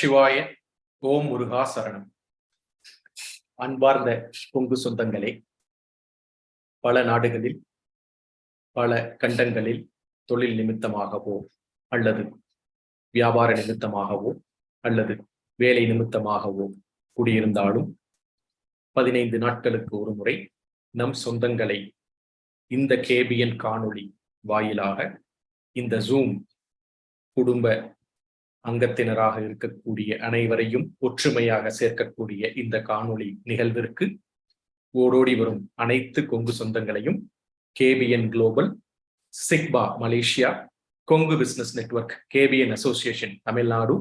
நமசிவாய. ஓம் முருகா சரணம். அன்பார்ந்த கொங்கு சொந்தங்களே, பல நாடுகளில் பல கண்டங்களில் தொழில் நிமித்தமாகவோ அல்லது வியாபார நிமித்தமாகவோ அல்லது வேலை நிமித்தமாகவோ குடியிருந்தாலும் 15 நாட்களுக்கு ஒரு முறை நம் சொந்தங்களை இந்த கேபிஎன் காணொளி வாயிலாக இந்த ஜூம் குடும்ப அங்கத்தினராக இருக்கக்கூடிய அனைவரையும் ஒற்றுமையாக சேர்க்கக்கூடிய இந்த காணொளி நிகழ்விற்கு ஓடோடி வரும் அனைத்து கொங்கு சொந்தங்களையும் கேபிஎன் குளோபல், சிக்பா Malaysia, Kongu business network, KPN association Tamil Nadu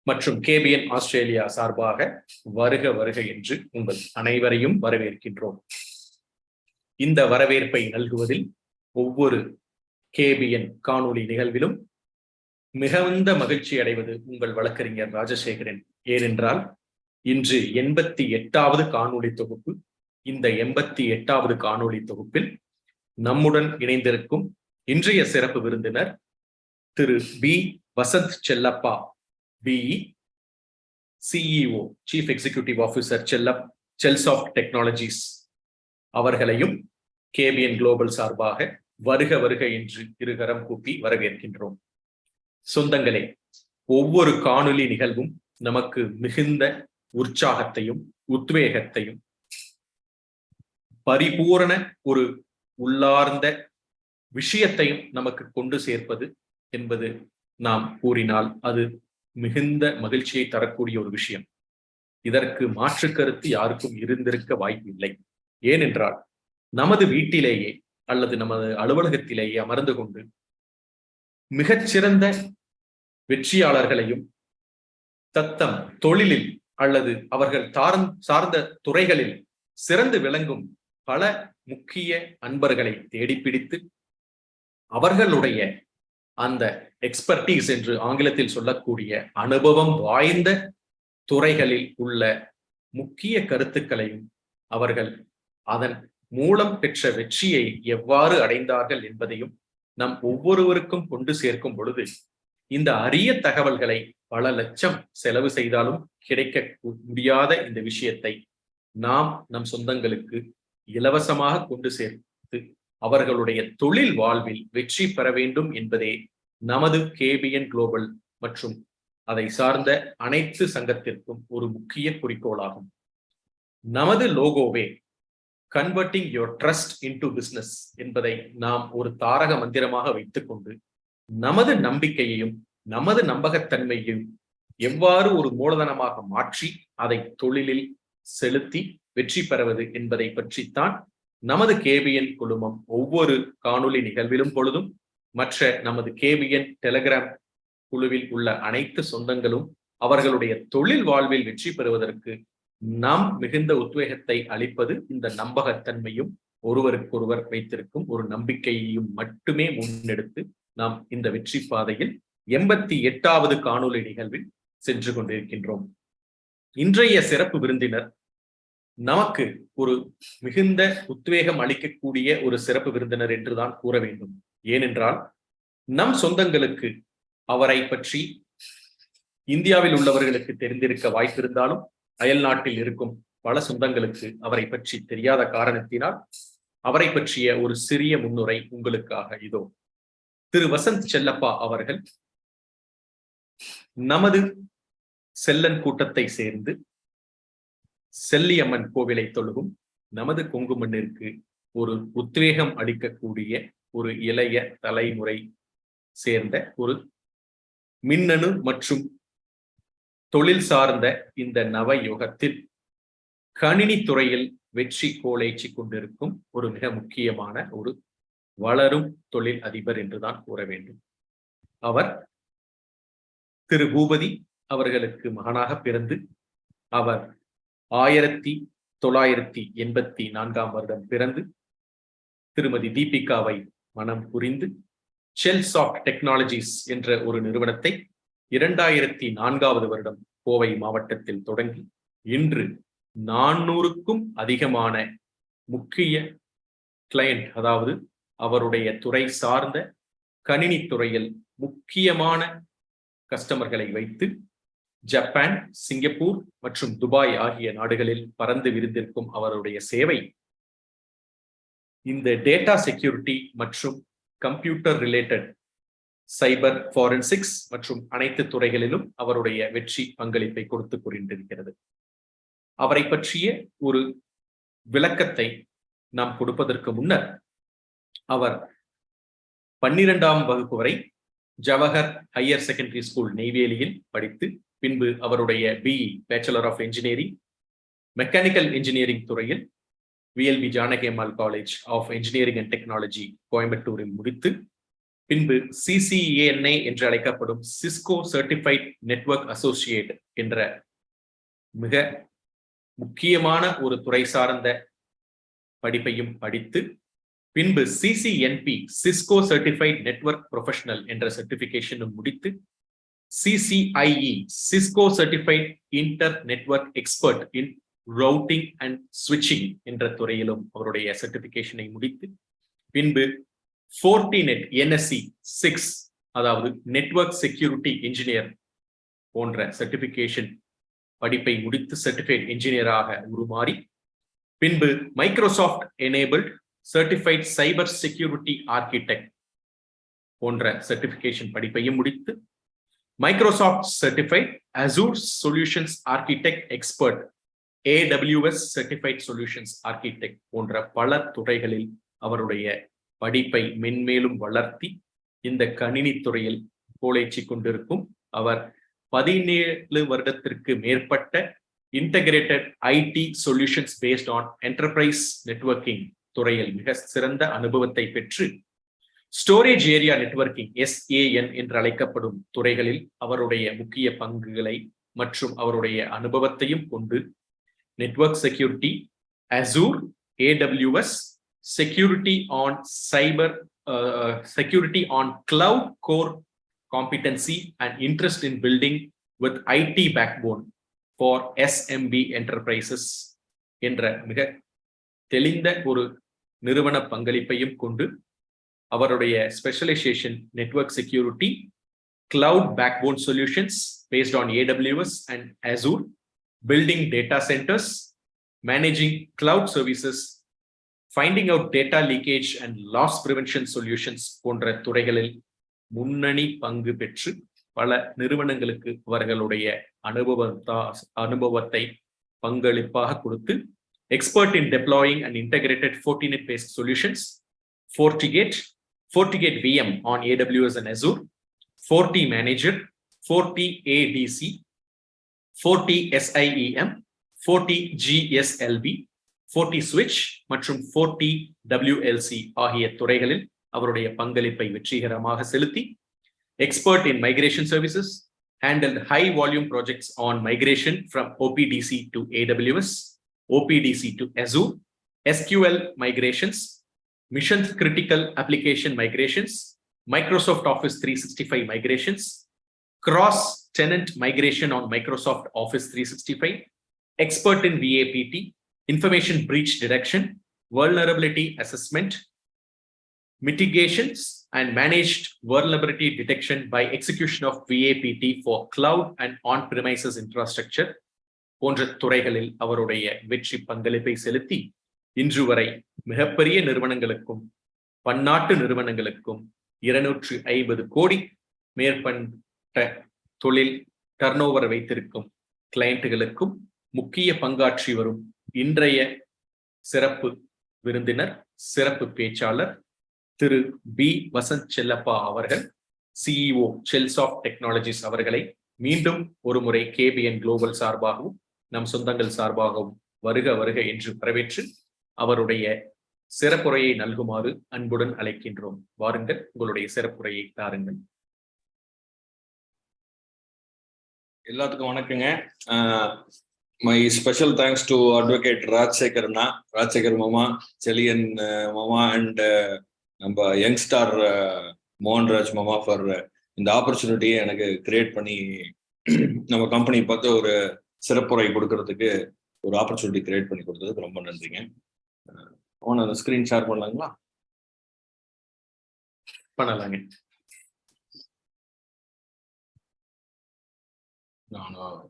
மற்றும் கேபிஎன் ஆஸ்திரேலியா சார்பாக வருக வருக என்று உங்கள் அனைவரையும் வரவேற்கின்றோம். இந்த வரவேற்பை நல்குவதில் ஒவ்வொரு கேபிஎன் காணொளி நிகழ்விலும் மிகுந்த மகிழ்ச்சி அடைவது உங்கள் வழக்கறிஞர் ராஜசேகரன். ஏனென்றால் இன்று 88வது காணொளி தொகுப்பு. இந்த 88வது காணொளி தொகுப்பில் நம்முடன் இணைந்திருக்கும் இன்றைய சிறப்பு விருந்தினர் Thiru P Vasanth Chellappa, BE, CEO, chief executive officer, ChellSoft Technologies அவர்களையும் கேபிஎன் குளோபல் சார்பாக வருக வருக என்று இருகரம் கூப்பி வரவேற்கின்றோம். சொந்தங்களே, ஒவ்வொரு காணொளி நிகழ்வும் நமக்கு மிகுந்த உற்சாகத்தையும் உத்வேகத்தையும் பரிபூரண ஒரு உள்ளார்ந்த விஷயத்தையும் நமக்கு கொண்டு சேர்ப்பது என்பது நாம் கூறினால் அது மிகுந்த மகிழ்ச்சியை தரக்கூடிய ஒரு விஷயம். இதற்கு மாற்று கருத்து யாருக்கும் இருந்திருக்க வாய்ப்பில்லை. ஏனென்றால் நமது வீட்டிலேயே அல்லது நமது அலுவலகத்திலேயே அமர்ந்து கொண்டு மிகச்சிறந்த வெற்றியாளர்களையும் தத்தம் தொழிலில் அல்லது அவர்கள் சார்ந்த துறைகளில் சிறந்து விளங்கும் பல முக்கிய அன்பர்களை தேடிப்பிடித்து அவர்களுடைய அந்த எக்ஸ்பர்டீஸ் என்று ஆங்கிலத்தில் சொல்லக்கூடிய அனுபவம் வாய்ந்த துறைகளில் உள்ள முக்கிய கருத்துக்களையும் அவர்கள் அதன் மூலம் பெற்ற வெற்றியை எவ்வாறு அடைந்தார்கள் என்பதையும் நம் ஒவ்வொருவருக்கும் கொண்டு சேர்க்கும் பொழுது இந்த அரிய தகவல்களை பல லட்சம் செலவு செய்தாலும் கிடைக்க முடியாத இந்த விஷயத்தை நாம் நம் சொந்தங்களுக்கு இலவசமாக கொண்டு சேர்த்து அவர்களுடைய தொழில் வாழ்வில் வெற்றி பெற வேண்டும் என்பதே நமது கேபிஎன் குளோபல் மற்றும் அதை சார்ந்த அனைத்து சங்கத்திற்கும் ஒரு முக்கிய குறிக்கோளாகும். நமது லோகோவே converting your trust into business என்பதை நாம் ஒரு தாரக மந்திரமாக வைத்துக்கொண்டு நமது நம்பிக்கையையும் நமது நம்பகத்தன்மையையும் எவ்வாறு ஒரு மூலதனமாக மாற்றி அதை தொழிலில் செலுத்தி வெற்றி பெறுவது என்பதை பற்றித்தான் நமது கேபிஎன் குழுமம் ஒவ்வொரு காணொளி நிகழ்விலும் பொழுதும் மற்ற நமது கேபிஎன் டெலிகிராம் குழுவில் உள்ள அனைத்து சொந்தங்களும் அவர்களுடைய தொழில் வாழ்வில் வெற்றி பெறுவதற்கு நாம் மிகுந்த உத்வேகத்தை அளிப்பது இந்த நம்பகத்தன்மையும் ஒருவருக்கொருவர் வைத்திருக்கும் ஒரு நம்பிக்கையையும் மட்டுமே முன்னெடுத்து நாம் இந்த வெற்றி பாதையில் 88வது காணொளி நிகழ்வில் சென்று கொண்டிருக்கின்றோம். இன்றைய சிறப்பு விருந்தினர் நமக்கு ஒரு மிகுந்த உத்வேகம் அளிக்கக்கூடிய ஒரு சிறப்பு விருந்தினர் என்றுதான் கூற வேண்டும். ஏனென்றால் நம் சொந்தங்களுக்கு அவரை பற்றி இந்தியாவில் உள்ளவர்களுக்கு தெரிந்திருக்க வாய்ப்பிருந்தாலும் அயல் நாட்டில் இருக்கும் பல சொந்தங்களுக்கு அவரை பற்றி தெரியாத காரணத்தினால் அவரை பற்றிய ஒரு சிறிய முன்னுரை உங்களுக்காக இதோ. திரு வசந்த் செல்லப்பா அவர்கள் நமது செல்லன் கூட்டத்தை சேர்ந்து செல்லியம்மன் கோவிலை தொழுகும் நமது கொங்கு மண்ணிற்கு ஒரு உத்வேகம் அளிக்கக்கூடிய ஒரு இளைய தலைமுறை சேர்ந்த ஒரு மின்னணு மற்றும் தொழில் சார்ந்த இந்த நவ யுகத்தில் கணினி துறையில் வெற்றி கோலேற்றி கொண்டிருக்கும் ஒரு மிக முக்கியமான ஒரு வளரும் தொழில் அதிபர் என்றுதான் கூற வேண்டும். அவர் திரு பூபதி அவர்களுக்கு மகனாக பிறந்து அவர் 1984 வருடம் பிறந்து திருமதி தீபிகாவை மனம் புரிந்து ChellSoft Technologies என்ற ஒரு நிறுவனத்தை 2004 வருடம் கோவை மாவட்டத்தில் தொடங்கி இன்று 400க்கும் அதிகமான முக்கிய கிளையண்ட், அதாவது அவருடைய துறை சார்ந்த கணினி துறையில் முக்கியமான கஸ்டமர்களை வைத்து ஜப்பான், சிங்கப்பூர் மற்றும் துபாய் ஆகிய நாடுகளில் பறந்து விரிந்திருக்கும் அவருடைய சேவை இந்த டேட்டா செக்யூரிட்டி மற்றும் கம்ப்யூட்டர் ரிலேட்டட் சைபர் ஃபாரன்சிக்ஸ் மற்றும் அனைத்து துறைகளிலும் அவருடைய வெற்றி பங்களிப்பை கொடுத்து புரிந்திருக்கிறது. அவரை பற்றிய ஒரு விளக்கத்தை நாம் கொடுப்பதற்கு முன்னர், அவர் 12ஆம் வகுப்பு வரை ஜவஹர் ஹையர் செகண்டரி ஸ்கூல் நெய்வேலியில் படித்து பின்பு அவருடைய BE bachelor of engineering mechanical engineering துறையில் VLB Janaki Ammal college of engineering and technology கோயம்புத்தூரில் முடித்து பின்பு CCNA என்று அழைக்கப்படும் சிஸ்கோ சர்டிஃபைட் நெட்வொர்க் அசோசியேட் என்ற மிக முக்கியமான ஒரு துறை சார்ந்த படிப்பையும் படித்து பின்பு CCNP Cisco certified network professional என்ற சர்டிபிகேஷனும் முடித்து CCIE Cisco certified inter network expert in routing and ஸ்விட்சிங் என்ற துறையிலும் அவருடைய சர்டிபிகேஷனை முடித்து பின்பு 40net NSC 6 அதாவது நெட்வொர்க் செக்யூரிட்டி இன்ஜினியர் போன்ற சர்டிபிகேஷன் படிப்பை முடித்து சர்டிஃபைட் இன்ஜினியராக உருமாறி பின்பு Microsoft enabled certified cyber security architect போன்ற சர்டிபிகேஷன் படிப்பையும் முடித்து Microsoft certified Azure solutions architect expert AWS certified solutions architect போன்ற பல துறைகளில் அவருடைய படிப்பை மென்மேலும் வளர்த்தி இந்த கணினி துறையில் கோலேச்சி கொண்டிருக்கும் அவர் 17 வருடத்திற்கு மேற்பட்ட integrated IT solutions based on enterprise networking துறையில் மிக சிறந்த அனுபவத்தை பெற்று ஸ்டோரேஜ் ஏரியா நெட்வொர்க்கிங் SAN என்று அழைக்கப்படும் துறைகளில் அவருடைய முக்கிய பங்குகளை மற்றும் அவருடைய அனுபவத்தையும் கொண்டு network security, Azure, AWS, security on cyber, security on cloud core competency and interest in building with IT backbone for SMB enterprises என்ற மிக தெளிந்த ஒரு நிறுவன பங்களிப்பையும் கொண்டு அவருடைய specialisation network security, cloud backbone solutions based on AWS and Azure, building data centers, managing cloud services, finding out data leakage and loss prevention solutions போன்ற துறைகளில் முன்னணி பங்கு பெற்று பல நிறுவனங்களுக்கு அவர்களுடைய அனுபவத்தை பங்களிப்பாக கொடுத்து expert in deploying and integrated 40net based solutions, FortiGate VM on AWS and Azure, 40 Manager, 40 ADC, 40 SIEM, 40 GSLB, 40 Switch மற்றும் 40 WLC ஆகிய துறைகளில் அவருடைய பங்களிப்பை வெற்றிகரமாக செலுத்தி expert in migration services, handled high volume projects on migration from OPDC to AWS, OPDC to Azure, SQL migrations, mission critical application migrations, Microsoft Office 365 migrations, cross tenant migration on Microsoft Office 365, expert in VAPT, information breach detection, vulnerability assessment, mitigations and managed vulnerability detection by execution of VAPT for cloud and on-premises infrastructure போன்ற துறைகளில் அவருடைய வெற்றி பங்களிப்பை செலுத்தி இன்று வரை மிகப்பெரிய நிறுவனங்களுக்கும் பன்னாட்டு நிறுவனங்களுக்கும் 250 கோடி மேற்பட்ட தொழில் டர்னோவர் வைத்திருக்கும் கிளையண்ட்டுகளுக்கும் முக்கிய பங்காற்றி வரும் இன்றைய சிறப்பு விருந்தினர், சிறப்பு பேச்சாளர் திரு வசந்த் செல்லப்பா அவர்கள், CEO ChellSoft Technologies அவர்களை மீண்டும் ஒரு முறை KBN Global சார்பாகவும் நம் சொந்தங்கள் சார்பாகவும் வருக வருக என்று வரவேற்று அவருடைய சிறப்புரையை நல்குமாறு அன்புடன் அழைக்கின்றோம். வாருங்கள், உங்களுடைய சிறப்புரையை தாருங்கள். எல்லாத்துக்கும் வணக்கங்க. My special thanks to advocate Rajasekar மாமா, செலியன் மாமா அண்ட் நம்ம யங்ஸ்டார் மோகன்ராஜ் மாமா ஃபார் இந்த ஆப்பர்ச்சுனிட்டியை எனக்கு கிரியேட் பண்ணி நம்ம கம்பெனி பார்த்து ஒரு சிறப்புரை கொடுக்கறதுக்கு ஒரு ஆப்பர்ச்சுனிட்டி கிரியேட் பண்ணி கொடுத்ததுக்கு ரொம்ப நன்றிங்க. அந்த ஸ்கிரீன் ஷேர் பண்ணலாங்களா? பண்ணலாங்க. No.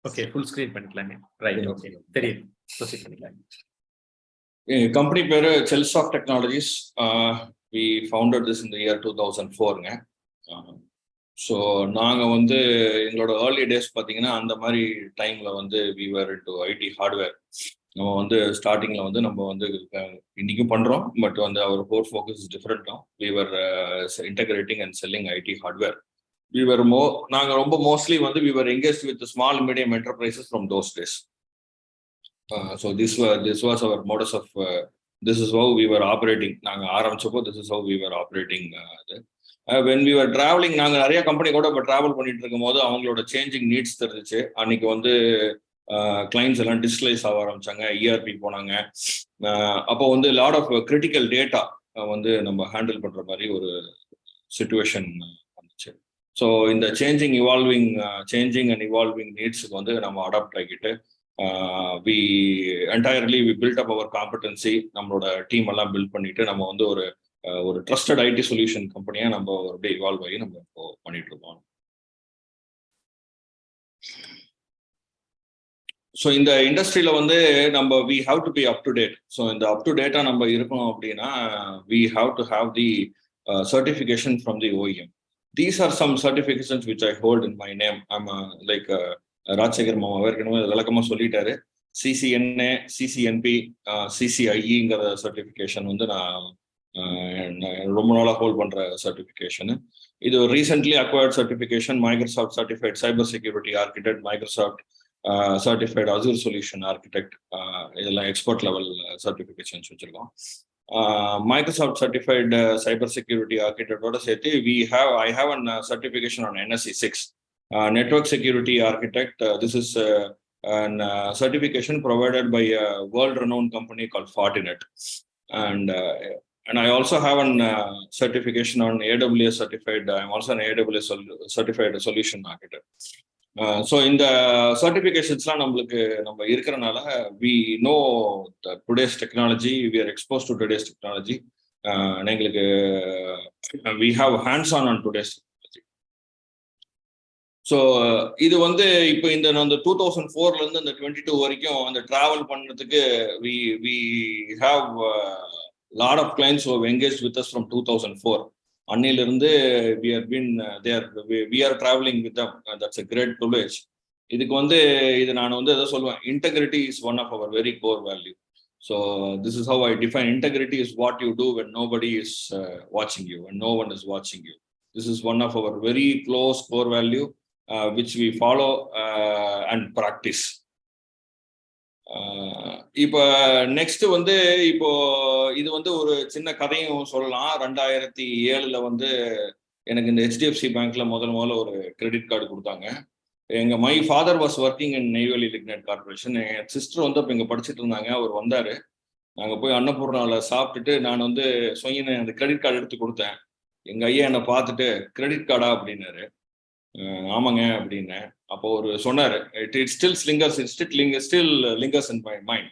Okay, full screen பண்ணிக்கலாங்க. Right, okay. தெரியுது. Proceed பண்ணிக்கலாம். Company பேரு ChellSoft Technologies. We founded this in the year 2004ங்க. ஸோ நாங்கள் வந்து எங்களோட ஏர்லி டேஸ் பார்த்தீங்கன்னா அந்த மாதிரி டைமில் வந்து we were into IT hardware. நம்ம வந்து ஸ்டார்டிங்கில் வந்து நம்ம வந்து இன்றைக்கும் பண்ணுறோம், பட் வந்து அவர் கோர் ஃபோக்கஸ் இஸ் டிஃப்ரெண்ட்டாக. we were integrating and selling IT hardware. நாங்கள் ரொம்ப மோஸ்ட்லி வந்து we were engaged with the small medium enterprises from those days. So this was our modus of this is how we were operating. நாங்கள் ஆரம்பிச்சப்போ this is how we were operating. When we were traveling, நாங்கள் நிறைய company கூட இப்போ travel பண்ணிட்டு இருக்கும் போது அவங்களோட changing needs தெரிஞ்சிச்சு. அன்னைக்கு வந்து கிளைண்ட்ஸ் எல்லாம் டிஜிட்டலைஸ் ஆக ஆரம்பிச்சாங்க, இஆர்பி போனாங்க. அப்போ வந்து லாட் ஆஃப் கிரிட்டிக்கல் டேட்டா வந்து நம்ம ஹேண்டில் பண்ற மாதிரி ஒரு சிச்சுவேஷன் வந்துச்சு. ஸோ இந்த சேஞ்சிங் அண்ட் இவால்விங் நீட்ஸுக்கு வந்து நம்ம அடாப்ட் ஆகிட்டு we built up our competency. நம்மளோட டீம் எல்லாம் பில்ட் பண்ணிட்டு நம்ம வந்து ஒரு ட்ரஸ்டட் ஐடி சொல்யூஷன் கம்பெனியா நம்ம அப்படியே இவால்வ் ஆகி நம்ம இப்போ பண்ணிட்டு இருக்கோம். ஸோ இந்த இண்டஸ்ட்ரியில வந்து நம்ம we have to be up to date. So இந்த அப் டு டேட்டா நம்ம இருக்கணும் அப்படின்னா we have to have the certification from the OEM. These are some certifications which I hold in my name. I'm like Rajasekar மாமா ஏற்கனவே விளக்கமாக சொல்லிட்டாரு. CCNA, CCNP, சிசிஐங்கிற certification வந்து நான் ரொம்ப நாளாக ஹோல்ட் பண்ற சர்டிஃபிகேஷனு. இது ஒரு recently acquired certification. Microsoft certified cyber security architect, Microsoft certified Azure solution architect, இதெல்லாம் எக்ஸ்பர்ட் லெவல் சர்டிஃபிகேஷன்ஸ் வச்சிருக்கோம். மைக்ரோசாஃப்ட் சர்டிஃபைட் சைபர் செக்யூரிட்டி ஆர்கிடெக்டோட சேர்த்து I have a certification on NSE 6. Network Security Architect. This is an certification provided by a world-renowned company called Fortinet, and I also have an certification on AWS certified. I'm also an AWS certified solution architect. So in the certifications நம்ம இருக்கிறனால we know the today's technology. We are exposed to today's technology. எங்களுக்கு we have hands-on on today's. So இது வந்து இப்போ இந்த 2004லேருந்து இந்த 22 வரைக்கும் அந்த ட்ராவல் பண்ணுறதுக்கு we have lot of clients who have engaged with us from 2004. அன்னிலிருந்து we are traveling with them. That's a great privilege. இதுக்கு வந்து இது நான் வந்து எதை சொல்லுவேன், integrity is one of our very core value. So this is how I define integrity is what you do when nobody is watching you, when no one is watching you. This is one of our very close core value. Which we follow and practice. இப்போ next வந்து இப்போ இது வந்து ஒரு சின்ன கதையும் சொல்லலாம். 2007 வந்து எனக்கு இந்த HDFC பேங்க்ல முதல்ல ஒரு கிரெடிட் கார்டு கொடுத்தாங்க. My father was working in Neyveli lignite corporation. N sister வந்து இப்போ இங்கே படிச்சுட்டு இருந்தாங்க. அவர் வந்தாரு. நாங்கள் போய் அன்னபூர்ணாவில் சாப்பிட்டுட்டு நான் வந்து சொன்ன அந்த கிரெடிட் கார்டு எடுத்து கொடுத்தேன். எங்கள் ஐயா என்னை பார்த்துட்டு கிரெடிட் கார்டா அப்படின்னாரு. ஆமாங்க அப்படின்னேன். அப்போ ஒரு சொன்னாரு, it still linkers in my mind.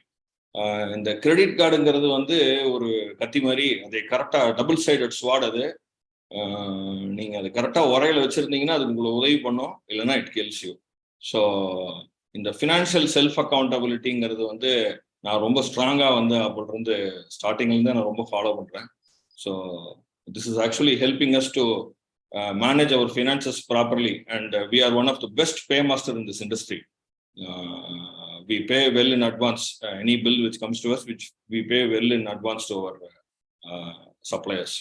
இந்த கிரெடிட் கார்டுங்கிறது வந்து ஒரு கத்தி மாதிரி, அதை கரெக்டா டபுள் சைடட் ஸ்வாட். அது நீங்க அதை கரெக்டா உரையில வச்சிருந்தீங்கன்னா அது உங்களுக்கு உதவி பண்ணும், இல்லைன்னா இட் கில்ஸ் யூ. ஸோ இந்த ஃபினான்ஷியல் செல்ஃப் அக்கௌண்டபிலிட்டிங்கிறது வந்து நான் ரொம்ப ஸ்ட்ராங்கா வந்து அப்படி இருந்து ஸ்டார்டிங்ல இருந்து நான் ரொம்ப ஃபாலோ பண்றேன். So this is actually helping us to manage our finances properly, and we are one of the best paymaster in this industry. We pay well in advance. Any bill which comes to us, which we pay well in advance to our suppliers.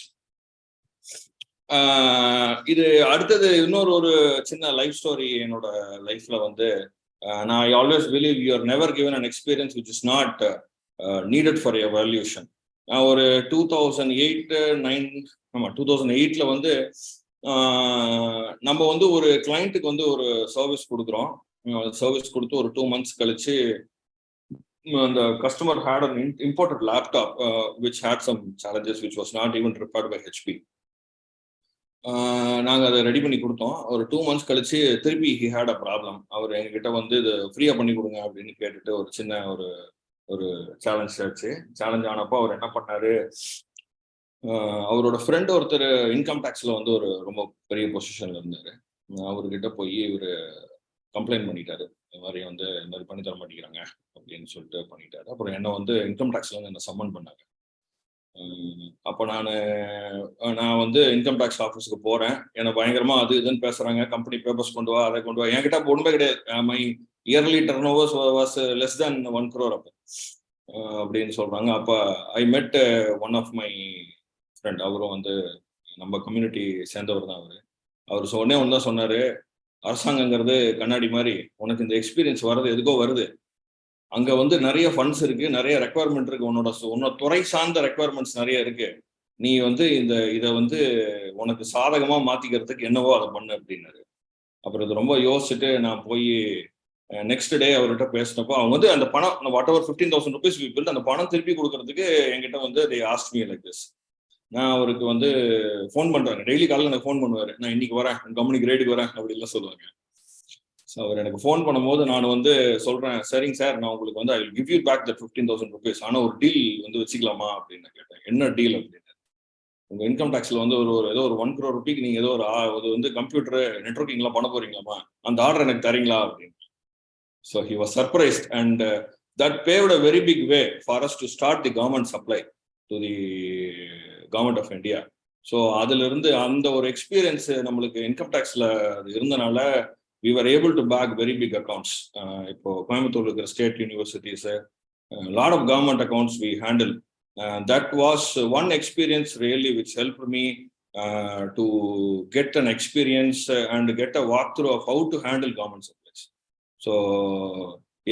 இது அடுத்தது இன்னொரு சின்ன life story என்னோட லைஃப்ல வந்து நான் I always believe you are never given an experience which is not needed for evolution. நான் ஒரு 2008 வந்து நம்ம வந்து ஒரு கிளைண்ட்டுக்கு வந்து ஒரு சர்வீஸ் கொடுக்குறோம். சர்வீஸ் கொடுத்து ஒரு 2 months கழிச்சு அந்த customer had an imported laptop which had some challenges which was not even repaired by HP. நாங்கள் அதை ரெடி பண்ணி கொடுத்தோம். ஒரு 2 months கழிச்சு திருப்பி ஹி ஹேட் அ ப்ராப்ளம். அவர் எங்ககிட்ட வந்து இது ஃப்ரீயாக பண்ணி கொடுங்க அப்படின்னு கேட்டுட்டு ஒரு சின்ன ஒரு சேலஞ்ச் ஆச்சு. சேலஞ்ச் ஆனப்போ அவர் என்ன பண்ணாரு, அவரோட ஃப்ரெண்ட் ஒருத்தர் இன்கம் டேக்ஸ்ல வந்து ஒரு ரொம்ப பெரிய பொசிஷன்ல இருந்தாரு. அவர்கிட்ட போய் இவர் கம்ப்ளைண்ட் பண்ணிட்டாரு, இந்த மாதிரி வந்து இந்த மாதிரி பண்ணி தர மாட்டேங்கிறாங்க அப்படின்னு சொல்லிட்டு பண்ணிட்டாரு. அப்புறம் என்ன வந்து இன்கம் டேக்ஸ்ல வந்து என்ன சம்மன் பண்ணாங்க. அப்போ நான் வந்து இன்கம் டேக்ஸ் ஆஃபீஸுக்கு போறேன். என்னை பயங்கரமா அது இதுன்னு பேசுறாங்க, கம்பெனி பேப்பர்ஸ் கொண்டு வா, அதை கொண்டு வா. என்கிட்ட ஒன்றுமே கிடையாது. My yearly turnover was less than 1 crore அப்போ அப்படின்னு சொல்றாங்க. அப்போ ஐ மெட் ஒன் ஆஃப் மை ஃப்ரெண்ட். அவரும் வந்து நம்ம கம்யூனிட்டி சேர்ந்தவர் தான். அவர் ஒன்று தான் சொன்னாரு, அரசாங்கங்கிறது கண்ணாடி மாதிரி, உனக்கு இந்த எக்ஸ்பீரியன்ஸ் வர்றது எதுக்கோ வருது, அங்க வந்து நிறைய ஃபண்ட்ஸ் இருக்கு, நிறைய ரெக்குவயர்மெண்ட் இருக்கு, உன்னோட துறை சார்ந்த ரெக்குவயர்மெண்ட்ஸ் நிறைய இருக்கு, நீ வந்து இதை வந்து உனக்கு சாதகமா மாத்திக்கிறதுக்கு என்னவோ அதை பண்ணு அப்படின்னாரு. அப்புறம் இது ரொம்ப யோசிச்சுட்டு நான் போய் நெக்ஸ்ட் டே அவர்கிட்ட பேசினப்போ அவங்க வந்து அந்த பணம் வாட் எவர் 15,000 rupees அந்த பணம் திருப்பி கொடுக்கறதுக்கு என்கிட்ட வந்து they asked me like this. நான் அவருக்கு வந்து ஃபோன் பண்றாங்க, டெய்லி காலையில் எனக்கு ஃபோன் பண்ணுவாரு, நான் இன்னைக்கு வரேன், கம்பெனிக்கு ரேட்டுக்கு வரேன் அப்படின்லாம் சொல்லுவாங்க. ஸோ அவர் எனக்கு ஃபோன் பண்ணும்போது நான் வந்து சொல்றேன், சரிங்க சார், நான் உங்களுக்கு வந்து I will give you back the 15,000 rupees, ஆனால் ஒரு டீல் வந்து வச்சுக்கலாமா அப்படின்னு கேட்டேன். என்ன டீல் அப்படின்னு, உங்க இன்கம் டேக்ஸ்ல வந்து ஏதோ ஒரு 1 crore rupees நீங்க ஏதோ ஒரு வந்து கம்ப்யூட்டர் நெட்வொர்க்கிங்லாம் பண்ண போறீங்களாமா, அந்த ஆர்டர் எனக்கு தரீங்களா அப்படின்னு. So he was surprised and that paved a very big way for us to start the government supply to the government of India. So அதுல இருந்து அந்த ஒரு எக்ஸ்பீரியன்ஸ் நம்மளுக்கு இன்கம் டேக்ஸ்ல இருந்தனால we were able to bag very big accounts. இப்போ கோயம்புத்தூர்ல இருக்கிற state universities, lot of government accounts we handle. That was one experience really which helped me to get an experience and get a walkthrough of how to handle government supplies. So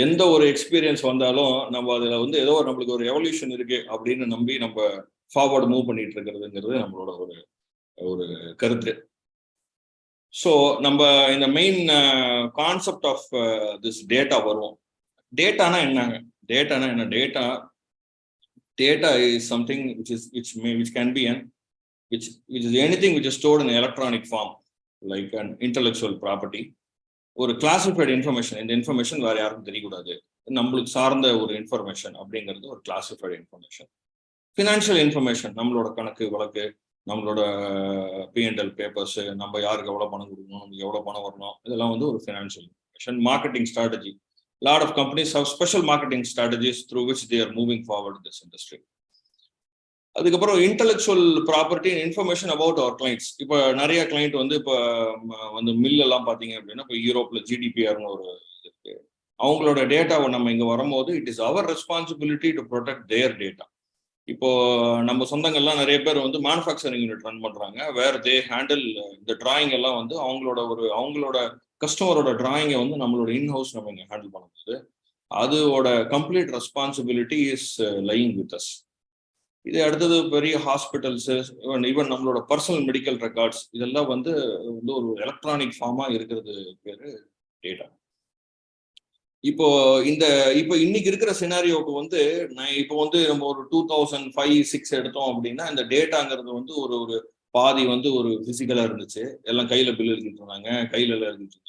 எந்த ஒரு experience வந்தாலும் நம்ம அதுல வந்து ஏதோ நம்மளுக்கு ஒரு evolution இருக்கு அப்படின்னு நம்பி நம்ம ஃபார்வர்டு மூவ் பண்ணிட்டு இருக்கிறதுங்கிறது நம்மளோட ஒரு கருத்து. ஸோ நம்ம இந்த main concept of this data வருவோம். டேட்டானா என்னங்க? டேட்டானா என்ன? Data is something which can be which is anything which is stored in electronic form, like an intellectual property, ஒரு கிளாசிஃபைடு இன்ஃபர்மேஷன். இந்த இன்ஃபர்மேஷன் வேற யாருக்கும் தெரியக்கூடாது, நம்மளுக்கு சார்ந்த ஒரு இன்ஃபர்மேஷன் அப்படிங்கிறது ஒரு கிளாசிஃபைடு இன்ஃபர்மேஷன். ஃபினான்ஷியல் இன்ஃபர்மேஷன், நம்மளோட கணக்கு வழக்கு, நம்மளோட P&L பேப்பர்ஸ், நம்ம யாருக்கு எவ்வளோ பணம் கொடுக்கணும், நமக்கு எவ்வளோ பணம் வரணும், இதெல்லாம் வந்து ஒரு financial information. Marketing strategy, lot of companies have special marketing strategies through which they are moving forward this industry. அதுக்கப்புறம் intellectual property information about our clients. இப்போ நிறைய கிளைண்ட் வந்து இப்போ வந்து மில் எல்லாம் பார்த்தீங்க அப்படின்னா, இப்போ யூரோப்ல GDPRன்னு ஒரு இருக்கு, அவங்களோட டேட்டாவை நம்ம இங்கே வரும்போது it is our responsibility to protect their data. இப்போ நம்ம சொந்தங்கள்லாம் நிறைய பேர் வந்து மேனுஃபேக்சரிங் யூனிட் ரன் பண்றாங்க, வேர் தே ஹேண்டில் இந்த டிராயிங் எல்லாம் வந்து அவங்களோட கஸ்டமரோட டிராயிங்கை வந்து நம்மளோட இன்ஹவுஸ் நம்ம இங்கே ஹேண்டில் பண்ணும்போது அதோட complete responsibility is lying with us. இது அடுத்தது பெரிய ஹாஸ்பிட்டல்ஸ், ஈவன் நம்மளோட பர்சனல் மெடிக்கல் ரெக்கார்ட்ஸ், இதெல்லாம் வந்து ஒரு எலக்ட்ரானிக் ஃபார்மா இருக்கிறது பேரு டேட்டா. இப்போ இன்னைக்கு இருக்கிற சினாரியோக்கு வந்து இப்போ வந்து நம்ம ஒரு 2005-06 எடுத்தோம் அப்படின்னா, இந்த டேட்டாங்கிறது வந்து ஒரு பாதி வந்து ஒரு பிசிக்கலா இருந்துச்சு, எல்லாம் கையில பில் எழுதிட்டு இருந்தாங்க, கையில எல்லாம் எழுதிட்டு இருந்தாங்க.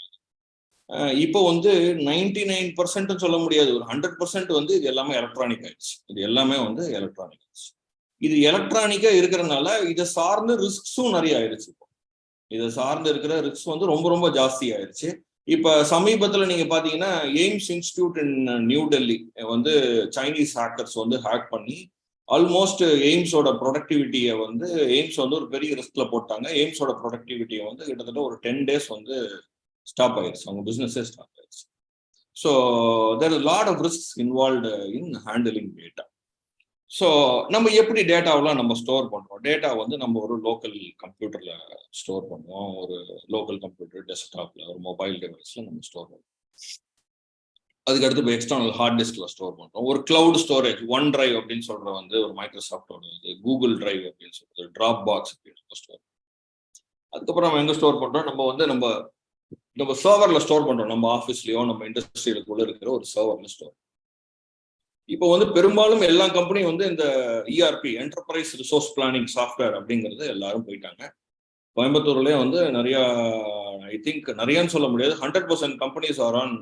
இப்போ வந்து 99% சொல்ல முடியாது, ஒரு 100% வந்து இது எல்லாமே எலக்ட்ரானிக் ஆயிடுச்சு. இது எல்லாமே வந்து எலக்ட்ரானிக் ஆயிடுச்சு. இது எலக்ட்ரானிக்கா இருக்கிறதுனால இதை சார்ந்து ரிஸ்க்ஸும் நிறைய ஆயிடுச்சு. இப்போ இதை சார்ந்து இருக்கிற ரிஸ்க் வந்து ரொம்ப ரொம்ப ஜாஸ்தி ஆயிடுச்சு. இப்ப சமீபத்துல நீங்க பாத்தீங்கன்னா எய்ம்ஸ் இன்ஸ்டிடியூட் இன் நியூ டெல்லி வந்து சைனீஸ் ஹேக்கர்ஸ் வந்து ஹேக் பண்ணி ஆல்மோஸ்ட் எய்ம்ஸோட ப்ரொடக்டிவிட்டியை வந்து எய்ம்ஸ் வந்து ஒரு பெரிய ரிஸ்க்ல போட்டாங்க. எய்ம்ஸோட ப்ரொடக்டிவிட்டியை வந்து கிட்டத்தட்ட ஒரு 10 days வந்து ஸ்டாப் ஆயிடுச்சு, அவங்க பிசினஸே ஸ்டாப் ஆயிடுச்சு. So there is lot of risks involved in handling data. So நம்ம எப்படி டேட்டாவெலாம் நம்ம ஸ்டோர் பண்ணுறோம்? டேட்டா வந்து நம்ம ஒரு லோக்கல் கம்ப்யூட்டரில் ஸ்டோர் பண்ணுவோம். ஒரு லோக்கல் கம்ப்யூட்டர், டெஸ்க்டாப்பில், ஒரு மொபைல் டிவைஸில் நம்ம ஸ்டோர் பண்ணுவோம். அதுக்கடுத்து இப்போ எக்ஸ்டர்னல் ஹார்ட் டிஸ்கில் ஸ்டோர் பண்ணுறோம். ஒரு கிளவுட் ஸ்டோரேஜ், ஒன் டிரைவ் அப்படின்னு சொல்கிற வந்து ஒரு மைக்ரோசாஃப்டோட இது, கூகுள் டிரைவ் அப்படின்னு சொல்கிறது, ட்ராப் பாக்ஸ் அப்படின்னு ஸ்டோர். அதுக்கப்புறம் நம்ம எங்கே ஸ்டோர் பண்ணுறோம்? நம்ம சர்வரில் ஸ்டோர் பண்ணுறோம். நம்ம ஆஃபீஸ்லேயோ நம்ம இண்டஸ்ட்ரியிலுக்குள்ளே இருக்கிற ஒரு சர்வரில் ஸ்டோர். இப்போ வந்து பெரும்பாலும் எல்லா கம்பெனியும் வந்து இந்த ERP, enterprise resource planning software அப்படிங்கிறது எல்லாரும் போயிட்டாங்க. கோயம்புத்தூர்லேயே வந்து நிறையா, ஐ திங்க் நிறையான்னு சொல்ல முடியாது, 100% companies are on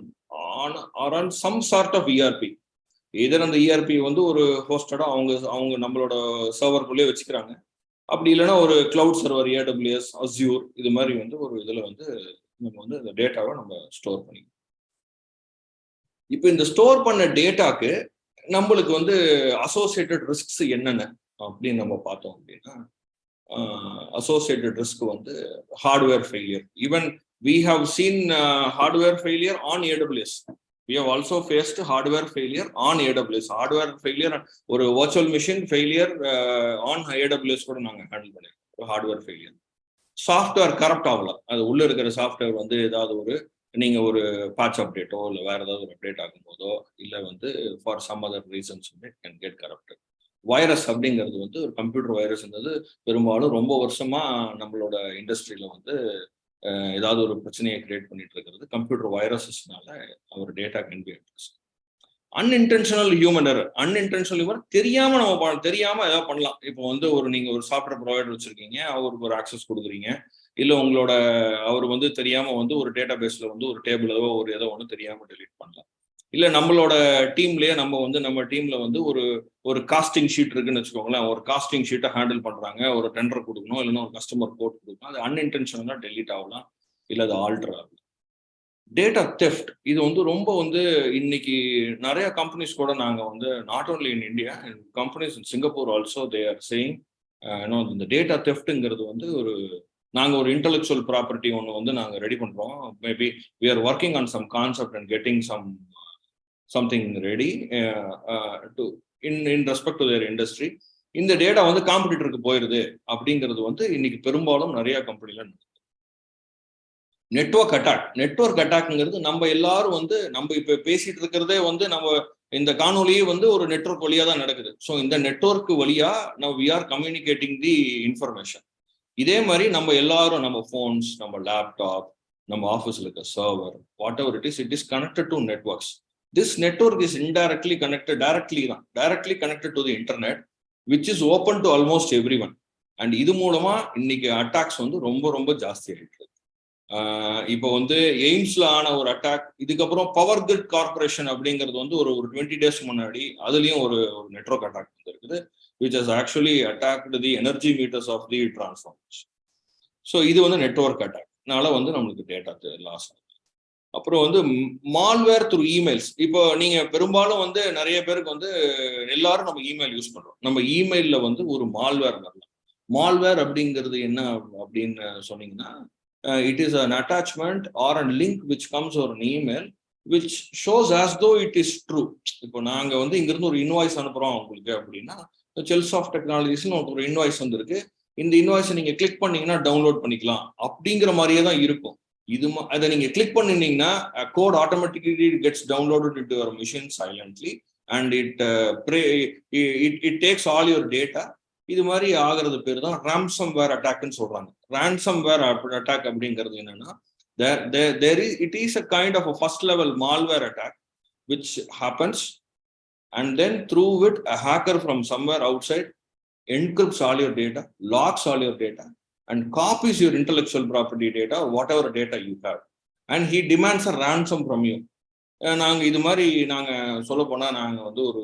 some sort of ERP. Either அந்த இஆர்பி வந்து ஒரு ஹோஸ்டடா அவங்க நம்மளோட சர்வருக்குள்ளேயே வச்சுக்கிறாங்க. அப்படி இல்லைன்னா ஒரு கிளவுட் சர்வர், ஏடபிள்யூஎஸ், அஸ்யூர், இது மாதிரி வந்து ஒரு இதில் வந்து நம்ம வந்து இந்த டேட்டாவை நம்ம ஸ்டோர் பண்ணிக்கணும். இப்போ இந்த ஸ்டோர் பண்ண டேட்டாக்கு நம்மளுக்கு வந்து அசோசியேட்டட் ரிஸ்க்ஸ் என்னென்ன அப்படின்னு நம்ம பார்த்தோம் அப்படின்னா, அசோசியேட்டட் ரிஸ்க் வந்து hardware failure. Even we have seen hardware failure on AWS. We have also faced hardware failure on AWS. Hardware failure, ஒரு virtual machine failure on AWS கூட நாங்க ஹேண்டில் பண்ணிருக்கோம். ஹார்ட்வேர் ஃபெயிலியர், சாஃப்ட்வேர் கரப்ட் ஆகல, அது உள்ள இருக்கிற software வந்து ஏதாவது நீங்க ஒரு பேட்ச் அப்டேட்டோ இல்லை வேற ஏதாவது ஒரு அப்டேட் ஆகும்போதோ இல்லை வந்து ஃபார் சம் அதர் ரீசன்ஸ் வந்து கேன் கெட் கரப்டட். வைரஸ் அப்படிங்கிறது வந்து ஒரு கம்ப்யூட்டர் வைரஸ்ன்றது பெரும்பாலும் ரொம்ப வருஷமா நம்மளோட இண்டஸ்ட்ரியில வந்து ஏதாவது ஒரு பிரச்சனையை கிரியேட் பண்ணிட்டு இருக்கிறது கம்ப்யூட்டர் வைரஸஸ்னால our data can be addressed. Unintentional human error. Unintentional human தெரியாம நம்ம தெரியாம ஏதாவது பண்ணலாம். இப்போ வந்து நீங்க ஒரு சாஃப்ட்வேர் ப்ரொவைடர் வச்சிருக்கீங்க, அவருக்கு ஒரு ஆக்சஸ் கொடுக்குறீங்க, இல்லை உங்களோட அவர் வந்து தெரியாம வந்து ஒரு டேட்டா பேஸ்ல வந்து ஒரு டேபிளோ ஒரு ஏதோ ஒன்று தெரியாம டெலீட் பண்ணலாம். இல்லை நம்மளோட டீம்லயே நம்ம டீம்ல வந்து ஒரு காஸ்டிங் ஷீட் இருக்குன்னு வச்சுக்கோங்களேன். ஒரு காஸ்டிங் ஷீட்டை ஹேண்டில் பண்றாங்க, ஒரு டெண்டர் கொடுக்கணும், இல்லைன்னா ஒரு கஸ்டமர் கோட் கொடுக்கணும். அது அன்இன்டென்ஷனலா டெலீட் ஆகலாம், இல்லை அது ஆல்டர் ஆகலாம். டேட்டா தெஃப்ட், இது வந்து ரொம்ப வந்து இன்னைக்கு நிறைய கம்பெனிஸ் கூட நாங்க வந்து not only in India, companies in Singapore also they are saying இந்த டேட்டா தெஃப்ட்ங்கிறது வந்து நாங்க ஒரு இன்டெலெக்சுவல் ப்ராப்பர்ட்டி ஒன்று வந்து நாங்க ரெடி பண்றோம். Maybe we are working on some concept and getting something ready to in respect to their industry. இந்த data வந்து காம்படிட்டருக்கு போயிருது அப்படிங்கிறது வந்து இன்னைக்கு பெரும்பாலும் நிறைய கம்பெனில. நெட்வொர்க் அட்டாக்ங்கிறது நம்ம எல்லாரும் வந்து நம்ம இப்ப பேசிட்டு இருக்கிறதே வந்து நம்ம இந்த காணொலியே வந்து ஒரு நெட்வொர்க் வழியா தான் நடக்குது. ஸோ இந்த நெட்வொர்க் வழியா நம்ம we are communicating the information. இதே மாதிரி நம்ம எல்லாரும் நம்ம போன்ஸ், நம்ம லேப்டாப், நம்ம ஆஃபீஸ்ல இருக்க server, what ever it is connected to networks. This network is indirectly connected, directly connected to the internet, which is open to almost every one. And இது மூலமா இன்னைக்கு அட்டாக்ஸ் வந்து ரொம்ப ரொம்ப ஜாஸ்தி ஆயிட்டு. இப்போ வந்து எய்ம்ஸ்ல ஆன ஒரு அட்டாக், இதுக்கப்புறம் பவர் கிரிட் கார்பரேஷன் அப்படிங்கிறது வந்து ஒரு 20 days முன்னாடி அதுலயும் ஒரு நெட்வொர்க் அட்டாக் வந்து இருக்குது, which has actually attacked the energy meters of the transformers. So இது வந்து நெட்வொர்க் அட்டாக்னால வந்து நம்மளுக்கு டேட்டா லாஸ் ஆகுது. அப்புறம் வந்து மால்வேர் த்ரூ இமெயில்ஸ். இப்போ நீங்க பெரும்பாலும் வந்து நிறைய பேருக்கு வந்து எல்லாரும் நம்ம இமெயில் யூஸ் பண்றோம். நம்ம இமெயில்ல வந்து ஒரு மால்வேர் வரலாம். மால்வேர் அப்படிங்கிறது என்ன அப்படின்னு சொன்னீங்கன்னா, it is an attachment or a link which comes or an email which shows as though it is true. இப்போ நாங்க வந்து இங்கிருந்து ஒரு இன்வாய்ஸ் அனுப்புறோம் உங்களுக்கு அப்படின்னா, ChellSoft Technologies ஒரு இன்வாய்ஸ் வந்திருக்கு, இந்த இன்வாய்ஸை நீங்க கிளிக் பண்ணீங்கன்னா டவுன்லோட் பண்ணிக்கலாம் அப்படிங்கிற மாதிரியே தான் இருக்கும். அதை நீங்க கிளிக் பண்ணினீங்கன்னா code automatically gets downloaded into your machine silently and it takes all your data. இது மாதிரி ஆகிறது பேர் தான் ரான்சம்வேர் அட்டாக்னு சொல்றாங்க. ரான்சம்வேர் அட்டாக் அப்படிங்கிறது என்னன்னா, it is a kind of a first level malware attack which happens, and then through it a hacker from somewhere outside encrypts all your data, locks all your data, and copies your intellectual property data or whatever data you have, and he demands a ransom from you. நாங்கள் இது மாதிரி நாங்கள் சொல்ல போனால் நாங்கள் வந்து ஒரு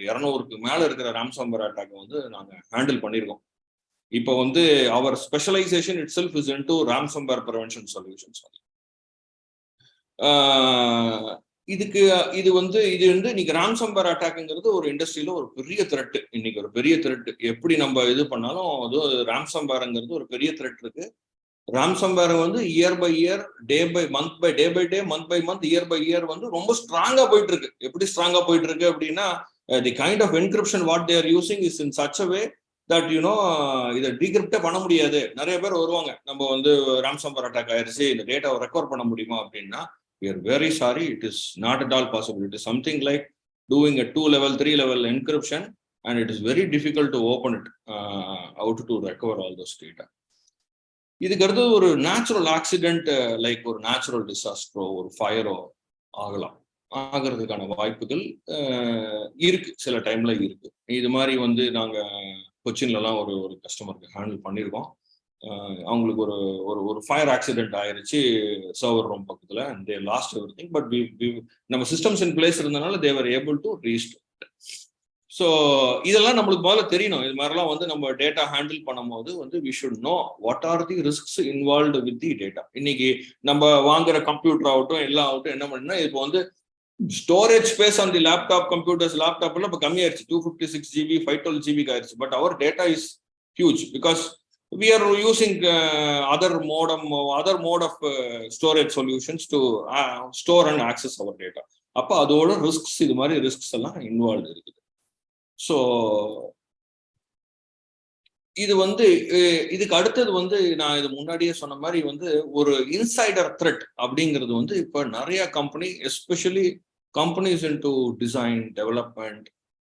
200க்கு மேலே இருக்கிற ரான்சம்வேர் அட்டாக்கை வந்து நாங்கள் ஹேண்டில் பண்ணியிருக்கோம். இப்போ வந்து our specialisation itself is into ransomware prevention solutions. இது வந்து இன்னைக்கு ரான்சம்வேர் அட்டாக்ங்கிறது ஒரு இண்டஸ்ட்ரியில ஒரு பெரிய த்ரெட். இன்னைக்கு ஒரு பெரிய த்ரெட். எப்படி நம்ம இது பண்ணாலும் அது ரான்சம்வேர்ங்கிறது ஒரு பெரிய த்ரெட் இருக்கு. ரான்சம்வேர் வந்து year by year, day by day, month by month, year by year வந்து ரொம்ப ஸ்ட்ராங்கா போயிட்டு இருக்கு. எப்படி ஸ்ட்ராங்கா போயிட்டு இருக்கு அப்படின்னா, the kind of encryption what they are using is in such a way that இதை டீக்ரிப்டே பண்ண முடியாது. நிறைய பேர் வருவாங்க, நம்ம வந்து ராம்சம்பர் அட்டாக் ஆயிடுச்சு, இந்த டேட்டாவை ரெக்கவர் பண்ண முடியுமா அப்படின்னா, we are very sorry, it is not at all possible. It is something like doing a 2-level 3-level encryption, and it is very difficult to open it out to recover all those data. இதுக்கு அடுத்து ஒரு natural accident, like ஒரு natural டிசாஸ்டரோ ஒரு ஃபயரோ ஆகிறதுக்கான வாய்ப்புகள் இருக்கு, சில டைம்ல இருக்கு. இது மாதிரி வந்து நாங்க கொச்சின்லாம் ஒரு கஸ்டமருக்கு ஹேண்டில் பண்ணியிருக்கோம். அவங்களுக்கு ஒரு ஃபயர் ஆக்சிடென்ட் ஆயிருச்சு சர்வர் ரூம் பக்கத்துல, and they lost everything, but நம்ம சிஸ்டம்ஸ் இன் பிளேஸ் இருந்தனால they were able to restore. So இதெல்லாம் நம்மளுக்கு முதல்ல தெரியணும். இது மாதிரிலாம் வந்து நம்ம டேட்டா ஹேண்டில் பண்ணும்போது வந்து we should know what are the risks involved with the data. இன்னைக்கு நம்ம வாங்குற கம்ப்யூட்டர் ஆகட்டும் எல்லாம் ஆகட்டும் என்ன பண்ணா, இப்போ வந்து storage space on the laptop computers லேப்டாப்லாம் இப்போ கம்மியாயிருச்சு, 256 GB 512 GB ஆயிருச்சு. But our data is huge because we are using other mode of storage solutions to store and access our data. அப்போ அதோட ரிஸ்க்ஸ், இது மாதிரி ரிஸ்க்ஸ் எல்லாம் இன்வால்வ் இருக்குது. ஸோ இது வந்து இதுக்கு அடுத்தது வந்து நான் இது முன்னாடியே சொன்ன மாதிரி வந்து ஒரு இன்சைடர் த்ரெட் அப்படிங்கிறது வந்து இப்போ நிறைய company, especially companies in to design development,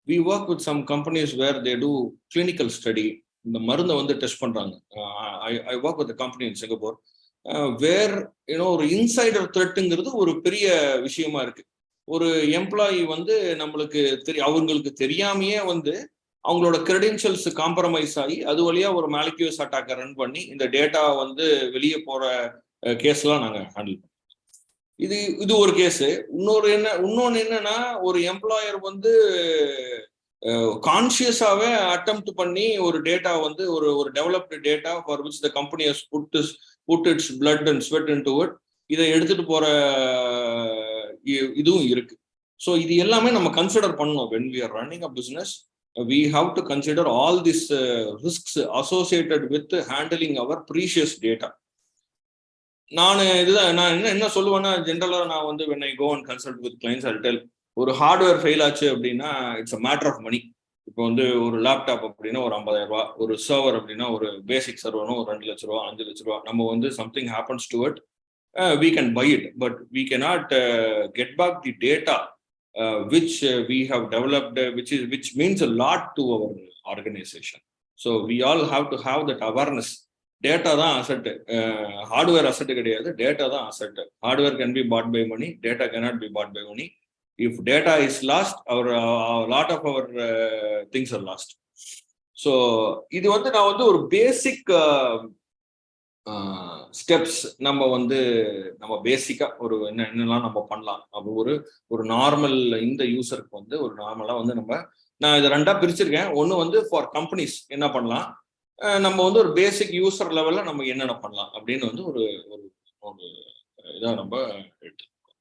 we work with some companies where they do clinical study. இந்த மருந்தை வந்து டெஸ்ட் பண்றாங்க. I work with company in Singapore where ஒரு இன்சைடர் த்ரெட்டுங்கிறது ஒரு பெரிய விஷயமா இருக்கு. ஒரு எம்ப்ளாயி வந்து நம்மளுக்கு அவங்களுக்கு தெரியாமையே வந்து அவங்களோட கிரெடென்ஷியல்ஸ் காம்ப்ரமைஸ் ஆகி அது வழியா ஒரு மாலிக்யூல்ஸ் அட்டாக்கை ரன் பண்ணி இந்த டேட்டா வந்து வெளியே போற கேஸ்லாம் நாங்கள் ஹேண்டில் பண்ணோம். இது ஒரு கேஸு. இன்னொன்னு என்னன்னா, ஒரு எம்ப்ளாயர் வந்து கான்சியஸாவே அட்டெம்ப்ட் பண்ணி ஒரு டேட்டா வந்து ஒரு developed data for which the company has put its blood and sweat into it, இதை எடுத்துட்டு போற இதுவும் இருக்கு. ஸோ இது எல்லாமே நம்ம கன்சிடர் பண்ணணும். when we are running a business, we have to consider all these risks associated with handling our precious data. நான் என்ன சொல்லுவேன்னா, ஜென்ரலா நான் வந்து when I go and consult with clients, I'll tell, ஒரு ஹார்ட்வேர் ஃபெயில் ஆச்சு அப்படின்னா it's a matter of money. இப்போ வந்து ஒரு லேப்டாப் அப்படின்னா ஒரு 50,000 ரூபா, ஒரு சர்வர் அப்படின்னா ஒரு பேசிக் சர்வரும் ஒரு 2 லட்ச ரூபா 5 லட்ச ரூபா. நம்ம வந்து something happens to it, we can buy it, but we cannot get back the data which we have developed, which means a lot to our organization. So we all have to have that awareness. Data தான் asset, hardware asset கிடையாது, data தான் asset. Hardware can be bought by money, data cannot be bought by money. If data is lost, a lot of our things are lost. So இது வந்து நான் வந்து ஒரு பேசிக் steps நம்ம பேசிக்கா ஒரு என்னெல்லாம் நம்ம பண்ணலாம். அப்போ ஒரு நார்மல் இந்த யூசருக்கு வந்து ஒரு நார்மலா வந்து நான் இதை 2ஆ பிரிச்சிருக்கேன். ஒன்று வந்து ஃபார் கம்பெனிஸ் என்ன பண்ணலாம், நம்ம வந்து ஒரு பேசிக் யூசர் லெவல்ல நம்ம என்னென்ன பண்ணலாம் அப்படின்னு வந்து ஒரு இதாக நம்ம எடுத்துக்கோம்.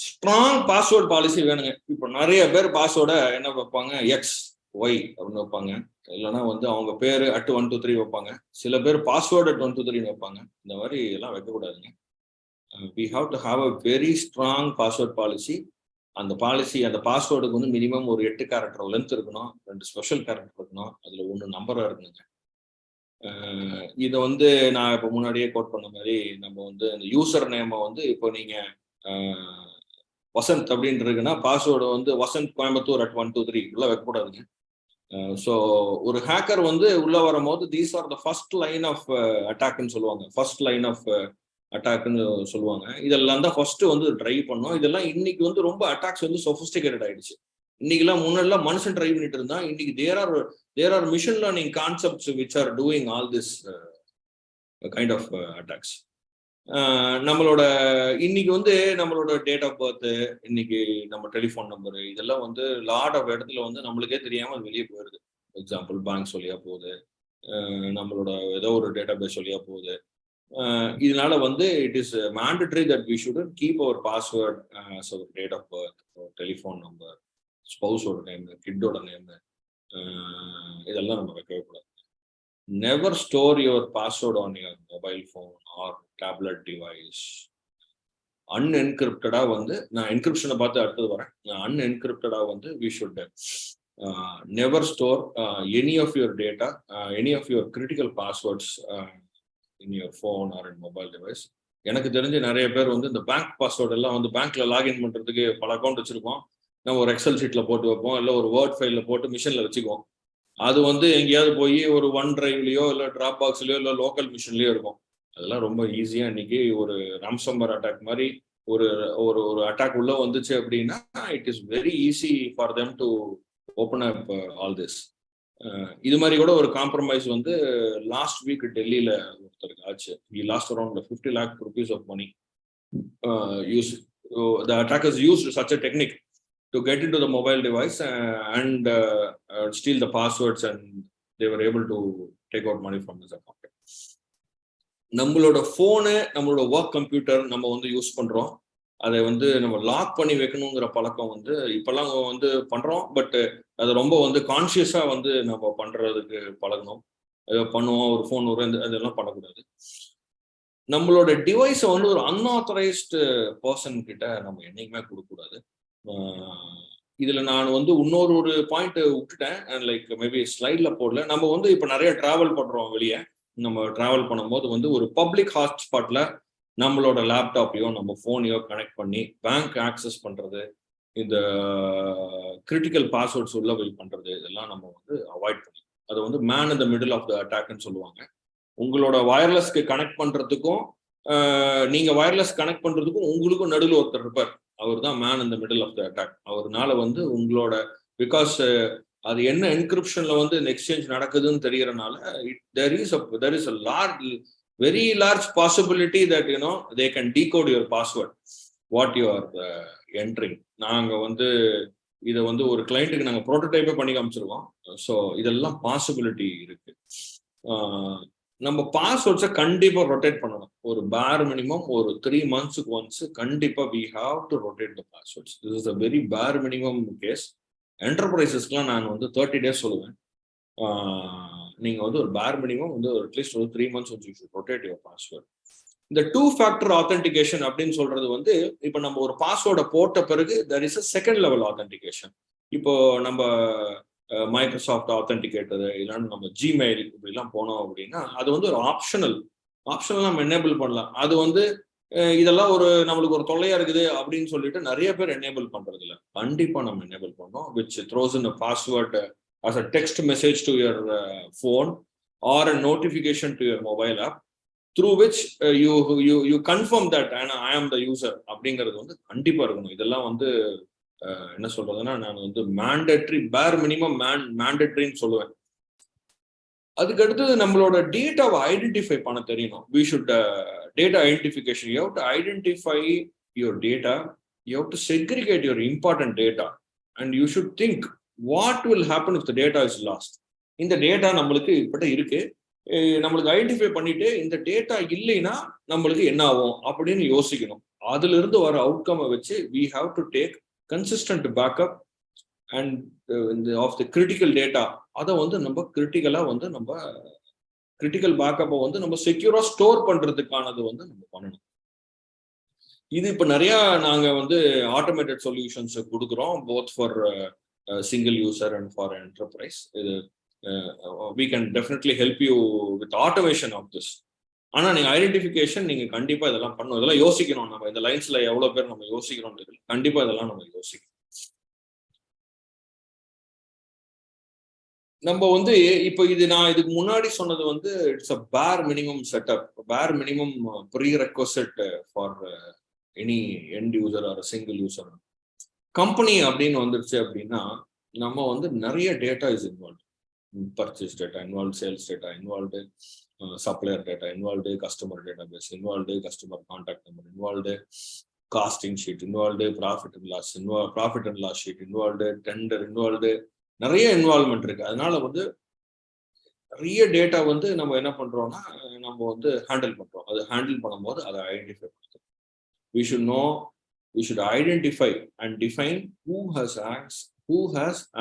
ஸ்ட்ராங் பாஸ்வேர்ட் பாலிசி வேணுங்க. இப்போ நிறைய பேர் பாஸ்வேர்டை என்ன வைப்பாங்க, XY அப்படின்னு வைப்பாங்க, இல்லைன்னா வந்து அவங்க பேரு @123 வைப்பாங்க. சில பேர் பாஸ்வேர்டு @123 வைப்பாங்க. இந்த மாதிரி எல்லாம் வைக்கக்கூடாதுங்க. we have to have a very strong password policy. அந்த பாஸ்வேர்டுக்கு வந்து மினிமம் ஒரு 8 கேரக்டர் லென்த் இருக்கணும், 2 ஸ்பெஷல் கேரக்டர் இருக்கணும், அதுல 1 நம்பரா இருக்கணுங்க. இதை வந்து நான் இப்போ முன்னாடியே கோட் பண்ண மாதிரி நம்ம வந்து அந்த யூசர் நேமை வந்து இப்போ நீங்க வசந்த் அப்படின்னு இருக்குன்னா பாஸ்வேர்டு வந்து வசந்த் கோயம்புத்தூர் @123 உள்ள வைக்கக்கூடாதுங்க. ஸோ ஒரு ஹேக்கர் வந்து உள்ள வரும்போது these are the first line of அட்டாக்னு சொல்லுவாங்க, ஃபர்ஸ்ட் லைன் ஆஃப் அட்டாக்னு சொல்லுவாங்க. இதெல்லாம் தான் ஃபர்ஸ்ட் வந்து ட்ரைவ் பண்ணோம். இதெல்லாம் இன்னைக்கு வந்து ரொம்ப அட்டாக்ஸ் வந்து சொஃபிஸ்டிகேட்டட் ஆயிடுச்சு. இன்னைக்கெல்லாம் முன்னெல்லாம் மனுஷன் ட்ரைவ் பண்ணிட்டு இருந்தா, இன்னைக்கு there are machine learning concepts which are doing all this kind of attacks. நம்மளோட இன்னைக்கு வந்து நம்மளோட டேட் ஆஃப் பர்த், இன்னைக்கு நம்ம டெலிஃபோன் நம்பரு, இதெல்லாம் வந்து லாட் ஆஃப் இடத்துல வந்து நம்மளுக்கே தெரியாம அது வெளியே போயிடுது. எக்ஸாம்பிள் பேங்க் சொல்லியா போகுது, நம்மளோட ஏதோ ஒரு டேட்டா பேஸ் சொல்லியா போகுது. இதனால வந்து it is mandatory that we should keep our password, date of birth, telephone number, ஸ்பௌஸோட நேம், கிட்டோட நேம், இதெல்லாம் நம்ம வைக்கவே கூடாது. Never store your password on your mobile phone or tablet device. அன்என்கிரிப்டடா வந்து நான் என்கிரிப்ஷனை பார்த்து அடுத்தது வரேன். அன்என்கிரிப்டடா வந்து we should never store any of your data, any of your critical passwords in your phone or in mobile device. எனக்கு தெரிஞ்சு நிறைய பேர் வந்து இந்த பேங்க் பாஸ்வேர்டு எல்லாம் வந்து பேங்க்ல லாகின் பண்றதுக்கு பல அக்கௌண்ட் வச்சிருக்கோம். நம்ம ஒரு எக்ஸல் ஷீட்ல போட்டு வைப்போம், இல்லை ஒரு வேர்ட் ஃபைல்ல போட்டு மிஷின்ல வச்சுக்குவோம். அது வந்து எங்கேயாவது போய் ஒரு ஒன் டிரைவ்லயோ இல்லை டிராப் பாக்ஸ்லயோ இல்லை லோக்கல் மிஷின்லயோ இருக்கும். அதெல்லாம் ரொம்ப ஈஸியா இன்னைக்கு ஒரு ராம்சம்பர் அட்டாக் மாதிரி ஒரு ஒரு ஒரு அட்டாக் உள்ள வந்துச்சு அப்படின்னா it is very easy for them to open up all this. இது மாதிரி கூட ஒரு காம்ப்ரமைஸ் வந்து லாஸ்ட் வீக் டெல்லியில ஒருத்தருக்கு ஆச்சு. he lost around 50 lakh rupees of money. The attackers used such a technique to get into the mobile device and steal the passwords, and they were able to take out money from his account. நம்மளோட phone, நம்மளோட work computer நம்ம வந்து use பண்றோம். அதை வந்து நம்ம lock பண்ணி வைக்கணுங்கிற பழக்கம் வந்து இப்பெல்லாம் வந்து பண்றோம். பட் அதை ரொம்ப வந்து கான்சியஸா வந்து நம்ம பண்றதுக்கு பழகணும். பண்ணுவோம், ஒரு ஃபோன் வரும், அதெல்லாம் பண்ணக்கூடாது. நம்மளோட டிவைஸை வந்து ஒரு அன்ஆத்தரைஸ்டு பர்சன் கிட்ட நம்ம என்னைக்குமே கொடுக்கக்கூடாது. இதுல நான் வந்து இன்னொரு ஒரு பாயிண்ட் விட்டுட்டேன், லைக் மேபி ஸ்லைட்ல போடல. நம்ம வந்து இப்ப நிறைய டிராவல் பண்றோம் வெளியே. நம்ம டிராவல் பண்ணும்போது வந்து ஒரு பப்ளிக் ஹாட்ஸ்பாட்ல நம்மளோட லேப்டாப்பையோ நம்ம ஃபோனையோ கனெக்ட் பண்ணி பேங்க் ஆக்சஸ் பண்றது, இந்த கிரிட்டிக்கல் பாஸ்வேர்ட்ஸ் உள்ள போய் பண்றது, இதெல்லாம் நம்ம வந்து அவாய்ட் பண்ணி, அதை வந்து man in the middle of the அட்டாக்னு சொல்லுவாங்க. உங்களோட வயர்லெஸ்க்கு கனெக்ட் பண்றதுக்கும் நீங்க வயர்லெஸ் கனெக்ட் பண்றதுக்கும் உங்களுக்கும் நடுவில் ஒருத்தர் இருப்பார். அவர் தான் man in the middle of the attack. அவர்னால வந்து உங்களோட பிகாஸ் அது என்ன என்கிரிப்ஷன்ல வந்து எக்ஸ்சேஞ்ச் நடக்குதுன்னு தெரியறனால there is a very large possibility that they can decode your password what you are entering. நாங்க வந்து இதை வந்து ஒரு கிளைண்ட்டுக்கு நாங்கள் ப்ரோட்டோடைப்பே பண்ணி காமிச்சிருக்கோம். ஸோ இதெல்லாம் பாசிபிலிட்டி இருக்கு. நம்ம பாஸ்வேர்ட்ஸை கண்டிப்பா ரொட்டேட் பண்ணணும். ஒரு பேர் மினிமம் ஒரு 3 months ஒன்ஸ் கண்டிப்பா we have to rotate the passwords. This is a very bare minimum case. என்டர்பிரைசஸ்க்குலாம் நான் வந்து 30 days சொல்லுவேன். நீங்க வந்து ஒரு பேர் மினிமம் வந்து அட்லீஸ்ட் ஒரு 3 months வந்து you should rotate your password. இந்த 2-factor authentication அப்படின்னு சொல்றது வந்து இப்போ நம்ம ஒரு பாஸ்வேர்டை போட்ட பிறகு there is a second level authentication. இப்போ நம்ம மைக்ரோசாஃப்ட் ஆத்தென்டிகேட்டர் இல்லைன்னா நம்ம ஜிமெயில் இப்படிலாம் போனோம் அப்படின்னா அது வந்து ஒரு ஆப்ஷனல் நம்ம எனேபிள் பண்ணலாம். அது வந்து இதெல்லாம் ஒரு நம்மளுக்கு ஒரு தொல்லையா இருக்குது அப்படின்னு சொல்லிட்டு நிறைய பேர் எனேபிள் பண்றது இல்லை. கண்டிப்பா நம்ம எனேபிள் பண்ணோம், which throws in a password as a text message to your phone or a notification to your mobile app through which you confirm that I am the user அப்படிங்கிறது வந்து கண்டிப்பா இருக்கணும். இதெல்லாம் வந்து என்ன சொல்றதுன்னா நான் வந்து மேண்டேட்ரி பேர் மினிமம் மேண்டேட்ரின்னு சொல்லுவேன். அதுக்கடுத்து நம்மளோட டேட்டாவை ஐடென்டிஃபை பண்ண தெரியணும். we should data identification. You have to identify your data. You have to segregate your important data and you should think what will happen if the data is lost. இந்த data நம்மளுக்கு இப்படி இருக்கு, நம்மளுக்கு identify பண்ணிட்டு இந்த data இல்லைன்னா நம்மளுக்கு என்ன ஆகும் அப்படின்னு யோசிக்கணும். அதுல இருந்து வர அவுட்கம் வச்சு we have to take consistent backup and of the critical data. அதை வந்து நம்ம கிரிட்டிக்கலா வந்து நம்ம கிரிட்டிக்கல் பேக்கப்பை வந்து நம்ம செக்யூரா ஸ்டோர் பண்றதுக்கானது வந்து நம்ம பண்ணணும். இது இப்போ நிறைய நாங்க வந்து ஆட்டோமேட்டட் சொல்யூஷன்ஸ் கொடுக்குறோம், both for single user and for enterprise. இது we can definitely help you with automation of this. ஆனா நீங்க ஐடென்டிஃபிகேஷன் நீங்க கண்டிப்பா இதெல்லாம் பண்ணணும். இதெல்லாம் யோசிக்கணும். நம்ம இந்த லைன்ஸ்ல எவ்வளவு பேர் நம்ம யோசிக்கிறோம் தெரியல. கண்டிப்பா இதெல்லாம் நம்ம யோசிக்கணும். நம்ம வந்து இப்போ இது நான் இதுக்கு முன்னாடி சொன்னது வந்து it's a bare minimum setup, bare minimum prerequisite for any end user or single user. Company அப்படின்னு வந்துருச்சு அப்படின்னா நம்ம வந்து நிறைய data is involve. Purchase data involve, sales data involved, supplier data involved, customer database involved, customer contact number involved, costing sheet involved, profit and loss sheet involved, tender involved, நிறைய involvement இருக்கு. அதனால வந்து நிறைய data வந்து நம்ம என்ன பண்றோம்னா நம்ம வந்து ஹேண்டில் பண்றோம். அது ஹேண்டில் பண்ணும்போது அதை ஐடென்டிஃபை பண்ணுறோம். we should identify and define who has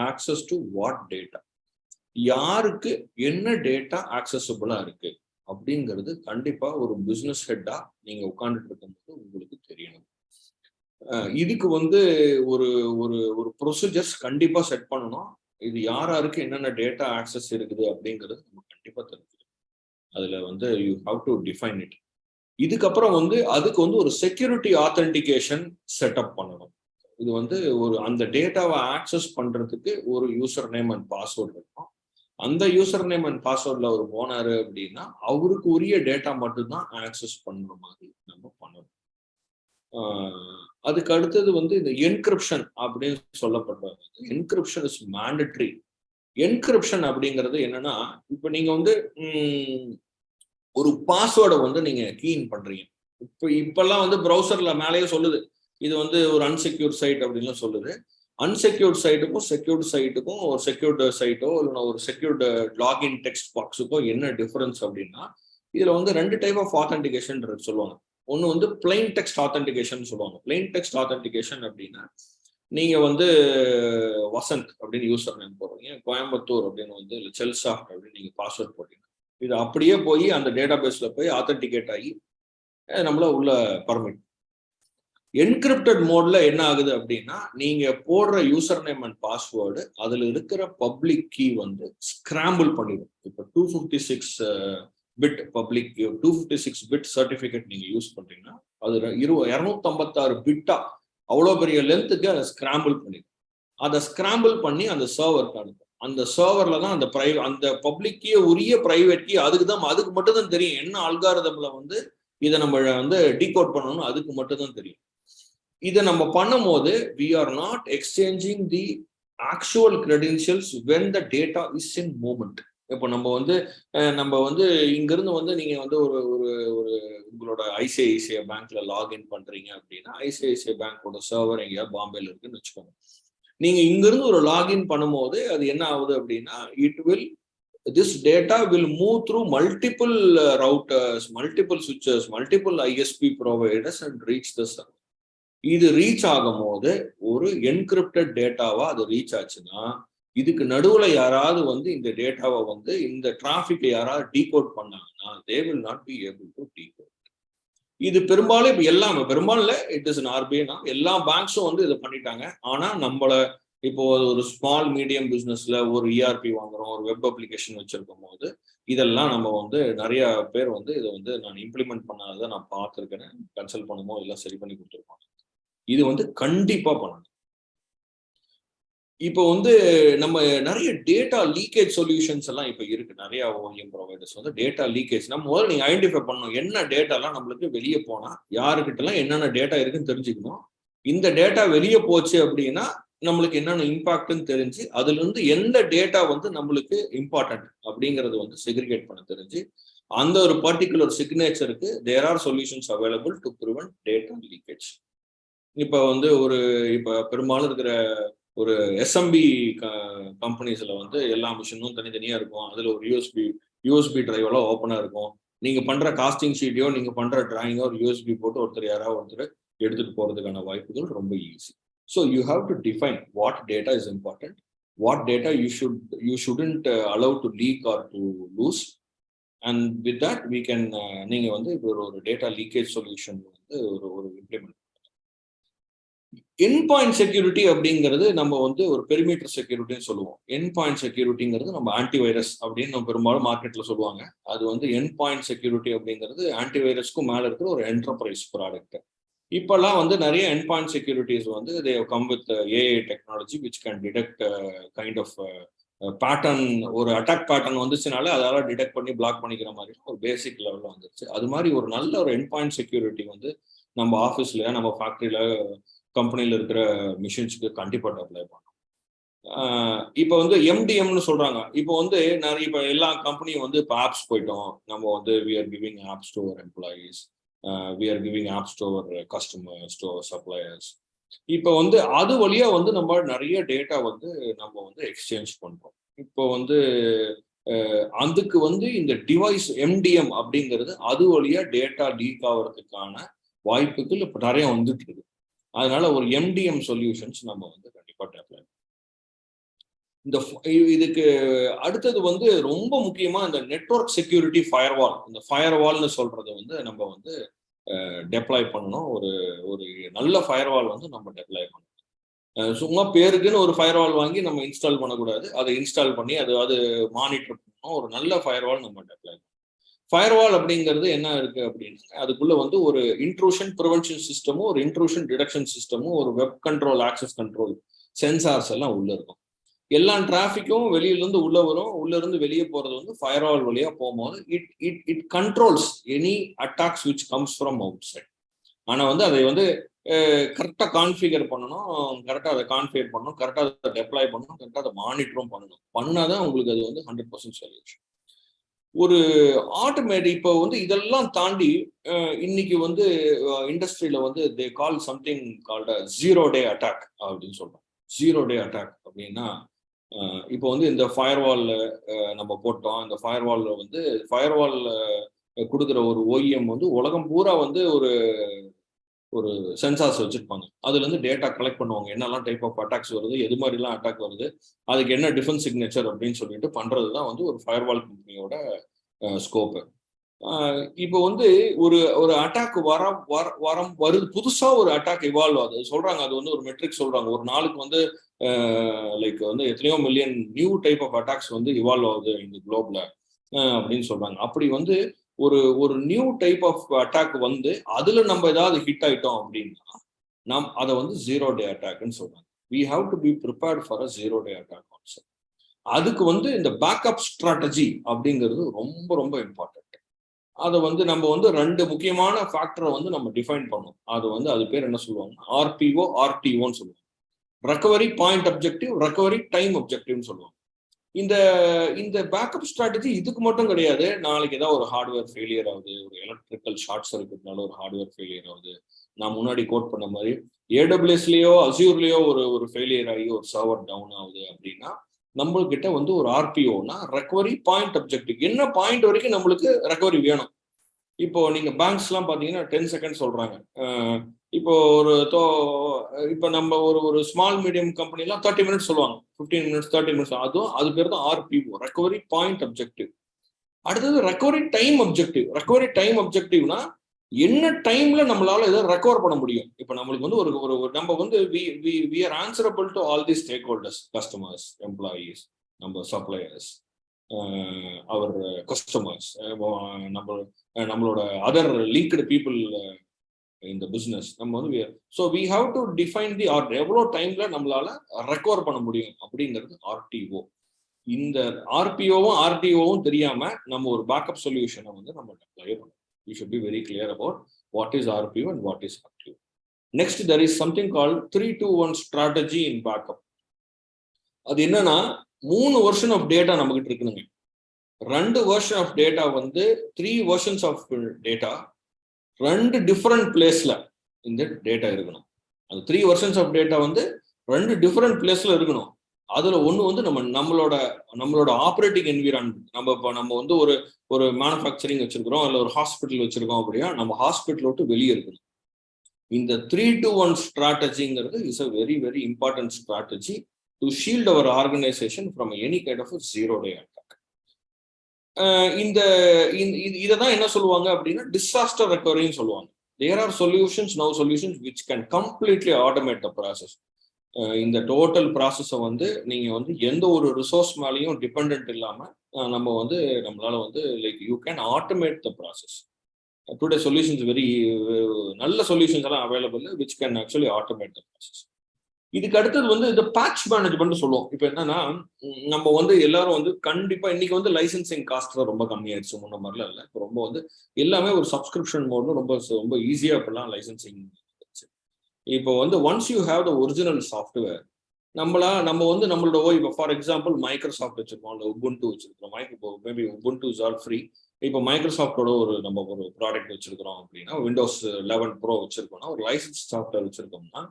access to what data. யாருக்கு என்ன டேட்டா ஆக்சசபிளா இருக்கு அப்படிங்கிறது கண்டிப்பா ஒரு பிசினஸ் ஹெட்டா நீங்க உட்கார்ந்துட்டு இருக்கும்போது உங்களுக்கு தெரியணும். இதுக்கு வந்து ஒரு ஒரு ஒரு ப்ரொசீஜர்ஸ் கண்டிப்பா செட் பண்ணணும். இது யாருக்கு என்னென்ன டேட்டா ஆக்சஸ் இருக்குது அப்படிங்கிறது நம்ம கண்டிப்பா தெரிஞ்சுக்கணும். அதுல வந்து you have to define it. இதுக்கப்புறம் வந்து அதுக்கு வந்து ஒரு செக்யூரிட்டி ஆத்தென்டிகேஷன் செட்டப் பண்ணணும். இது வந்து ஒரு அந்த டேட்டாவை ஆக்சஸ் பண்றதுக்கு ஒரு யூசர் நேம் அண்ட் பாஸ்வேர்டு இருக்கும். அந்த யூசர் நேம் அண்ட் பாஸ்வேர்ட்ல அவர் போனாரு அப்படின்னா அவருக்கு உரிய டேட்டா மட்டும்தான் ஆக்சஸ் பண்ற மாதிரி நம்ம பண்ணணும். அதுக்கு அடுத்தது வந்து இந்த என்கிரிப்ஷன் அப்படின்னு சொல்லப்படுறது. Encryption is mandatory. என்கிரிப்ஷன் அப்படிங்கிறது என்னன்னா, இப்ப நீங்க வந்து ஒரு பாஸ்வேர்டை வந்து நீங்க கீஇன் பண்றீங்க. இப்பெல்லாம் வந்து ப்ரௌசர்ல மேலேயே சொல்லுது, இது வந்து ஒரு அன்செக்யூர்ட் சைட் அப்படின்னு சொல்லுது. அன்செக்யூர்ட் சைட்டுக்கும் செக்யூர்ட் சைட்டுக்கும் ஒரு செக்யூர்டு சைட்டோ இல்லைன்னா ஒரு செக்யூர்டு லாகின் டெக்ஸ்ட் பாக்ஸுக்கோ என்ன டிஃபரன்ஸ் அப்படின்னா, இதுல வந்து 2 டைப் ஆஃப் ஆத்தென்டிகேஷன் சொல்லுவாங்க. ஒன்று வந்து பிளைன் டெக்ஸ்ட் ஆத்தென்டிகேஷன் சொல்லுவாங்க. பிளைன் டெக்ஸ்ட் ஆத்தென்டிகேஷன் அப்படின்னா, நீங்க வந்து வசந்த் அப்படின்னு யூசர் நேம் போடுறீங்க, கோயம்புத்தூர் அப்படின்னு வந்து இல்லை செல்சாஃப்ட் அப்படின்னு நீங்க பாஸ்வேர்ட் போடுறீங்க. இது அப்படியே போய் அந்த டேட்டா பேஸ்ல போய் ஆத்தென்டிகேட் ஆகி நம்மள உள்ள பர்மிட். என்கிரிப்டட் மோட்ல என்ன ஆகுது அப்படின்னா, நீங்க போடுற யூசர் நேம் அண்ட் பாஸ்வேர்டு அதுல இருக்கிற பப்ளிக் கீ வந்து ஸ்கிராம்பிள் பண்ணிடும். இப்போ 256 பிட் பப்ளிக் 256 பிட் சர்டிபிகேட் நீங்க யூஸ் பண்றீங்கன்னா அது 256 பிட்டா அவ்வளோ பெரிய லென்த்துக்கு அதை ஸ்கிராம்பிள் பண்ணிடும். அதை ஸ்கிராம்பிள் பண்ணி அந்த சர்வருக்கு அனுப்பும். அந்த சர்வர்ல தான் அந்த பப்ளிக் கீ உரிய பிரைவேட் கீ அதுக்கு மட்டும் தான் தெரியும். என்ன அல்காரிதம்ல வந்து இதை நம்ம வந்து டீகோட் பண்ணணும் அதுக்கு மட்டும் தான் தெரியும். இதை நம்ம பண்ணும்போது we are not exchanging the actual credentials when the data is in movement. இப்போ நம்ம வந்து இங்கிருந்து வந்து நீங்க வந்து ஒரு ஒரு உங்களோட ஐசிஐசிஐ பேங்க்ல லாகின் பண்றீங்க அப்படின்னா, ஐசிஐசிஐ பேங்கோட சர்வர் எங்கேயாவது பாம்பேல இருக்குன்னு வச்சுக்கோங்க. நீங்க இங்கிருந்து ஒரு லாகின் பண்ணும்போது அது என்ன ஆகுது அப்படின்னா, this data will move through multiple routers, multiple switches, multiple ISP providers and reach the server. இது ரீச் ஆகும் போது ஒரு என்கிரிப்டட் டேட்டாவா அது ரீச் ஆச்சுன்னா, இதுக்கு நடுவுல யாராவது வந்து இந்த டேட்டாவை வந்து இந்த டிராஃபிக்கை யாராவது டீகோட் பண்ணாங்கன்னா they will not be able to decode. இது பெரும்பாலும் இப்ப பெரும்பாலும் இட் இஸ் ஆர்பிஐ எல்லா பேங்க்ஸும் வந்து இதை பண்ணிட்டாங்க. ஆனா நம்மள இப்போ ஒரு ஸ்மால் மீடியம் பிசினஸ்ல ஒரு இஆர்பி வாங்குறோம், ஒரு வெப் அப்ளிகேஷன் வச்சிருக்கும் போது இதெல்லாம் நம்ம வந்து நிறைய பேர் வந்து இதை வந்து நான் இம்ப்ளிமெண்ட் பண்ணாததை நான் பார்த்துருக்கேன். கன்சல்ட் பண்ணும்போது எல்லாம் சரி பண்ணி கொடுத்துருப்பாங்க. இது வந்து கண்டிப்பா பண்ணணும். இப்போ வந்து நம்ம நிறைய டேட்டா லீக்கேஜ் சொல்யூஷன்ஸ் எல்லாம் இப்போ இருக்கு. நிறைய ஓஎம் ப்ரொவைடர்ஸ் வந்து டேட்டா லீக்கேஜ் நம்ம முதல்ல நீங்க ஐடென்டிஃபை பண்ணணும். என்ன டேட்டாலாம் நம்மளுக்கு வெளியே போனா யாருக்கிட்டலாம் என்னென்ன டேட்டா இருக்குன்னு தெரிஞ்சுக்கணும். இந்த டேட்டா வெளியே போச்சு அப்படின்னா நம்மளுக்கு என்னென்ன இம்பாக்ட்னு தெரிஞ்சு அதுல இருந்து எந்த டேட்டா வந்து நம்மளுக்கு இம்பார்ட்டன்ட் அப்படிங்கறது வந்து செக்ரிகேட் பண்ண தெரிஞ்சு அந்த ஒரு பர்டிகுலர் சிக்னேச்சருக்கு there are solutions available to prevent data leakage. இப்போ வந்து இப்போ பெரும்பாலும் இருக்கிற ஒரு எஸ்எம்பி கம்பெனிஸ்ல வந்து எல்லா மிஷினும் தனித்தனியா இருக்கும். அதுல ஒரு யூஎஸ்பி டிரைவ் எல்லாம் ஓப்பனா இருக்கும். நீங்க பண்ற காஸ்டிங் ஷீட்டையோ நீங்க பண்ற டிராயிங்கோ ஒரு யூஎஸ்பி போட்டு ஒருத்தர் எடுத்துட்டு போறதுக்கான வாய்ப்புகள் ரொம்ப easy. So you have to define what data is important, what data you shouldn't allow to leak or to lose. And with that we can நீங்க வந்து இப்போ ஒரு டேட்டா லீக்கேஜ் சொல்யூஷன் வந்து ஒரு இம்ப்ளிமெண்ட். என் பாயிண்ட் செக்யூரிட்டி அப்படிங்கிறது நம்ம வந்து ஒரு பெரிமீட்டர் செக்யூரிட்டின்னு சொல்லுவோம். என் பாயிண்ட் செக்யூரிட்டிங்கிறது நம்ம ஆன்டிவைரஸ் அப்படின்னு நம்ம பெரும்பாலும் மார்க்கெட்ல சொல்லுவாங்க. அது வந்து என் பாயிண்ட் செக்யூரிட்டி அப்படிங்கிறது ஆன்டிவைரஸ்க்கும் மேல இருக்கிற ஒரு என்டர்பிரைஸ் ப்ராடக்ட். இப்பெல்லாம் வந்து நிறைய என் பாயிண்ட் செக்யூரிட்டிஸ் வந்து they come with AI technology which can detect kind of pattern. ஒரு அட்டாக் பேட்டர்ன் வந்துச்சுனால அதால டிடெக்ட் பண்ணி பிளாக் பண்ணிக்கிற மாதிரி ஒரு பேசிக் லெவலில் வந்துருச்சு. அது மாதிரி ஒரு நல்ல ஒரு என் பாயிண்ட் செக்யூரிட்டி வந்து நம்ம ஆஃபீஸ்ல நம்ம ஃபேக்ட்ரியில கம்பெனியில் இருக்கிற மிஷின்ஸ்க்கு கண்டிப்பாக அப்ளை பண்ணணும். இப்போ வந்து எம்டிஎம்னு சொல்றாங்க. இப்போ வந்து நிறைய இப்போ எல்லா கம்பெனியும் வந்து இப்போ ஆப்ஸ் போயிட்டோம். நம்ம வந்து we are giving apps to our employees, we are giving apps to our customers, to our suppliers. இப்போ வந்து அது வழியா வந்து நம்ம நிறைய டேட்டா வந்து நம்ம வந்து எக்ஸ்சேஞ்ச் பண்றோம். இப்போ வந்து அதுக்கு வந்து இந்த டிவைஸ் எம்டிஎம் அப்படிங்கிறது அது வழியா டேட்டா லீக் ஆகிறதுக்கான வாய்ப்புகள் இப்போ நிறைய வந்துட்டு இருக்கு. அதனால ஒரு எம்டிஎம் சொல்யூஷன்ஸ் நம்ம வந்து கண்டிப்பா டெவலப். இதுக்கு அடுத்தது வந்து ரொம்ப முக்கியமா இந்த நெட்வொர்க் செக்யூரிட்டி ஃபயர்வால். இந்த ஃபயர்வால்னு சொல்றது வந்து நம்ம வந்து டெப்ளாய் பண்ணணும். ஒரு ஒரு நல்ல ஃபயர்வால் வந்து நம்ம டெப்ளாய் பண்ணணும். சும்மா பேருக்குன்னு ஒரு ஃபயர்வால் வாங்கி நம்ம இன்ஸ்டால் பண்ணக்கூடாது. அதை இன்ஸ்டால் பண்ணி அது மானிட்டர் பண்ணணும். ஒரு நல்ல ஃபயர்வால் நம்ம டெப்ளாய் பண்ணணும். ஃபயர்வால் அப்படிங்கிறது என்ன இருக்கு அப்படின்னா, அதுக்குள்ள வந்து ஒரு இன்ட்ரூஷன் ப்ரிவென்ஷன் சிஸ்டமும், ஒரு இன்ட்ரூஷன் டிடக்ஷன் சிஸ்டமும், ஒரு web control, access control, sensors எல்லாம் உள்ள இருக்கும். எல்லா டிராஃபிக்கும் வெளியில இருந்து உள்ள வரும், உள்ள இருந்து வெளியே போறது வந்து ஃபயர்வால் வழியா போகும்போது it controls any attacks which comes from outside. ஆனா வந்து அதை வந்து கரெக்டா கான்ஃபிகர் பண்ணணும், கரெக்டா அதை கான்ஃபிகர் பண்ணணும், கரெக்டா அதை டெப்ளாய் பண்ணணும், கரெக்டா அதை மானிட்டரும் பண்ணணும். பண்ணாதான் உங்களுக்கு அது வந்து 100% சொல்யூஷன். ஒரு ஆட்டோமேட்டிக் இப்போ வந்து இதெல்லாம் தாண்டி இன்னைக்கு வந்து இண்டஸ்ட்ரியில வந்து தே கால் something called zero day attack அப்படின்னு சொல்றோம். ஜீரோ டே அட்டாக் அப்படின்னா இப்போ வந்து இந்த ஃபயர்வால்ல நம்ம போட்டோம். இந்த ஃபயர்வால்ல வந்து ஃபயர்வால்ல கொடுக்குற ஒரு ஓஇஎம் வந்து உலகம் பூரா வந்து ஒரு சென்சார்ஸ் வச்சிருப்பாங்க. அதுல இருந்து டேட்டா கலெக்ட் பண்ணுவாங்க. என்னெல்லாம் டைப் ஆஃப் அட்டாக்ஸ் வருது, எது மாதிரிலாம் அட்டாக் வருது, அதுக்கு என்ன டிஃபென்ஸ் சிக்னேச்சர் அப்படின்னு சொல்லிட்டு பண்றதுதான் வந்து ஒரு ஃபயர்வால் கம்பெனியோட ஸ்கோப்பு. இப்போ வந்து ஒரு அட்டாக் வருது, புதுசா ஒரு அட்டாக் இவால்வ் ஆகுது சொல்றாங்க. அது வந்து ஒரு மெட்ரிக் சொல்றாங்க. ஒரு நாளுக்கு வந்து லைக் வந்து எத்தனையோ million new type of attacks வந்து இவால்வ் ஆகுது இந்த குளோப்ல அப்படின்னு சொல்றாங்க. அப்படி வந்து ஒரு நியூ டைப் ஆஃப் அட்டாக் வந்து அதுல நம்ம ஏதாவது ஹிட் ஆயிட்டோம் அப்படின்னா நாம் அதை வந்து ஜீரோ டே அட்டாக்னு சொல்றாங்க. we have to be prepared for a zero day attack also. அதுக்கு வந்து இந்த பேக்கப் ஸ்ட்ராட்டஜி அப்படிங்கிறது ரொம்ப ரொம்ப இம்பார்ட்டன்ட். அதை வந்து நம்ம வந்து ரெண்டு முக்கியமான ஃபேக்டரை வந்து நம்ம டிஃபைன் பண்ணோம். அது பேர் என்ன சொல்லுவாங்க, ஆர்பிஓ ஆர்டிஓன்னு சொல்லுவாங்க. Recovery point objective, recovery time அப்ஜெக்டிவ்னு சொல்லுவாங்க. இந்த பேக்கப் ஸ்ட்ராட்டஜி இதுக்கு மட்டும் கிடையாது. நாளைக்கு ஏதாவது ஒரு ஹார்ட்வேர் ஃபெயிலியர் ஆகுது, ஒரு எலக்ட்ரிக்கல் ஷார்ட் சர்க்யூட்னால ஒரு ஹார்ட்வேர் ஃபெயிலியர் ஆகுது. நான் முன்னாடி கோட் பண்ண மாதிரி ஏடபிள்யூஎஸ்லயோ அசியூர்லயோ ஒரு ஃபெயிலியர் ஆகி ஒரு சர்வர் டவுன் ஆகுது அப்படின்னா நம்மள்கிட்ட வந்து ஒரு ஆர்பிஓனா ரெக்கவரி பாயிண்ட் அப்ஜெக்டிவ், என்ன பாயிண்ட் வரைக்கும் நம்மளுக்கு ரெக்கவரி வேணும். இப்போ நீங்க பேங்க்ஸ் எல்லாம் பாத்தீங்கன்னா 10 செகண்ட் சொல்றாங்க. இப்போ இப்போ நம்ம ஒரு ஸ்மால் மீடியம் கம்பெனிலாம் 30 மினிட்ஸ் சொல்லுவாங்க, 15 மினிட்ஸ் 30 மினிட்ஸ். அது பேர் தான் ஆர்பிஓ, ரெக்கவரி பாயிண்ட் அப்ஜெக்டிவ். அடுத்தது recovery time objective. Recovery time அப்ஜெக்டிவ்னா என்ன டைம்ல நம்மளால இதை ரெக்கவர் பண்ண முடியும். இப்போ நம்மளுக்கு வந்து ஒரு நம்ம வந்து we are answerable to all these stakeholders, customers, employees, நம்ம சப்ளையர்ஸ், அவர் கஸ்டமர்ஸ், நம்மளோட அதர் லிங்க்டு பீப்புள் இந்த பிசினஸ். நம்ம வந்து so we have to define the எவ்வளோ டைம்ல நம்மளால ரெக்கவர் பண்ண முடியும் அப்படிங்கிறது ஆர்டிஓ. இந்த ஆர்பிஓவும் ஆர்டிஓவும் தெரியாம நம்ம ஒரு பேக்கப் சொல்யூஷனை வந்து நம்ம டெப்ளாய் பண்ணணும். You should be very clear about what is RBO and what is RTO. Next there is something called 3-2-1 strategy in backup. அது என்னன்னா 3 வெர்ஷன் ஆஃப் டேட்டா நம்ம கிட்ட இருக்குதுங்க. 2 வெர்ஷன் ஆஃப் டேட்டா வந்து 3 வெர்ஷன்ஸ் ஆஃப் டேட்டா 2 டிஃபரெண்ட் பிளேஸ்ல இந்த data இருக்கணும். அந்த 3 வெர்ஷன்ஸ் ஆஃப் டேட்டா வந்து 2 டிஃபரெண்ட் பிளேஸ்ல இருக்கணும். அதுல ஒண்ணு வந்து நம்மளோட ஆப்ரேட்டிங் என்விரான்மெண்ட். நம்ம வந்து ஒரு மேனுஃபேக்சரிங் வச்சிருக்கிறோம், இல்ல ஒரு ஹாஸ்பிட்டல் வச்சிருக்கோம் அப்படின்னா நம்ம ஹாஸ்பிட்டல் விட்டு வெளியே இருக்கணும். இந்த 3-2-1 ஸ்ட்ராட்டஜிங்கிறது is a very very important strategy to shield our organisation from any kind of zero day attack. இதான் என்ன சொல்லுவாங்க அப்படின்னா டிசாஸ்டர் ரெக்கவரின்னு சொல்லுவாங்க. There are solutions, no solutions which can completely automate the process. இந்த டோட்டல் ப்ராசஸை வந்து நீங்க வந்து எந்த ஒரு ரிசோர்ஸ் மேலேயும் டிபெண்ட் இல்லாம நம்மளால வந்து like you can automate the process. Today solutions very நல்ல சொல்யூஷன்ஸ் எல்லாம் available which can actually automate the process. இதுக்கு அடுத்தது வந்து இந்த பேட்ச் மேனேஜ்மெண்ட் சொல்லுவோம். இப்போ என்னன்னா நம்ம வந்து எல்லாரும் வந்து கண்டிப்பா இன்னைக்கு வந்து லைசன்சிங் காஸ்ட் தான் ரொம்ப கம்மியாயிடுச்சு, முன்ன மாதிரிலாம் இல்லை. இப்போ ரொம்ப வந்து எல்லாமே ஒரு சப்ஸ்கிரிப்ஷன் மோட்ல ரொம்ப ஈஸியா இப்பெல்லாம் லைசன்சிங். இப்போ வந்து once you have the original software, நம்ம வந்து நம்மளோட இப்போ ஃபார் எக்ஸாம்பிள் மைக்ரோசாஃப்ட் வச்சிருக்கோம், இல்லை உபுண்டு வச்சிருக்கோம். Maybe Ubuntu is all free. இப்போ மைக்ரோசாஃப்டோட நம்ம ஒரு ப்ராடக்ட் வச்சிருக்கிறோம் அப்படின்னா, விண்டோஸ் 11 ப்ரோ வச்சிருக்கோம்னா, ஒரு லைசன்ஸ் சாஃப்ட்வேர் வச்சிருக்கோம்னா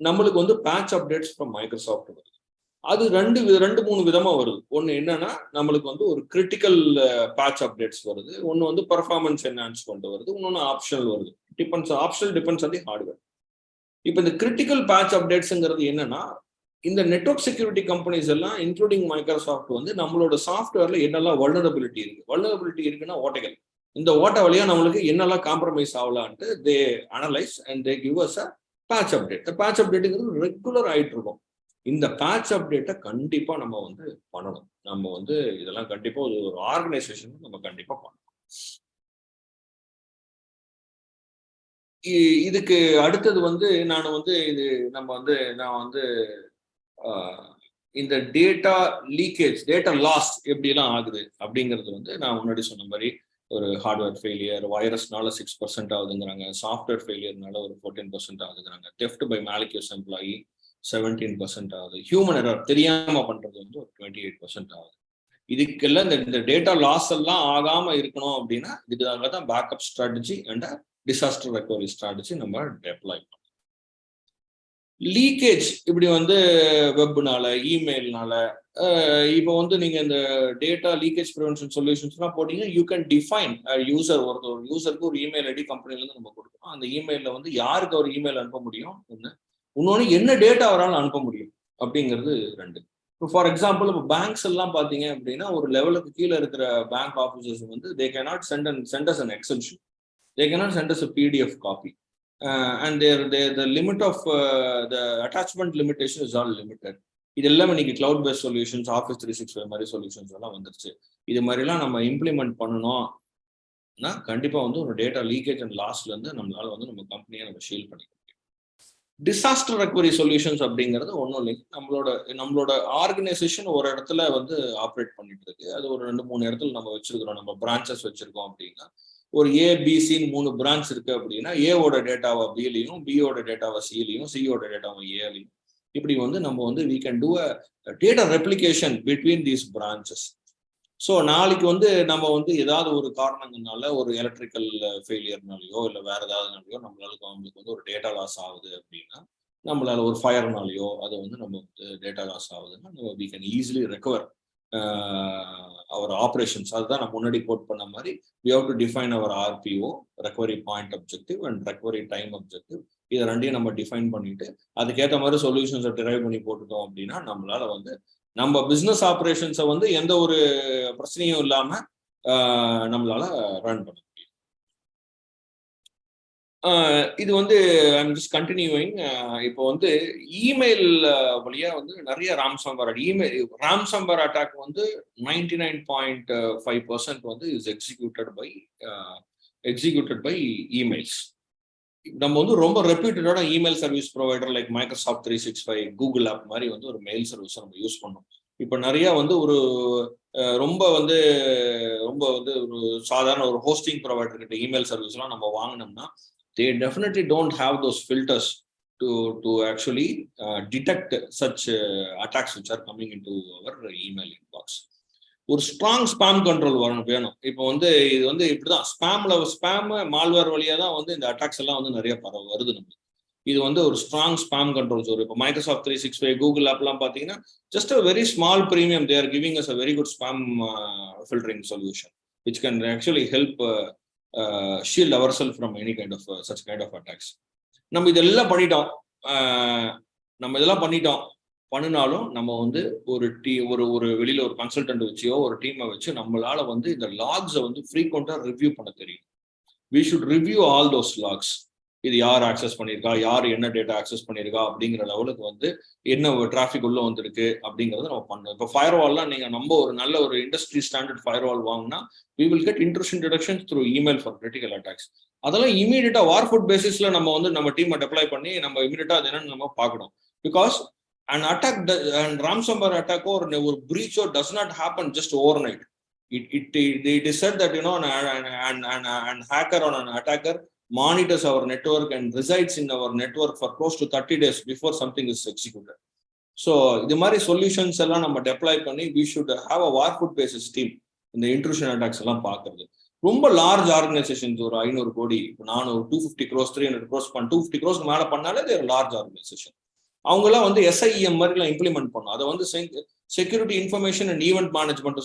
நம்மளுக்கு வந்து பேட்ச் அப்டேட்ஸ் ஃப்ரம் மைக்ரோசாஃப்ட் வருது. அது 2-3 விதமா வருது. ஒன்று என்னன்னா நம்மளுக்கு வந்து ஒரு கிரிட்டிக்கல் பேட்ச் அப்டேட்ஸ் வருது, ஒன்று வந்து பெர்ஃபார்மன்ஸ் என்ஹான்ஸ்மெண்ட் வருது, இன்னொன்று ஆப்ஷனல் வருது. Optional depends on the hardware. இப்போ இந்த கிரிட்டிக்கல் பேட்ச் அப்டேட்ஸ்ங்கிறது என்னன்னா, இந்த நெட்வொர்க் செக்யூரிட்டி கம்பெனிஸ் எல்லாம் இன்க்ளூடிங் மைக்ரோசாஃப்ட் வந்து நம்மளோட சாஃப்ட்வேர்ல என்னெல்லாம் வல்னரபிலிட்டி இருக்குன்னா ஓட்டைகள். இந்த ஓட்டை வழியா நம்மளுக்கு என்னெல்லாம் காம்ப்ரமைஸ் ஆகலான்ட்டு they analyse and they give us a patch update. Patch அப்டேட்டுங்கிறது ரெகுலர் ஆயிட்டு இருக்கும். இந்த பேட்ச் அப்டேட்டை கண்டிப்பா நம்ம வந்து பண்ணணும். நம்ம வந்து இதெல்லாம் கண்டிப்பா ஒரு ஆர்கனைசேஷன் நம்ம கண்டிப்பா பண்ணணும். இதுக்கு அடுத்தது வந்து நான் வந்து இந்த டேட்டா லீக்கேஜ், டேட்டா லாஸ் எப்படிலாம் ஆகுது அப்படிங்கிறது வந்து நான் முன்னாடி சொன்ன மாதிரி ஒரு ஹார்ட்வேர் ஃபெயிலியர், வைரஸ்னால 6% ஆகுதுங்கிறாங்க, சாஃப்ட்வேர் ஃபெயிலியர்னால ஒரு 14% ஆகுதுங்கிறாங்க, தெஃப்ட் பை மேலிக்யூஸ் எம்ப்ளாயி 17% ஆகுது, ஹியூமன் எரர் தெரியாம பண்றது வந்து ஒரு 28% ஆகுது. இதுக்கெல்லாம் இந்த டேட்டா லாஸ் எல்லாம் ஆகாம இருக்கணும் அப்படின்னா இதுக்காக தான் backup strategy and disaster recovery strategy நம்ம டெப்ளாய் பண்ணணும். லீக்கேஜ் இப்படி வந்து வெப்னால, இமெயில்னால, இப்போ வந்து நீங்க இந்த டேட்டா லீக்கேஜ் ப்ரிவென்ஷன் சொல்யூஷன்ஸ்லாம் போட்டீங்கன்னா யூ கேன் டிஃபைன் யூசர். ஒரு யூசருக்கு ஒரு இமெயில் ஐடி கம்பெனிலேருந்து நம்ம கொடுக்கணும். அந்த இமெயிலில் வந்து யாருக்கு ஒரு இமெயில் அனுப்ப முடியும் ஒன்று, இன்னொன்று என்ன டேட்டா அவரால் அனுப்ப முடியும் அப்படிங்கிறது ரெண்டு. இப்போ ஃபார் எக்ஸாம்பிள் இப்போ பேங்க்ஸ் எல்லாம் பார்த்தீங்க அப்படின்னா ஒரு லெவலுக்கு கீழே இருக்கிற பேங்க் ஆஃபீஸர்ஸ் வந்து they cannot send us an Excel sheet, they cannot send us a PDF copy, and the limit of the attachment limitation is all limited. இதெல்லாம் இன்னைக்கு கிளவுட் பேஸ்ட் சொல்யூஷன்ஸ், ஆஃபீஸ் 365 மாதிரி சொல்யூஷன்ஸ் எல்லாம் வந்துருச்சு. இது மாதிரிலாம் நம்ம implement பண்ணணும்னா கண்டிப்பா வந்து ஒரு டேட்டா லீக்கேஜ் அண்ட் லாஸ்ல இருந்து நம்மளால வந்து நம்ம கம்பெனியை நம்ம ஷீல் பண்ணிக்க முடியும். டிசாஸ்டர் ரெக்கவரி சொல்யூஷன்ஸ் அப்படிங்கிறது ஒன்றும் இல்லைங்க, நம்மளோட ஆர்கனைசேஷன் ஒரு இடத்துல வந்து ஆப்ரேட் பண்ணிட்டு இருக்கு. அது ஒரு 2-3 இடத்துல நம்ம வச்சிருக்கிறோம், நம்ம பிரான்ச்சஸ் வச்சிருக்கோம் அப்படின்னா ஒரு ஏபிசின்னு 3 பிரான்ச் இருக்கு அப்படின்னா ஏவோட டேட்டாவை பிலையும், பியோட டேட்டாவை சிலையும், சியோட டேட்டாவை ஏலையும், இப்படி வந்து நம்ம வந்து we can do a data replication between these branches. So நாளைக்கு வந்து நம்ம வந்து ஏதாவது ஒரு காரணங்கள்னால ஒரு எலக்ட்ரிக்கல் ஃபெயிலியர்னாலையோ இல்லை வேற ஏதாவதுனாலையோ நம்மளுக்கு வந்து ஒரு டேட்டா லாஸ் ஆகுது அப்படின்னா, நம்மளால ஒரு ஃபயர்னாலையோ அது வந்து நம்ம வந்து டேட்டா லாஸ் ஆகுதுன்னா நம்ம we can easily recover our operations. அதுதான் நான் முன்னாடி கோட் பண்ண மாதிரி we have to define our RPO, recovery point objective and recovery time objective. இதை ரெண்டையும் நம்ம டிஃபைன் பண்ணிட்டு அதுக்கேற்ற மாதிரி சொல்யூஷன்ஸை டிரைவ் பண்ணி போட்டுட்டோம் அப்படின்னா நம்மளால வந்து நம்ம பிஸ்னஸ் ஆப்ரேஷன்ஸை வந்து எந்த ஒரு பிரச்சனையும் இல்லாம நம்மளால ரன் பண்ண முடியும். இது வந்து ஐம் ஜஸ்ட் கண்டினியூவிங். இப்போ வந்து இமெயில் வழியா வந்து நிறைய ராம்சம்பர் அட்டாக் வந்து 99.5% வந்து இஸ் எக்ஸிக்யூட்டட் பை இமெயில்ஸ். நம்ம வந்து ரொம்ப ரெப்யூட்டடான email service provider like Microsoft 365, Google app மாதிரி வந்து ஒரு மெயில் சர்வீஸை நம்ம யூஸ் பண்ணோம். இப்போ நிறைய வந்து ரொம்ப வந்து ஒரு சாதாரண ஒரு ஹோஸ்டிங் ப்ரொவைடர் கிட்ட இமெயில் சர்வீஸ்லாம் நம்ம வாங்கினோம்னா they definitely don't have those filters to actually detect such attacks which are coming into our email inbox. ஒரு ஸ்ட்ராங் ஸ்பாம் கண்ட்ரோல் வேணும். இப்போ வந்து இது வந்து இப்படிதான் ஸ்பாம் மால்வேர் வழியா தான் வந்து இந்த அட்டாக்ஸ் எல்லாம் வந்து நிறைய வருது நம்மளுக்கு. இது வந்து ஒரு ஸ்ட்ராங் ஸ்பாம் கண்ட்ரோல்ஸ். இப்போ மைக்ரோசாஃப்ட் 365, கூகுள் ஆப்லாம் பார்த்தீங்கன்னா just a very small premium they are giving us a very good spam filtering solution which can actually help shield ourselves from any kind of such kind of attacks. நம்ம இதெல்லாம் பண்ணினாலும் நம்ம வந்து ஒரு வெளியில ஒரு கன்சல்டன்ட் வச்சியோ ஒரு டீமை வச்சு நம்மளால வந்து இந்த லாக்ஸை வந்து ஃப்ரீக்வெண்டா ரிவ்யூ பண்ண தெரியும். we should review all those logs. இது யார் ஆக்சஸ் பண்ணியிருக்கா, யார் என்ன டேட்டா ஆக்சஸ் பண்ணியிருக்கா அப்படிங்கிற லெவலுக்கு வந்து என்ன டிராஃபிக் உள்ள வந்திருக்கு அப்படிங்கிறத நம்ம பண்ணணும். இப்போ ஃபயர்வால்லாம் நீங்க நம்ம ஒரு நல்ல ஒரு இண்டஸ்ட்ரி ஸ்டாண்டர்ட் ஃபயர்வால் வாங்கினா we will get intrusion detection through email for critical attacks. அதெல்லாம் இமீடியட்டா வார்ஃபுட் பேசிஸ்ல நம்ம வந்து நம்ம டீமை டெப்ளாய் பண்ணி நம்ம இமீடியட்டா அது என்னன்னு நம்ம பார்க்கணும். Because an attack and ransomware attack or a breach does not happen just overnight. It is said that an hacker or an attacker monitors our network and resides in our network for close to 30 days before something is executed. So the மாதிரி solutions எல்லாம் நம்ம deploy பண்ணி we should have a warfoot basis team இந்த intrusion attacks எல்லாம் பார்க்கறது. ரொம்ப large organisations ஒரு 500 கோடி, இப்போ நான் ஒரு 250 crores 300 crores 250 crores மேல பண்ணாலே தேர் லார்ஜ் ஆர்கனைசேஷன். அவங்கெல்லாம் வந்து SIEM மாதிரிலாம் இம்ப்ளிமெண்ட் பண்ணும். அதை வந்து security information and event management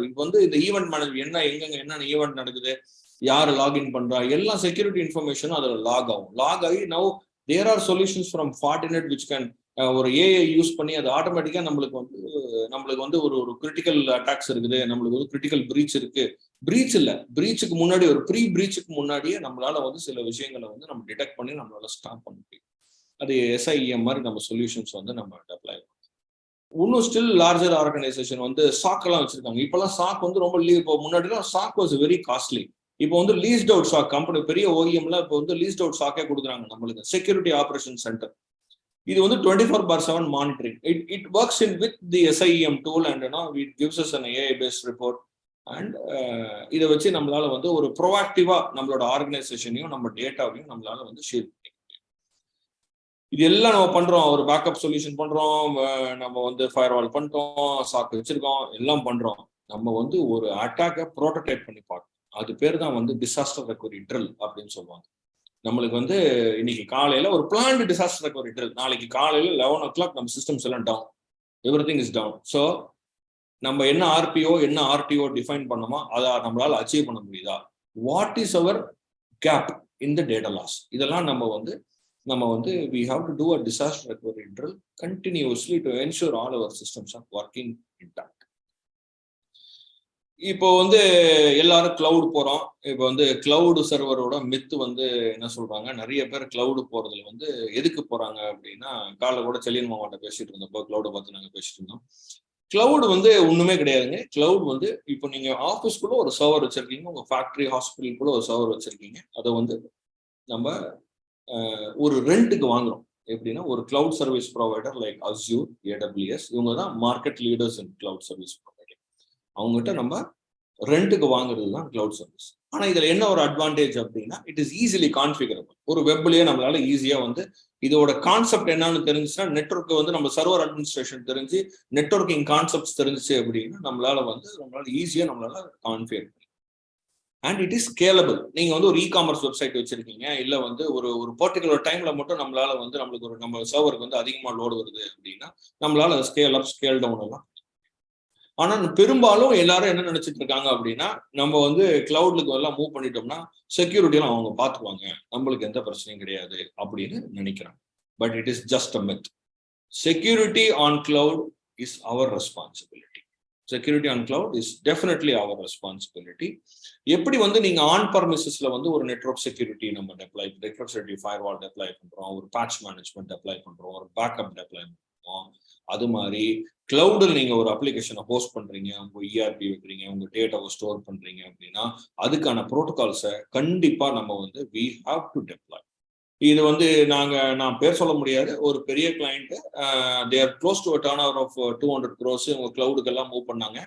இப்போ வந்து இந்த ஈவெண்ட் மேனேஜ்மெண்ட் என்னென்ன ஈவெண்ட் நடக்குது, யார் லாகின் பண்றா, எல்லாம் செக்யூரிட்டி இன்ஃபர்மேஷனும் அதில் லாக் ஆகி now there are solutions from Fortinet which can ஒரு ஏஐ யூஸ் பண்ணி அது ஆட்டோமேட்டிக்கா நம்மளுக்கு வந்து ஒரு கிரிட்டிக்கல் அட்டாக்ஸ் இருக்குது, நம்மளுக்கு வந்து கிரிட்டிக்கல் பிரீச் இருக்கு பிரீச் இல்லை, பிரீச்சுக்கு முன்னாடி ஒரு ப்ரீ பிரீச்சுக்கு முன்னாடியே நம்மளால வந்து சில விஷயங்களை வந்து நம்ம டிடெக்ட் பண்ணி நம்மளால ஸ்டாப் பண்ண முடியும். அது SIEM மாதிரி நம்ம சொல்யூஷன்ஸ் வந்து நம்ம அப்ளை பண்ணோம். இன்னும் ஸ்டில் லார்ஜர் ஆர்கனைசேஷன் வந்து சாக் எல்லாம் வச்சிருக்காங்க. இப்பெல்லாம் சாக் வந்து ரொம்ப இப்போ முன்னாடிலாம் சாக் வாஸ் வெரி காஸ்ட்லி. இப்போ வந்து லீஸ்ட் அவுட் சாக் கம்பெனி பெரிய OEMல இப்போ வந்து லீஸ்ட் அவுட் சாக்கே கொடுக்குறாங்க நம்மளுக்கு. செக்யூரிட்டி ஆபரேஷன் சென்டர் இது வந்து 24/7 monitoring. It works in with the SIEM tool and it gives us an AI based report. And இதை வச்சு நம்மளால வந்து ஒரு ப்ரோஆக்டிவா நம்மளோட ஆர்கனைசேஷனையும் நம்ம டேட்டாவையும் நம்மளால வந்து ஷேர் பண்ணிக்க முடியும். இது எல்லாம் நம்ம பண்றோம், ஒரு பேக்கப் சொல்யூஷன் பண்றோம், நம்ம வந்து ஃபயர்வால் பண்ணிட்டோம், சாக் வச்சிருக்கோம், எல்லாம் பண்றோம். நம்ம வந்து ஒரு அட்டாக்கை ப்ரோட்டோடைப் பண்ணி பார்க்கணும். அது பேர் தான் வந்து டிசாஸ்டர் ரெக்கவரி ட்ரில் அப்படின்னு சொல்லுவாங்க. நம்மளுக்கு வந்து இன்னைக்கு காலையில ஒரு பிளான்டு டிசாஸ்டர் ரெக்கவரி ட்ரில், நாளைக்கு காலையில 11 o'clock நம்ம சிஸ்டம்ஸ் எல்லாம் down, everything is down. So நம்ம என்ன RPO என்ன RTO டிஃபைன் பண்ணோமோ அதை நம்மளால அச்சீவ் பண்ண முடியுதா? What is our gap in the data loss? இதெல்லாம் நம்ம வந்து we have to do a disaster recovery drill continuously to ensure all our systems are working intact. இப்போ வந்து எல்லாரும் கிளவுட் போறோம். இப்போ வந்து கிளவுடு சர்வரோட மித்து வந்து என்ன சொல்றாங்க, நிறைய பேர் கிளவுடு போறதுல வந்து எதுக்கு போறாங்க அப்படின்னா, காலைல கூட செல்லியன் மாமாட்ட பேசிட்டு இருந்தப்போ கிளவுடை பார்த்து நாங்கள் பேசிட்டு இருந்தோம். கிளவுட் வந்து ஒண்ணுமே கிடையாதுங்க. கிளவுட் வந்து இப்போ நீங்க ஆஃபீஸ்க்குள்ள ஒரு சர்வர் வச்சிருக்கீங்க, உங்க ஃபேக்டரி ஹாஸ்பிட்டலுக்குள்ள ஒரு சர்வர் வச்சிருக்கீங்க. அதை வந்து நம்ம ஒரு ரெண்ட்டுக்கு வாங்குறோம். எப்படின்னா ஒரு cloud service provider like Azure, AWS, இவங்க தான் மார்க்கெட் லீடர்ஸ் இன் கிளவுட் சர்வீஸ் ப்ரொவைடர். அவங்ககிட்ட நம்ம ரெண்ட்டுக்கு வாங்குறது தான் கிளவுட் சர்வீஸ். ஆனா இதுல என்ன ஒரு அட்வான்டேஜ் அப்படின்னா, இட் இஸ் ஈஸிலி கான்ஃபிகரபிள். ஒரு வெப்லயே நம்மளால ஈஸியா வந்து இதோட கான்செப்ட் என்னன்னு தெரிஞ்சுச்சுன்னா, நெட்வொர்க் வந்து நம்ம சர்வர் அட்மினிஸ்ட்ரேஷன் தெரிஞ்சு நெட்வொர்க்கிங் கான்செப்ட்ஸ் தெரிஞ்சிச்சு அப்படின்னா நம்மளால ஈஸியா கான்ஃபிகர் பண்ணி. And it is scalable. நீங்க வந்து ஒரு இ-காமர்ஸ் வெப்சைட் வச்சிருக்கீங்க, இல்ல வந்து ஒரு பர்டிகுலர் டைம்ல மட்டும் நம்மளால வந்து நம்மளுக்கு ஒரு நம்ம சர்வருக்கு வந்து அதிகமா லோடு வருது அப்படின்னா நம்மளால ஸ்கேல் அப் ஸ்கேல் டவுன் எல்லாம். ஆனா பெரும்பாலும் எல்லாரும் என்ன நினைச்சிட்டு இருக்காங்க அப்படின்னா, நம்ம வந்து கிளவுட்லுக்கு எல்லாம் மூவ் பண்ணிட்டோம்னா செக்யூரிட்டி எல்லாம் அவங்க பாத்துக்குவாங்க, நம்மளுக்கு எந்த பிரச்சனையும் கிடையாது அப்படின்னு நினைக்கிறாங்க. But it is just a myth. Security on cloud is our responsibility. Security on cloud is definitely our responsibility. எப்படி வந்து நீங்க ஆன் பர்மிசஸ்ல வந்து ஒரு நெட்வொர்க் செக்யூரிட்டி நம்ம நெட்வொர்க் செக்யூரிட்டி ஃபயர்வால் டெப்ளாய் பண்றோம், ஒரு பேட்ச் மேனேஜ்மெண்ட் டெப்ளாய் பண்றோம், ஒரு பேக்கப் டெப்ளாய் பண்றோம், அது மாதிரி கிளவுடில் நீங்க ஒரு அப்ளிகேஷனை ஹோஸ்ட் பண்றீங்க, உங்க ERP வைக்கிறீங்க, உங்க டேட்டாவை ஸ்டோர் பண்றீங்க அப்படின்னா அதுக்கான ப்ரோட்டோகால்ஸை கண்டிப்பா நம்ம வந்து we have to deploy. இது வந்து நான் பேர் சொல்ல முடியாது, ஒரு பெரிய client, they are close to a turnover of 200 crores உங்க கிளவுடுக்கு எல்லாம் மூவ் பண்ணாங்க.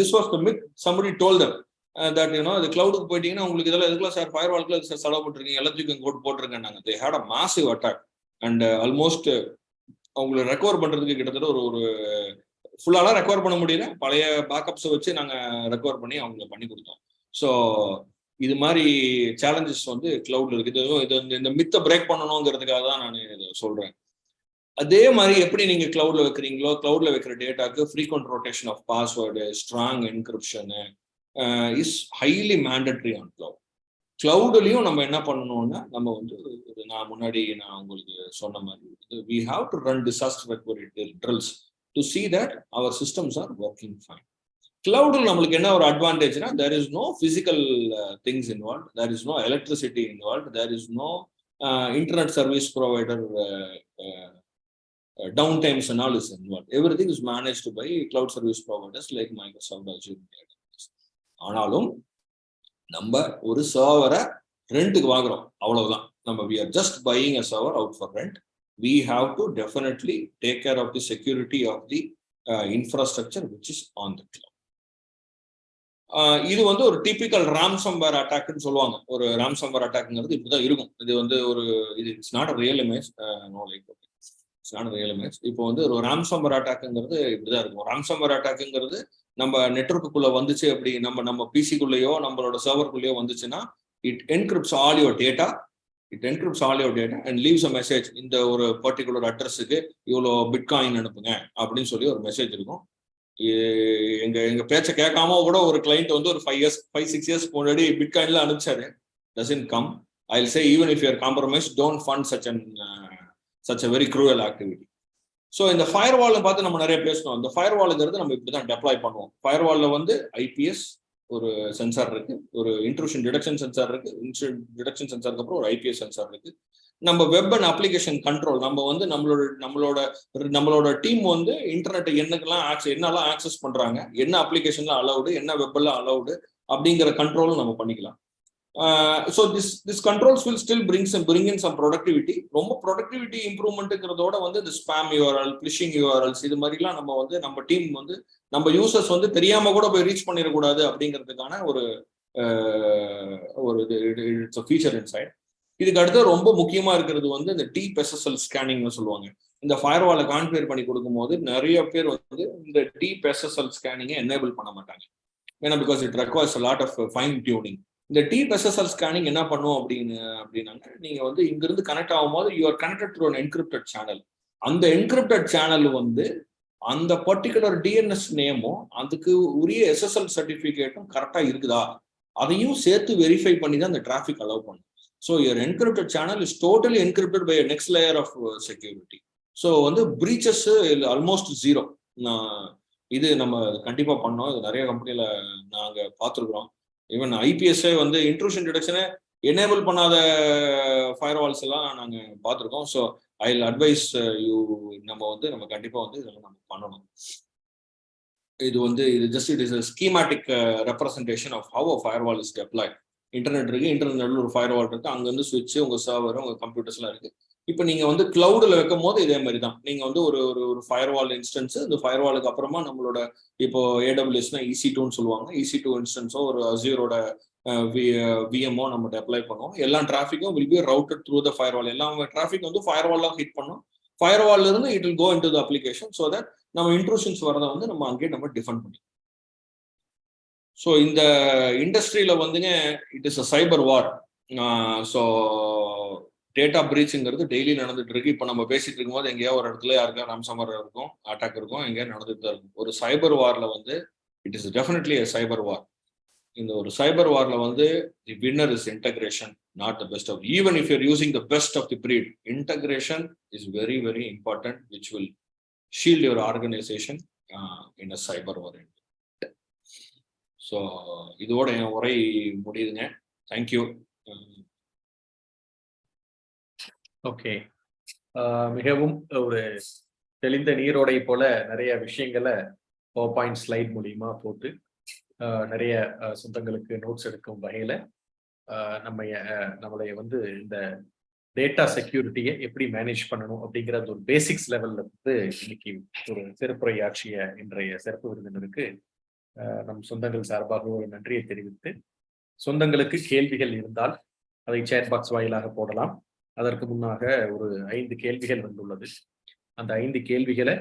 This was the myth. Somebody told them that இது கிளவுடுக்கு போயிட்டீங்கன்னா உங்களுக்கு இதெல்லாம் எதுக்குலாம் சார் ஃபயர்வால்க்குள்ள செலவு பண்ணிருக்கீங்க, எல்லாத்துக்கும் கோட் போட்டிருக்கேன். They had a massive attack and almost அவங்களை ரெக்கவர் பண்றதுக்கு கிட்டத்தட்ட ஒரு ஃபுல்லாலாம் ரெக்கவர் பண்ண முடியல, பழைய பேக்கப்ஸை வச்சு நாங்க ரெக்கவர் பண்ணி அவங்களை பண்ணி கொடுத்தோம். ஸோ இது மாதிரி சேலஞ்சஸ் வந்து கிளவுட்ல இருக்குது. இது இந்த மித்தை பிரேக் பண்ணணுங்கிறதுக்காக தான் நான் இதை சொல்றேன். அதே மாதிரி எப்படி நீங்க கிளவுட்ல வைக்கிறீங்களோ, கிளவுட்ல வைக்கிற டேட்டாக்கு frequent rotation of password, strong encryption is highly mandatory on cloud. கிளவுட்லயும் நம்ம என்ன பண்ணணும்னா, நம்ம வந்து நான் உங்களுக்கு சொன்ன மாதிரி we have to run disaster recovery drills to see that our systems are working fine. கிளவுட்ல நம்மளுக்கு என்ன ஒரு அட்வான்டேஜ்னா, there is no physical things involved, there is no electricity involved, there is no internet service provider downtimes and all is involved. Everything is managed by cloud service providers like Microsoft, Azure. ஆனாலும் நம்ம ஒரு சர்வரை ரெண்ட்டுக்கு வாங்குறோம், அவ்வளவுதான். நம்ம we are just buying a server out for rent. We have to definitely take care of the security of the infrastructure which is on the cloud. இது வந்து ஒரு டிபிக்கல் ராம்சம்வேர் அட்டாக்னு சொல்லுவாங்க. ஒரு ராம்சம்வேர் அட்டாக்ங்கிறது இப்படிதான் இருக்கும். இது வந்து it's not a real image, no like it's not a real image. இப்போ வந்து ஒரு ராம்சம்வேர் அட்டாக்ங்கிறது இப்படிதான் இருக்கும். ராம்சம்வேர் அட்டாக்ங்கிறது நம்ம நெட்வொர்க்குள்ள வந்துச்சு, அப்படி நம்ம பிசிக்குள்ளேயோ நம்மளோட சர்வருக்குள்ளேயோ வந்துச்சுன்னா it encrypts all your data and leaves a message. இந்த ஒரு பர்டிகுலர் அட்ரஸுக்கு இவ்வளோ பிட்காயின் அனுப்புங்க அப்படின்னு சொல்லி ஒரு மெசேஜ் இருக்கும். எங்க பேச்சை கேட்காம கூட ஒரு கிளைண்ட் வந்து ஒரு 5-6 years முன்னாடி பிட்காயின்ல அனுப்பிச்சாரு. doesn't come. I'll say even if you are compromised, don't fund such a very cruel activity. So இந்த ஃபயர்வால் பார்த்து நம்ம நிறைய பேசணும். இந்த ஃபயர்வாலுங்கிறது நம்ம இப்படி தான் டெப்ளாய் பண்ணுவோம். ஃபயர்வாலில் வந்து ஐபிஎஸ் ஒரு சென்சார் இருக்கு, ஒரு இன்ட்ரூஷன் டிடெக்ஷன் சென்சார் இருக்கு, இன்ட்ரூஷன் டிடெக்ஷன் சென்சாருக்கு அப்புறம் ஒரு ஐபிஎஸ் சென்சார் இருக்கு. நம்ம வெப் அண்ட் அப்ளிகேஷன் கண்ட்ரோல், நம்ம வந்து நம்மளோட டீம் வந்து இன்டர்நெட் என்னெல்லாம் ஆக்சஸ் பண்றாங்க, என்ன அப்ளிகேஷன்லாம் அலௌடு, என்ன வெப்பெல்லாம் அலௌடு அப்படிங்கிற கண்ட்ரோலும் நம்ம பண்ணிக்கலாம். So this controls will still bring in some productivity. ரொம்ப ப்ரொடக்டிவிட்டி இம்ப்ரூவ்மெண்ட்டுங்கிறதோட வந்து இந்த ஸ்பாம் யூஆர்எல், பிளிஷிங் யூஆர்எல்ஸ் இது மாதிரிலாம் நம்ம வந்து நம்ம டீம் வந்து நம்ம யூசர்ஸ் வந்து தெரியாம கூட போய் ரீச் பண்ணிடக்கூடாது அப்படிங்கிறதுக்கான ஒரு இட்ஸ் ஃபீச்சர் இன்சைட். இதுக்கு அடுத்து ரொம்ப முக்கியமா இருக்கிறது வந்து இந்த டீப் எஸ்எஸ்எல் ஸ்கேனிங்னு சொல்லுவாங்க. இந்த ஃபயர்வாலை கான்ஃபிகர் பண்ணி கொடுக்கும்போது நிறைய பேர் வந்து இந்த டீப் எஸ்எஸ்எல் ஸ்கேனிங்கை எனேபிள் பண்ண மாட்டாங்க. ஏன்னா because it requires a lot of fine tuning. இந்த டீப் எஸ்எஸ்எல் ஸ்கேனிங் என்ன பண்ணும் அப்படின்னாங்க, நீங்க வந்து இங்கிருந்து கனெக்ட் ஆகும்போது you are connected through an encrypted channel. அந்த என்கிரிப்டட் சேனல் வந்து அந்த பர்டிகுலர் டிஎன்எஸ் நேமும் அதுக்கு உரிய எஸ்எஸ்எல் சர்டிபிகேட்டும் கரெக்டா இருக்குதா அதையும் சேர்த்து வெரிஃபை பண்ணி தான் அந்த டிராஃபிக் அலோவ் பண்ணும். So your encrypted channel is totally encrypted by next layer of security. So வந்து பிரீச்சஸ் ஆல்மோஸ்ட் ஜீரோ. இது நம்ம கண்டிப்பா பண்ணோம். இது நிறைய கம்பெனியில நாங்க பார்த்துருக்குறோம். ஈவன் ஐபிஎஸ்ஸே வந்து இன்ட்ரூஷன் டிடெக்ஷனை எனேபிள் பண்ணாத ஃபயர்வால்ஸ் எல்லாம் நாங்க பார்த்துருக்கோம். So I will advice you, நம்ம கண்டிப்பா வந்து இதெல்லாம் நம்ம பண்ணணும். இது just it is a schematic representation of how a firewall is deployed. Internet இருக்கு, இன்டர்நெட்ல ஒரு ஃபயர்வால் இருக்கு, அங்க வந்து சுவிட்ச், உங்க சர்வர், உங்க கம்ப்யூட்டர்ஸ் எல்லாம் இருக்கு. இப்போ நீங்க வந்து கிளவுட்ல வைக்கும் போது இதே மாதிரி தான். நீங்க வந்து ஒரு ஃபயர்வால் இன்ஸ்டன்ஸ், இந்த ஃபயர்வாலுக்கு அப்புறமா நம்மளோட இப்போ ஏடபிள்யூஎஸ்னா EC2ன்னு சொல்லுவாங்க, EC2 இன்ஸ்டன்ஸோ ஒரு அஸ்யூரோட விஎம்ஓ நம்ம டெப்ளாய் பண்ணுவோம். எல்லா டிராஃபிக்கும் will be routed through the firewall. எல்லா டிராஃபிக் வந்து ஃபயர்வால்லாம் ஹிட் பண்ணும். ஃபயர்வால்ல இருந்து it will go into the application. So that நம்ம இன்ட்ரூஷன்ஸ் வரதை வந்து நம்ம அங்கேயே நம்ம டிஃபெண்ட் பண்ணி. ஸோ இந்த இண்டஸ்ட்ரியில வந்துங்க it is a cyber war. So data பிரீச்சுங்கிறது டெய்லி நடந்துட்டு இருக்கு. இப்போ நம்ம பேசிட்டு இருக்கும்போது எங்கேயா ஒரு இடத்துல யாருக்கா ராம்சமர் இருக்கும், அட்டாக் இருக்கும், எங்கேயா நடந்துட்டு தான் இருக்கும். ஒரு சைபர் வார்ல வந்து it is definitely a cyber war. இந்த ஒரு சைபர் வார்ல வந்து the winner is integration, not the best of. Even if you're using the best of the breed, integration is very very important, which will shield your organization in a cyber war. So இதோட என் உரை முடியுதுங்க. Thank you. Okay, மிகவும் ஒரு தெளிந்த நீரோடை போல நிறைய விஷயங்களை பவர்பாயிண்ட் ஸ்லைட் மூலியமா போட்டு நிறைய சொந்தங்களுக்கு நோட்ஸ் எடுக்கும் வகையில நம்மளைய வந்து இந்த டேட்டா செக்யூரிட்டியை எப்படி மேனேஜ் பண்ணணும் அப்படிங்கிற ஒரு பேசிக்ஸ் லெவல்ல வந்து இன்னைக்கு ஒரு சிறப்புரையாற்றிய இன்றைய சிறப்பு விருந்தினருக்கு நம் சொந்தங்கள் சார்பாக ஒரு நன்றியை தெரிவித்து, சொந்தங்களுக்கு கேள்விகள் இருந்தால் அதை சேட் பாக்ஸ் வாயிலாக போடலாம். அதற்கு முன்னாக ஒரு 5 கேள்விகள் வந்துள்ளது. அந்த 5 கேள்விகளை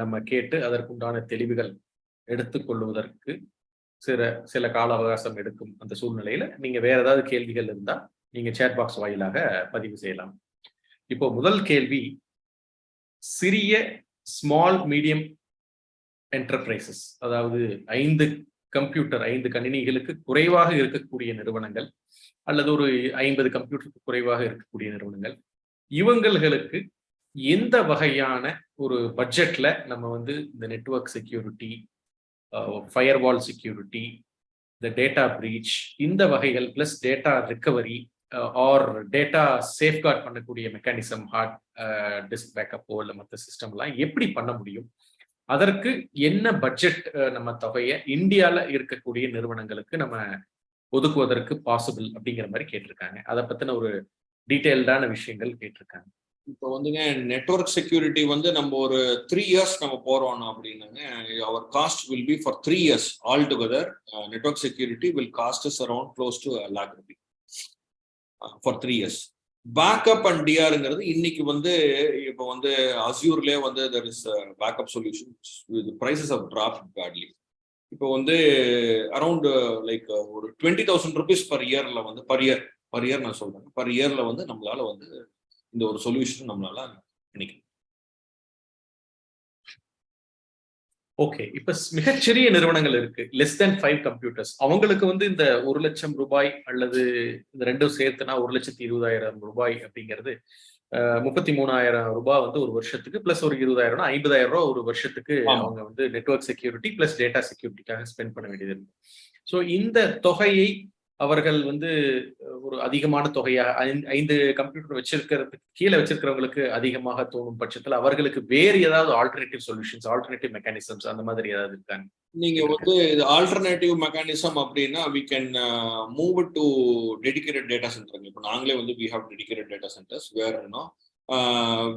நம்ம கேட்டு அதற்குண்டான தெளிவுகள் எடுத்துக்கொள்வதற்கு சில கால அவகாசம் எடுக்கும். அந்த சூழ்நிலையில நீங்க வேற ஏதாவது கேள்விகள் இருந்தா நீங்க சேட் பாக்ஸ் வாயிலாக பதிவு செய்யலாம். இப்போ முதல் கேள்வி, சிறிய ஸ்மால் மீடியம் என்டர்பிரைசஸ், அதாவது 5 கணினிகளுக்கு குறைவாக இருக்கக்கூடிய நிறுவனங்கள் அல்லது ஒரு 50 கம்ப்யூட்டருக்கு குறைவாக இருக்கக்கூடிய நிறுவனங்கள், இவங்களுக்கு எந்த வகையான ஒரு பட்ஜெட்ல நம்ம வந்து இந்த நெட்வொர்க் செக்யூரிட்டி, ஃபயர்வால் செக்யூரிட்டி, இந்த டேட்டா பிரீச், இந்த வகைகள் plus data recovery or data safeguard பண்ணக்கூடிய மெக்கானிசம், ஹார்ட் டிஸ்க் பேக்கப்போ இல்லை மற்ற சிஸ்டம்லாம் எப்படி பண்ண முடியும், அதற்கு என்ன பட்ஜெட் நம்ம தொகையை இந்தியால இருக்கக்கூடிய நிறுவனங்களுக்கு நம்ம ஒதுக்குவதற்கு பாசிபிள் அப்படிங்கிற மாதிரி கேட்டிருக்காங்க. அதை பத்தின ஒரு டீட்டெயில்டான விஷயங்கள் கேட்டிருக்காங்க. இப்போ வந்துங்க நெட்வொர்க் செக்யூரிட்டி வந்து நம்ம ஒரு 3 years நம்ம போறோம் அப்படின்னாங்க, our cost will be for 3 years all together. Network security will cost is around close to ₹1 lakh for 3 years. Backup and டிஆர்ங்கிறது இன்னைக்கு வந்து இப்போ வந்து அஸ்யூர்லேயே வந்து there is a backup solution, the prices have dropped badly. இப்போ வந்து around like ஒரு 20,000 rupees per yearல வந்து பர் இயர் நான் சொல்றேன், பர் இயர்ல வந்து நம்மளால வந்து இந்த ஒரு சொல்யூஷன் நம்மளால பண்ணிக்கலாம். ஓகே, இப்ப மிகச்சிறிய நிறுவனங்கள் இருக்கு, less than 5 computers, அவங்களுக்கு வந்து இந்த ₹1,00,000 அல்லது இந்த ரெண்டும் சேர்த்துனா ₹1,20,000 அப்படிங்கிறது 33,000 ரூபாய் வந்து ஒரு வருஷத்துக்கு பிளஸ் ஒரு 20,000 50,000 ரூபாய் ஒரு வருஷத்துக்கு ஆமா. அவங்க வந்து நெட்வொர்க் செக்யூரிட்டி பிளஸ் டேட்டா செக்யூரிட்டிக்காக ஸ்பெண்ட் பண்ண வேண்டியது இருக்கு. ஸோ இந்த தொகையை அவர்கள் வந்து ஒரு அதிகமான தொகையா 5 கம்ப்யூட்டர் வச்சிருக்கிறதுக்கு கீழே வச்சிருக்கிறவங்களுக்கு அதிகமாக தோணும் பட்சத்தில் அவர்களுக்கு வேறு ஏதாவது ஆல்டர்னேட்டிவ் சொல்யூஷன்ஸ், ஆல்டர்னேட்டிவ் மெக்கானிசம்ஸ் அந்த மாதிரி ஏதாவது இருக்காங்க? நீங்க வந்து இது ஆல்டர்னேட்டிவ் மெக்கானிசம் அப்படின்னா we can move it to dedicated data center. இப்போ நாங்களே வந்து we have dedicated data centers where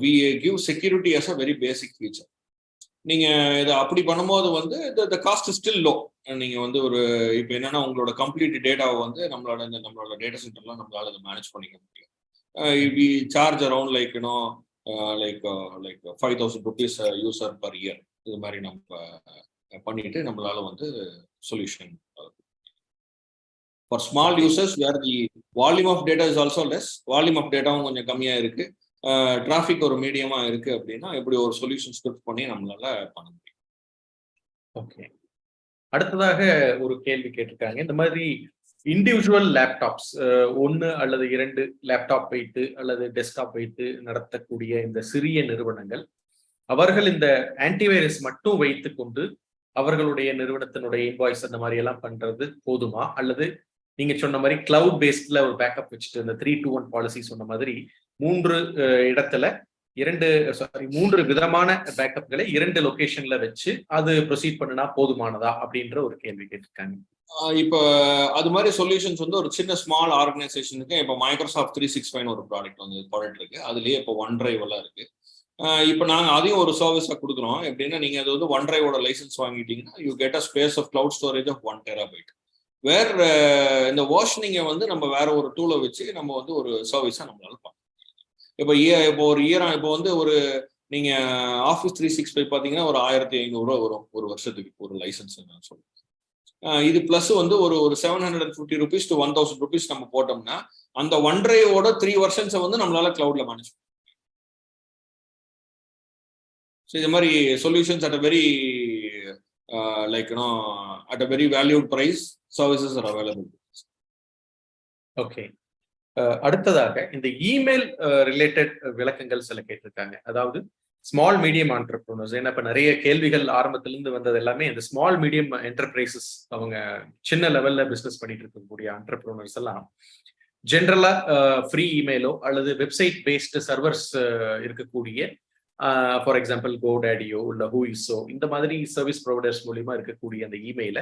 we give security as a very basic feature. நீங்க இதை அப்படி பண்ணும்போது வந்து the cost is still low. நீங்க வந்து ஒரு இப்போ என்னன்னா உங்களோட கம்ப்ளீட் டேட்டாவை வந்து நம்மளோட டேட்டா சென்டர்லாம் நம்மளால அதை மேனேஜ் பண்ணிக்க முடியும். we charge around like like 5,000 rupees user per year. இது மாதிரி நம்ம பண்ணிட்டு நம்மளால வந்து solution for small users where the volume of data is also less, volume of டேட்டாவும் கொஞ்சம் கம்மியா இருக்கு, டிராஃபிக் ஒரு மீடியமா இருக்கு அப்படின்னா இப்படி ஒரு சொல்யூஷன் ஸ்கிரிப்ட் பண்ணி நம்மளால பண்ண முடியும். ஓகே, அடுத்ததாக ஒரு கேள்வி கேட்டிருக்காங்க. இந்த மாதிரி இண்டிவிஜுவல் லேப்டாப்ஸ் 1 அல்லது 2 லேப்டாப் வைத்து அல்லது டெஸ்க்டாப் வைத்து நடத்தக்கூடிய இந்த சிறிய நிறுவனங்கள் அவர்கள் இந்த ஆன்டிவைரஸ் மட்டும் வைத்துக் கொண்டு அவர்களுடைய நிறுவனத்தினுடைய இன்வாய்ஸ் அந்த மாதிரி எல்லாம் பண்றது போதுமா, அல்லது நீங்க சொன்ன மாதிரி கிளவுட் பேஸ்ட்ல ஒரு பேக்கப் வச்சுட்டு இந்த 3-2-1 பாலிசி சொன்ன மாதிரி 3 இடத்துல 3 விதமான பேக்கப்களை 2 லொகேஷன்ல வச்சு அது ப்ரொசீட் பண்ணினா போதுமானதா அப்படின்ற ஒரு கேள்வி கேட்டிருக்காங்க. இப்போ அது மாதிரி சொல்யூஷன்ஸ் வந்து ஒரு சின்ன ஸ்மால் ஆர்கனைசேஷனுக்கு இப்போ மைக்ரோசாஃப்ட் 365 ஒரு ப்ராடக்ட் வந்து ப்ராடக்ட் இருக்கு, அதுலயே இப்போ OneDrive எல்லாம் இருக்கு. இப்போ நாங்கள் அதையும் ஒரு சர்வீஸாக கொடுக்குறோம். எப்படின்னா நீங்கள் அது வந்து OneDriveஓட லைசன்ஸ் வாங்கிட்டீங்கன்னா you get a space of cloud storage of 1 TB. வேற இந்த வாஷனிங்கை வந்து நம்ம வேற ஒரு டூலை வச்சு நம்ம வந்து ஒரு சர்வீஸாக நம்மளால பார்க்கலாம். இப்போ வந்து ஒரு நீங்க ஆஃபீஸ் 365 பார்த்தீங்கன்னா ஒரு 1,500 ரூபா வரும் ஒரு வருஷத்துக்கு ஒரு லைசன்ஸ் நான் சொல்றேன். இது பிளஸ் வந்து ஒரு 750 rupees to 1,000 rupees நம்ம போட்டோம்னா அந்த OneDriveஓட 3 வெர்ஷன்ஸை வந்து நம்மளால கிளவுட்ல மேனேஜ் பண்ணலாம். So இந்த மாதிரி solutions at a very at a very valued price services are available. Okay, அடுத்ததாக இந்த இமெயில் ரிலேட்டட் விளக்கங்கள் சில கேட்டிருக்காங்க. அதாவது ஸ்மால் மீடியம் ஆண்டர்பிரினர்ஸ், ஏன்னா இப்ப நிறைய கேள்விகள் ஆரம்பத்திலிருந்து வந்தது எல்லாமே இந்த ஸ்மால் மீடியம் என்டர்பிரைசஸ், அவங்க சின்ன லெவல்ல பிசினஸ் பண்ணிட்டு இருக்கக்கூடிய ஆண்டர்பிரினர்ஸ் எல்லாம் ஜென்ரலா ஃப்ரீ இமெயிலோ அல்லது வெப்சைட் பேஸ்டு சர்வர்ஸ் இருக்கக்கூடிய ஃபார் எக்ஸாம்பிள் கோடாடியோ இல்ல ஹூஇஸோ இந்த மாதிரி சர்வீஸ் ப்ரொவைடர்ஸ் மூலியமா இருக்கக்கூடிய அந்த இமெயில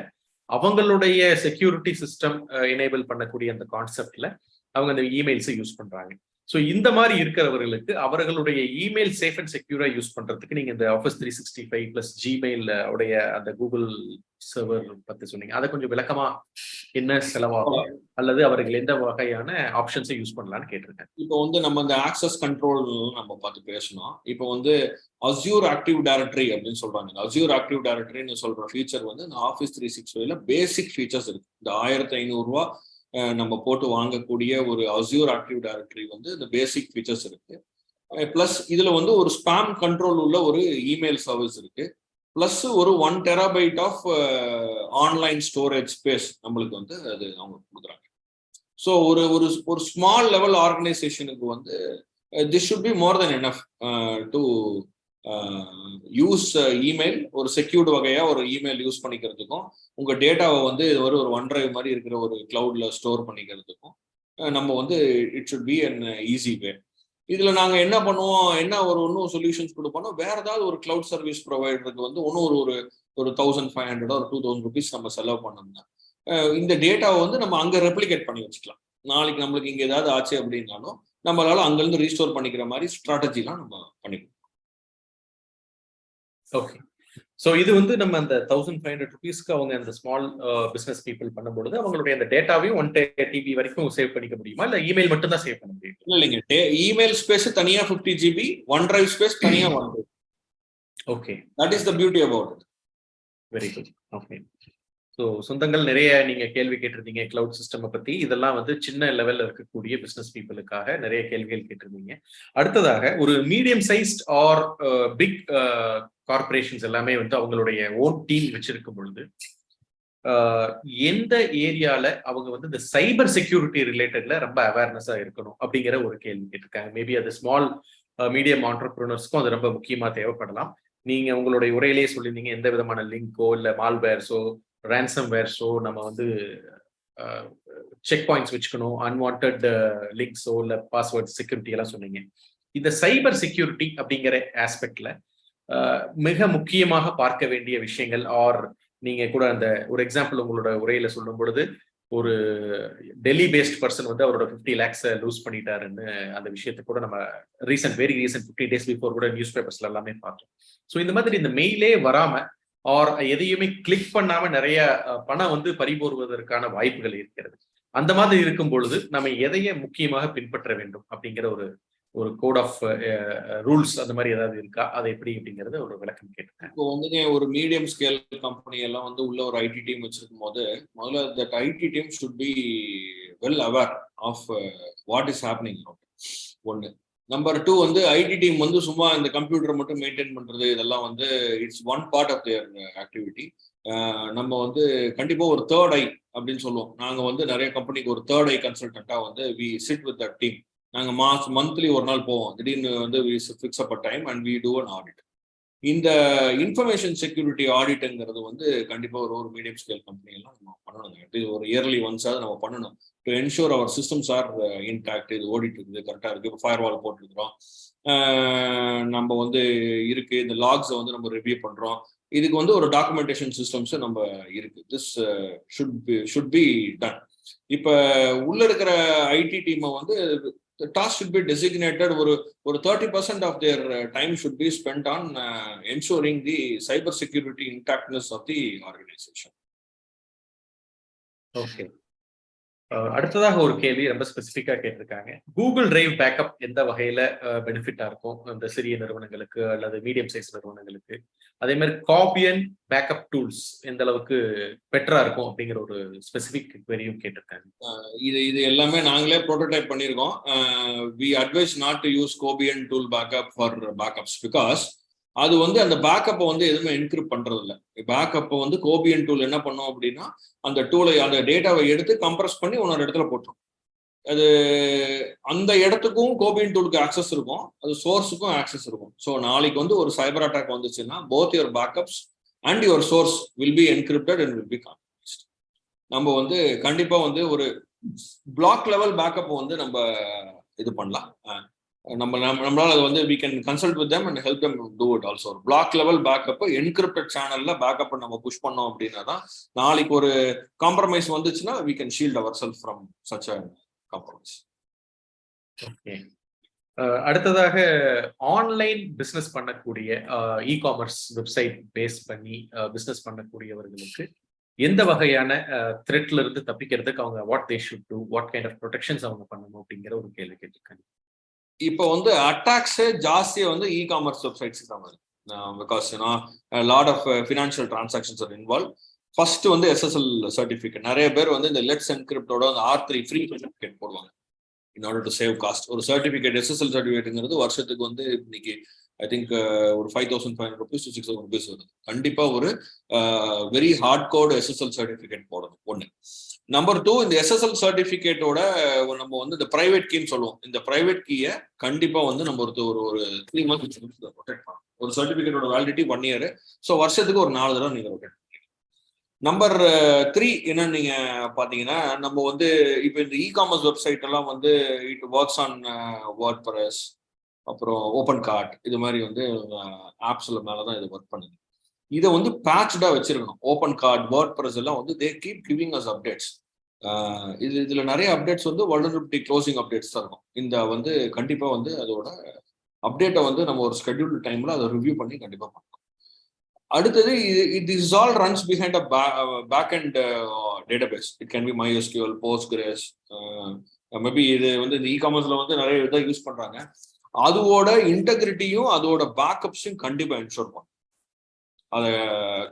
அவங்களுடைய செக்யூரிட்டி சிஸ்டம் எனேபிள் பண்ணக்கூடிய அந்த கான்செப்ட்ல அவங்க அந்த இமெயில்ஸை யூஸ் பண்றாங்க. ஸோ இந்த மாதிரி இருக்கிறவர்களுக்கு அவர்களுடைய இமெயில் சேஃப் அண்ட் செக்யூரா யூஸ் பண்றதுக்கு நீங்க இந்த ஆஃபீஸ் 365 பிளஸ் ஜிமெயில் உடைய அந்த கூகுள் சர்வர் பத்தி சொன்னீங்க, அதை கொஞ்சம் விளக்கமா என்ன செலவாகும் அல்லது அவர்கள் எந்த வகையான ஆப்ஷன்ஸை யூஸ் பண்ணலாம்னு கேட்டிருக்கேன். இப்போ வந்து நம்ம இந்த ஆக்சஸ் கண்ட்ரோல் நம்ம பார்த்து பேசணும். இப்போ வந்து அஸ்யூர் ஆக்டிவ் டைரக்டரி அப்படின்னு சொல்றாங்க. அஸ்யூர் ஆக்டிவ் டைரக்டரின்னு சொல்ற ஃபீச்சர் வந்து இந்த ஆஃபீஸ் 365ல பேசிக் ஃபீச்சர்ஸ் இருக்கு. இந்த 1,500 ரூபா நம்ம போட்டு வாங்கக்கூடிய ஒரு அஸ்யூர் ஆக்டிவ் டைரக்டரி வந்து இந்த பேசிக் ஃபீச்சர்ஸ் இருக்கு. பிளஸ் இதுல வந்து ஒரு ஸ்பாம் கண்ட்ரோல் உள்ள ஒரு இமெயில் சர்வீஸ் இருக்கு. பிளஸ் ஒரு 1 TB of online storage space நம்மளுக்கு வந்து அது அவங்க கொடுக்குறாங்க. ஸோ ஒரு ஸ்மால் லெவல் ஆர்கனைசேஷனுக்கு வந்து this should be more then enough to use email, ஒரு செக்யூர்டு வகையா ஒரு இமெயில் யூஸ் பண்ணிக்கிறதுக்கும் உங்க டேட்டாவை வந்து ஒரு OneDrive மாதிரி இருக்கிற ஒரு கிளவுட்ல ஸ்டோர் பண்ணிக்கிறதுக்கும் நம்ம வந்து it should be an easy way. இதுல நாங்க என்ன பண்ணுவோம், இன்னும் சொல்யூஷன்ஸ் கொடுப்போம்னா வேற ஏதாவது ஒரு கிளவுட் சர்வீஸ் ப்ரொவைடருக்கு வந்து ஒரு 1,500 or 2,000 rupees நம்ம செலவு பண்ணோம்னா இந்த டேட்டாவை வந்து நம்ம அங்க ரெப்ளிகேட் பண்ணி வச்சுக்கலாம். நாளைக்கு நம்மளுக்கு இங்க ஏதாவது ஆச்சு அப்படின்னாலும் நம்மளால அங்கிருந்து ரீஸ்டோர் பண்ணிக்கிற மாதிரி ஸ்ட்ராட்டஜிலாம் நம்ம பண்ணிக்கலாம். ஓகே, ஸோ இது வந்து நம்ம அந்த 1,500 rupeesக்கு அவங்க அந்த ஸ்மால் பிசினஸ் பீப்புள் பண்ணும்பொழுது அவங்களுடைய அந்த டேட்டாவையும் 1 TB வரைக்கும் சேவ் பண்ணிக்க முடியுமா, இல்ல இமெயில் மட்டும் தான் சேவ் பண்ண முடியும்? இல்லைங்க, இமெயில் ஸ்பேஸ் தனியா 50 GB, OneDrive ஸ்பேஸ் தனியா 1 okay, that is the beauty about it. Very good. Okay, so சொந்தங்கள் நிறைய நீங்க கேள்வி கேட்டிருந்தீங்க கிளவுட் சிஸ்டம் பத்தி. இதெல்லாம் வந்து சின்ன லெவல்ல இருக்கக்கூடிய பிசினஸ் பீப்புளுக்காக நிறைய கேள்விகள் கேட்டிருந்தீங்க. அடுத்ததாக ஒரு medium sized or big corporations எல்லாமே வந்து அவங்களுடைய ஓன் டீம் வச்சிருக்கும் பொழுது எந்த ஏரியால அவங்க வந்து இந்த சைபர் செக்யூரிட்டி ரிலேட்டட்ல ரொம்ப அவேர்னஸா இருக்கணும் அப்படிங்கிற ஒரு கேள்வி கேட்டிருக்காங்க. மேபி அது ஸ்மால் மீடியம் ஆண்டர்பிரினர்ஸ்க்கும் அது ரொம்ப முக்கியமா தேவைப்படலாம். நீங்க உங்களுடைய உரையிலேயே சொல்லியிருந்தீங்க, எந்த விதமான லிங்கோ இல்ல மால்வேர்ஸோ ரேன்சம் வேர்ஸோ நம்ம வந்து செக் பாயிண்ட்ஸ் வச்சுக்கணும், அன்வான்ட் லிங்க்ஸோ இல்ல பாஸ்வேர்ட் செக்யூரிட்டி எல்லாம் சொன்னீங்க. இந்த சைபர் செக்யூரிட்டி அப்படிங்கிற ஆஸ்பெக்ட்ல மிக முக்கியமாக பார்க்க வேண்டிய விஷயங்கள், ஆர் நீங்க கூட அந்த ஒரு எக்ஸாம்பிள் உங்களோட உரையில சொல்லும் பொழுது, ஒரு டெல்லி பேஸ்ட் பர்சன் வந்து அவரோட 50 lakhs லூஸ் பண்ணிட்டாருன்னு அந்த விஷயத்தை கூட நம்ம வெரி ரீசென்ட் 50 days பிஃபோர் கூட நியூஸ் பேப்பர்ஸ்ல எல்லாமே பார்த்தோம். ஸோ இந்த மாதிரி இந்த மெயிலே வராம ஆர் எதையுமே கிளிக் பண்ணாம நிறைய பணம் வந்து பறிபோறுவதற்கான வாய்ப்புகள் இருக்கிறது. அந்த மாதிரி இருக்கும் பொழுது நம்ம எதையே முக்கியமாக பின்பற்ற வேண்டும் அப்படிங்கிற ஒரு கோட் ஆஃப் ரூல்ஸ் அந்த மாதிரி ஏதாவது இருக்கா, அது எப்படி அப்படிங்கறது ஒரு விளக்கம் கேட்டேன். இப்போ வந்து ஒரு மீடியம் ஸ்கேல் கம்பெனி எல்லாம் வந்து உள்ள ஒரு ஐடி டீம் வச்சிருக்கும் போது முதல்ல that IT team should be well aware of what is happening. ஒன்னு. நம்பர் 2 வந்து ஐடி டீம் வந்து சும்மா இந்த கம்ப்யூட்டர் மட்டும் மெயின்டைன் பண்றது இதெல்லாம் வந்து it's one part of their activity. நம்ம வந்து கண்டிப்பா ஒரு தேர்ட் ஐ அப்படின்னு சொல்லுவோம். நாங்க வந்து நிறைய கம்பெனிக்கு ஒரு தேர்ட் ஐ கன்சல்டன்டா வந்து we sit with that team. நாங்கள் மந்த்லி ஒரு நாள் போவோம். திடீர்னு வந்து fix up a time and we do an audit. இந்த இன்ஃபர்மேஷன் செக்யூரிட்டி ஆடிட்டுங்கிறது வந்து கண்டிப்பாக ஒரு மீடியம் ஸ்கேல் கம்பெனி எல்லாம் நம்ம பண்ணணும். இது ஒரு இயர்லி ஒன்ஸாவது நம்ம பண்ணணும் to ensure our systems are intact. இது ஓடிட்டு இருக்குது, கரெக்டாக இருக்குது. இப்போ ஃபயர் வால் போட்டுருக்குறோம், நம்ம வந்து இருக்கு, இந்த லாக்ஸை வந்து நம்ம ரிவ்யூ பண்ணுறோம். இதுக்கு வந்து ஒரு டாக்குமெண்டேஷன் சிஸ்டம்ஸ் நம்ம இருக்கு. This should be done. இப்போ உள்ள இருக்கிற ஐடி டீமை வந்து the task should be designated ஒரு 30% of their time should be spent on ensuring the cyber security intactness of the organization. Okay. அடுத்ததாக ஒரு கேள்வி ரொம்ப ஸ்பெசிஃபிக்கா கேட்டிருக்காங்க. கூகுள் டிரைவ் பேக்கப் எந்த வகையில பெனிஃபிட்டா இருக்கும் அந்த சிறிய நிறுவனங்களுக்கு அல்லது மீடியம் சைஸ் நிறுவனங்களுக்கு? அதே மாதிரி Kbn பேக்கப் டூல்ஸ் எந்த அளவுக்கு பெட்டரா இருக்கும் அப்படிங்கிற ஒரு ஸ்பெசிபிக் குவெரியும் கேட்டிருக்காங்க. இது எல்லாமே நாங்களே ப்ரோட்டோடைப் பண்ணியிருக்கோம். we advise not to use Kbn tool backup for backups because அது வந்து அந்த பேக்கப்பை வந்து எதுவுமே என்கிரிப்ட் பண்றது இல்லை. பேக்கப்பை வந்து Kbn டூல் என்ன பண்ணும் அப்படின்னா அந்த டூலை அந்த டேட்டாவை எடுத்து கம்ப்ரஸ் பண்ணி இன்னொரு இடத்துல போட்டுரும். அது அந்த இடத்துக்கும் Kbn டூலுக்கு ஆக்சஸ் இருக்கும், அது சோர்ஸுக்கும் ஆக்சஸ் இருக்கும். ஸோ நாளைக்கு வந்து ஒரு சைபர் அட்டாக் வந்துச்சுன்னா both your backups and your source will be encrypted and will be compromised. நம்ம வந்து கண்டிப்பா வந்து ஒரு பிளாக் லெவல் பேக்கப் வந்து நம்ம இது பண்ணலாம். நம்மளால அது வந்து we can consult with them and help them do it also. Block level backup encrypted சேனல்ல பேக்கப் நம்ம புஷ் பண்ணோம் அப்படின்னா தான் நாளைக்கு ஒரு காம்ப்ரமைஸ் வந்துச்சுன்னா we can shield ourselves from such a compromise. Okay. அடுத்ததாக ஆன்லைன் பிசினஸ் பண்ணக்கூடிய இ-காமர்ஸ் வெப்சைட் பேஸ் பண்ணி பிசினஸ் பண்ணக்கூடியவர்களுக்கு எந்த வகையான த்ரெட்ல இருந்து தப்பிக்கிறதுக்கு அவங்க what they should do, what kind of protections அவங்க பண்ணணும் அப்படிங்கிற ஒரு கேள்வி கேட்டிருக்காங்க. இப்போ வந்து அட்டாக்ஸ் ஜாஸ்தியா வந்து இ-காமர்ஸ் வெப்சைட்ஸ் தான் வருது. Because lot of financial transactions are involve. First வந்து SSL சர்டிஃபிகேட். நிறைய பேர் வந்து இந்த லெட்ஸ் என்கிரிப்டோட அந்த R3 ஃப்ரீ சர்டிஃபிகேட் போடுவாங்க in order to save cost. ஒரு சர்டிஃபிகேட் SSL சர்டிஃபிகேட்ங்கிறது வருஷத்துக்கு வந்து இன்னைக்கு ஐ திங்க் ஒரு 5,500 rupees to 6,000 rupees வருது. கண்டிப்பா ஒரு very hard code SSL certificate போடணும். ஒன்று. நம்பர் 2, இந்த SSL சர்டிஃபிகேட்டோட நம்ம வந்து இந்த பிரைவேட் கீன்னு சொல்லுவோம். இந்த பிரைவேட் கீயை கண்டிப்பா வந்து நம்ம ஒரு 3 months ரொட்டேட் பண்ணணும். ஒரு சர்டிஃபிகேட்டோட வேலிடிட்டி 1 year. ஸோ வருஷத்துக்கு ஒரு 4 தடவை நீங்க ரொட்டேட். நம்பர் 3 என்னன்னு நீங்க பாத்தீங்கன்னா நம்ம வந்து இப்போ இந்த இ-காமர்ஸ் வெப்சைட் எல்லாம் வந்து இட் ஒர்க்ஸ் ஆன் WordPress, அப்புறம் ஓப்பன் கார்ட், இது மாதிரி வந்து ஆப்ஸ்ல மேலதான் இது ஒர்க் பண்ணுது. இதை வந்து பேட்ச்டா வச்சிருக்கணும். ஓப்பன் கார்ட், WordPress எல்லாம் வந்து they keep giving us updates. இதுல நிறைய அப்டேட்ஸ் வந்து வல்னரபிலிட்டி க்ளோசிங் அப்டேட்ஸ் தான் இருக்கும். இந்த வந்து கண்டிப்பா வந்து அதோட அப்டேட்டை வந்து நம்ம ஒரு ஸ்கெட்யூல்டு டைம்ல அதை ரிவ்யூ பண்ணி கண்டிப்பா பண்ணணும். அடுத்தது this all runs behind a back-end database. It can be MySQL, Postgres, maybe இது வந்து இந்த இ-காமர்ஸ்ல வந்து நிறைய இதை யூஸ் பண்றாங்க. அதோட இன்டெகிரிட்டியும் அதோட பேக்கப்ஸையும் கண்டிப்பா என்ஷூர் பண்ணும். அதை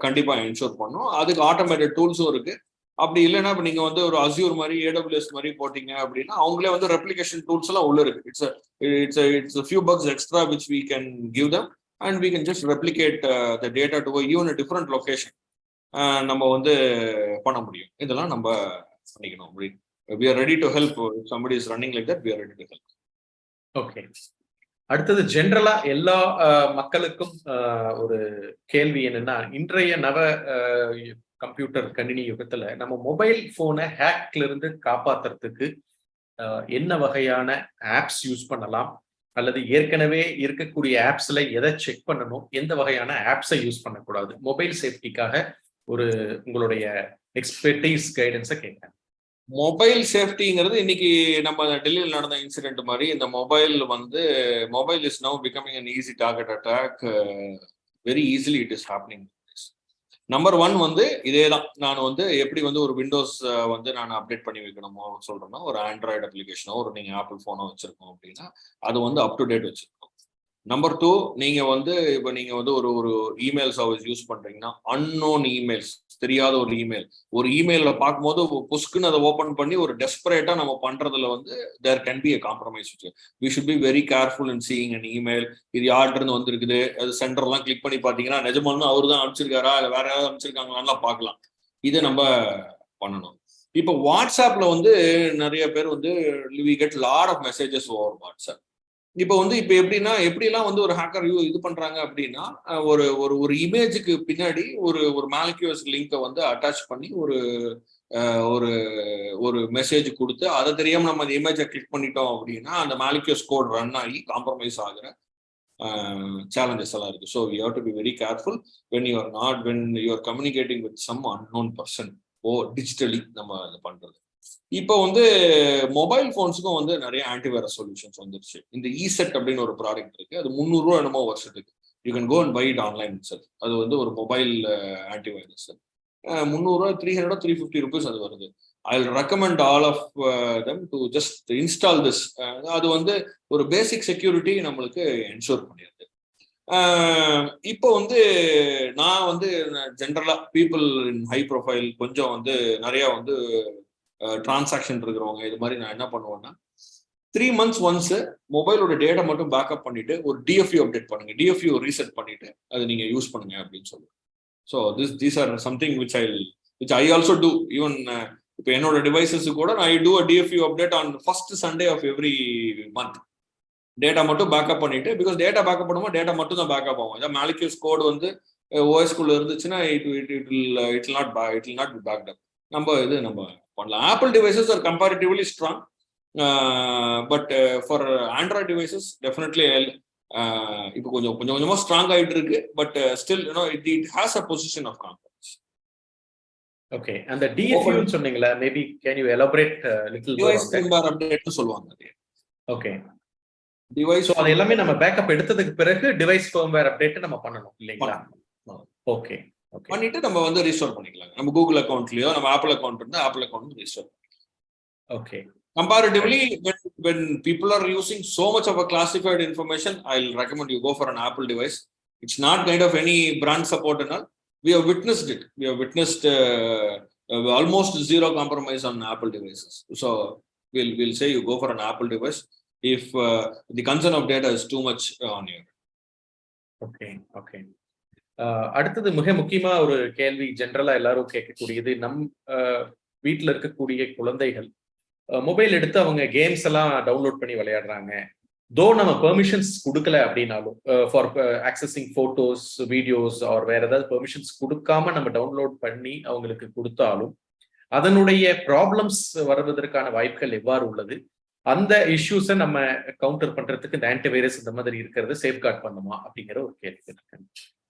கண்டிப்பா என்ஷூர் பண்ணும். அதுக்கு ஆட்டோமேட்டட் டூல்ஸும் இருக்கு. அப்படி இல்லைன்னா இப்போ நீங்க வந்து ஒரு அஸ்யூர் மாதிரி AWS மாதிரி போட்டீங்க அப்படின்னா அவங்களே வந்து ரெப்ளிகேஷன் டூல்ஸ் எல்லாம் உள்ள இருக்கு. It's a few bucks extra which we can give them and we can just replicate the data to even a different location. நம்ம வந்து பண்ண முடியும். இதெல்லாம் நம்ம பண்ணிக்கணும். We are ready to help. If somebody is running like that, we are ready to help. Okay. அடுத்தது ஜென்ரலா எல்லா மக்களுக்கும் ஒரு கேள்வி என்னன்னா, இன்றைய நவ கம்ப்யூட்டர் கணினி யுகத்துல நம்ம மொபைல் போனை ஹேக்ல இருந்து காப்பாத்துறதுக்கு என்ன வகையான ஆப்ஸ் யூஸ் பண்ணலாம், அல்லது ஏற்கனவே இருக்கக்கூடிய ஆப்ஸ்ல எதை செக் பண்ணணும், எந்த வகையான ஆப்ஸை யூஸ் பண்ணக்கூடாது, மொபைல் சேஃப்டிக்காக ஒரு உங்களுடைய எக்ஸ்பெர்டைஸ் கைடன்ஸை கேட்கிறேன். மொபைல் சேஃப்டிங்கிறது இன்னைக்கு நம்ம டெல்லியில் நடந்த இன்சிடென்ட் மாதிரி இந்த mobile is now becoming an easy target attack. Very easily it is happening. Number 1 இதே தான். நான் எப்படி ஒரு விண்டோஸ் நான் அப்டேட் பண்ணி வைக்கணுமோ சொல்றேன்னா, ஒரு ஆண்ட்ராய்டு அப்ளிகேஷனோ ஒரு நீங்க ஆப்பிள் போனோ வச்சிருக்கோம் அப்படின்னா அது அப் டு டேட் வச்சிருக்கோம். நம்பர் 2, நீங்க இப்போ நீங்க ஒரு இமெயில் சர்வீஸ் யூஸ் பண்றீங்கன்னா, அன்னோன் இமெயில்ஸ், தெரியாத ஒரு இமெயில பார்க்கும்போது புஸ்க்குன்னு அதை ஓபன் பண்ணி ஒரு டெஸ்பரேட்டா நம்ம பண்றதுல there can be a compromise. We should be very careful in seeing an email. இது யார்கிட்ட இருந்து வந்திருக்குது, அது சென்டர்லாம் கிளிக் பண்ணி பாத்தீங்கன்னா நிஜமானு அவரு தான் அனுப்பிச்சிருக்காரா இல்ல வேற யாராவது அனுப்பிச்சிருக்காங்களான்னு பார்க்கலாம். இதை நம்ம பண்ணணும். இப்போ வாட்ஸ்அப்ல நிறைய பேர் we get lot of messages over WhatsApp. இப்போ எப்படிலாம் ஒரு ஹேக்கர் இது பண்றாங்க அப்படின்னா, ஒரு இமேஜுக்கு பின்னாடி ஒரு மாலிக்யூல்ஸ் லிங்கை அட்டாச் பண்ணி ஒரு மெசேஜ் கொடுத்து, அதை தெரியாம நம்ம அந்த இமேஜை கிளிக் பண்ணிட்டோம் அப்படின்னா அந்த மாலிக்யூல்ஸ் கோட் ரன் ஆகி காம்ப்ரமைஸ் ஆகுற challenges எல்லாம் இருக்கு. So we have to be very careful when you are communicating with some unknown person digitally நம்ம அதை பண்றது. இப்போ மொபைல் போன்ஸுக்கும் நிறைய ஆன்டிவைரஸ் சொல்யூஷன்ஸ் வந்துருச்சு. இந்த இசெட் அப்படின்னு ஒரு ப்ராடக்ட் இருக்கு. அது 300 ரூபா என்னமோ வருஷத்துக்கு. You can go and buy it online itself. அது ஒரு மொபைல் ஆன்டிவைரஸ். 300 ரூபா, 300 350 rupees அது வருது. I will recommend all of them to just install this. அது ஒரு பேசிக் செக்யூரிட்டி நம்மளுக்கு என்ஷூர் பண்ணிடுது. இப்போ நான் ஜென்ரலா பீப்புள் இன் ஹை ப்ரொஃபைல் கொஞ்சம் நிறைய டிரான்சாக்ஷன் இருக்கிறவங்க இது மாதிரி நான் என்ன பண்ணுவேன்னா, 3 months once மொபைலோட டேட்டா மட்டும் பேக்கப் பண்ணிட்டு ஒரு டிஎஃப்யூ அப்டேட் பண்ணுங்க, டிஎஃப்யூ ரீசெட் பண்ணிட்டு அதை நீங்க யூஸ் பண்ணுங்க அப்படின்னு சொல்லுவேன். So these are something which I also do. Even இப்போ என்னோட டிவைசஸ் கூட நான் do a DFU update on first Sunday of every month. Data மட்டும் பேக்கப் பண்ணிட்டு, பிகாஸ் டேட்டா பேக்கப் பண்ணும்போது டேட்டா மட்டும் தான் பேக்கப் ஆகும். ஏதாவது மாலிக்யூல்ஸ் கோட் ஓஎஸ்குள்ள இருந்துச்சுன்னா it will not be backed up. நம்ம பண்ணலாம். Apple devices are comparatively strong, but for Android devices definitely இப்போ கொஞ்சமா ஸ்ட்ராங் ஆயிட்டு இருக்கு. But still it has a position of compromise. Okay. அந்த டிஎஃப்யூ சொன்னீங்களா, maybe can you elaborate little more on that? Device அப்டேட்னு சொல்லுவாங்க. ஓகே. டிவைஸ் அது எல்லாமே நம்ம பேக்கப் எடுத்ததுக்கு பிறகு டிவைஸ் ஃபர்ம்வேர் அப்டேட் நம்ம பண்ணணும் இல்லைங்களா? ஓகே. பண்ணிட்டு நம்ம ரீஸ்டோர் பண்ணிக்கலாம். நம்ம கூகுள் அக்கௌண்ட்லயோ நம்ம ஆப்பிள் அக்கௌண்ட் இருந்தா apple account restore. Okay. Comparatively, when people are using so much of a classified information, I'll recommend you go for an Apple device. It's not kind of any brand support and all. We have witnessed it. We have witnessed almost zero compromise on Apple devices. So we'll say you go for an Apple device if the concern of data is too much on you. Okay. அடுத்தது மிக முக்கியமா ஒரு கேள்வி ஜென்ரலா எல்லாரும் கேட்கக்கூடியது, வீட்டுல இருக்கக்கூடிய குழந்தைகள் மொபைல் எடுத்து அவங்க கேம்ஸ் எல்லாம் டவுன்லோட் பண்ணி விளையாடுறாங்க. தோ நம்ம பெர்மிஷன்ஸ் கொடுக்கல அப்படின்னாலும், for accessing photos, videos or வேற ஏதாவது பெர்மிஷன்ஸ் கொடுக்காம நம்ம டவுன்லோட் பண்ணி அவங்களுக்கு கொடுத்தாலும் அதனுடைய ப்ராப்ளம்ஸ் வருவதற்கான வாய்ப்புகள் எவ்வாறு உள்ளது? அந்த இஷ்யூஸை நம்ம கவுண்டர் பண்றதுக்கு இந்த ஆன்டிவைரஸ் இந்த மாதிரி இருக்கிறது சேஃப்கார்ட் பண்ணுமா அப்படிங்கிற ஒரு கேள்வி இருக்கு.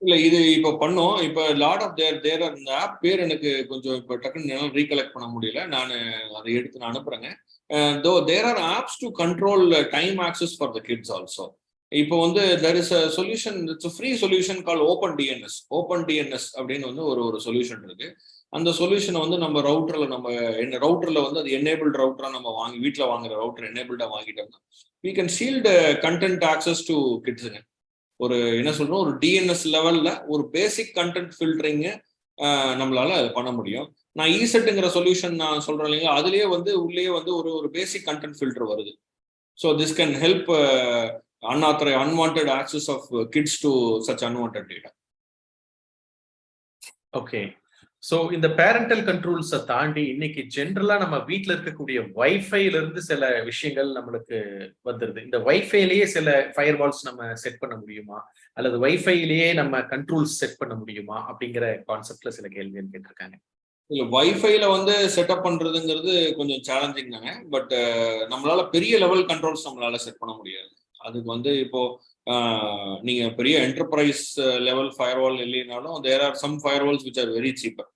இல்ல, இது இப்போ பண்ணோம். இப்போ லாட் ஆஃப் தேர் அந்த ஆப் பேர் எனக்கு கொஞ்சம் இப்போ டக்குன்னு ரீகலெக்ட் பண்ண முடியல. நான் அதை எடுத்து நான் அனுப்புறேங்க. Though there are apps to control time access for the kids also. இப்போ there is a solution, it's a free solution call open DNS அப்படின்னு ஒரு சொல்யூஷன் இருக்கு. அந்த சொல்யூஷனை நம்ம ரவுட்டர்ல அது எனேபிள்ட் ரவுட்டரா நம்ம வீட்டில் வாங்குற ரவுட்டர் எனேபிள்டா வாங்கிட்டோம்னா we can shield content access to kidsங்க. ஒரு என்ன சொல்றோம், ஒரு டிஎன்எஸ் லெவல்ல ஒரு பேசிக் கண்டென்ட் ஃபில்டரிங் நம்மளால பண்ண முடியும். நான் இசெட்டுங்கிற சொல்யூஷன் நான் சொல்றேன் இல்லைங்களா, அதுலயே உள்ளே ஒரு பேசிக் கண்டென்ட் ஃபில்டர் வருது. So this can help unwanted access of kids to such unwanted data. Okay. So இந்த பேரண்டல் கண்ட்ரோல்ஸை தாண்டி இன்னைக்கு ஜென்ரலா நம்ம வீட்டில் இருக்கக்கூடிய வைஃபைல இருந்து சில விஷயங்கள் நம்மளுக்கு வந்துருது. இந்த வைஃபைலயே சில ஃபயர் வால்ஸ் நம்ம செட் பண்ண முடியுமா, அல்லது வைஃபைலயே நம்ம கண்ட்ரோல்ஸ் செட் பண்ண முடியுமா அப்படிங்கிற கான்செப்ட்ல சில கேள்விகள் கேட்டிருக்காங்க. இல்ல வைஃபைல வந்து செட்டப் பண்றதுங்கிறது கொஞ்சம் சேலஞ்சிங் தாங்க. பட் நம்மளால பெரிய லெவல் கண்ட்ரோல்ஸ் நம்மளால செட் பண்ண முடியாது. அதுக்கு வந்து இப்போ நீங்க பெரிய என்டர்பிரைஸ் லெவல் ஃபயர்வால் இல்லைனாலும் there are some firewalls which are very cheaper.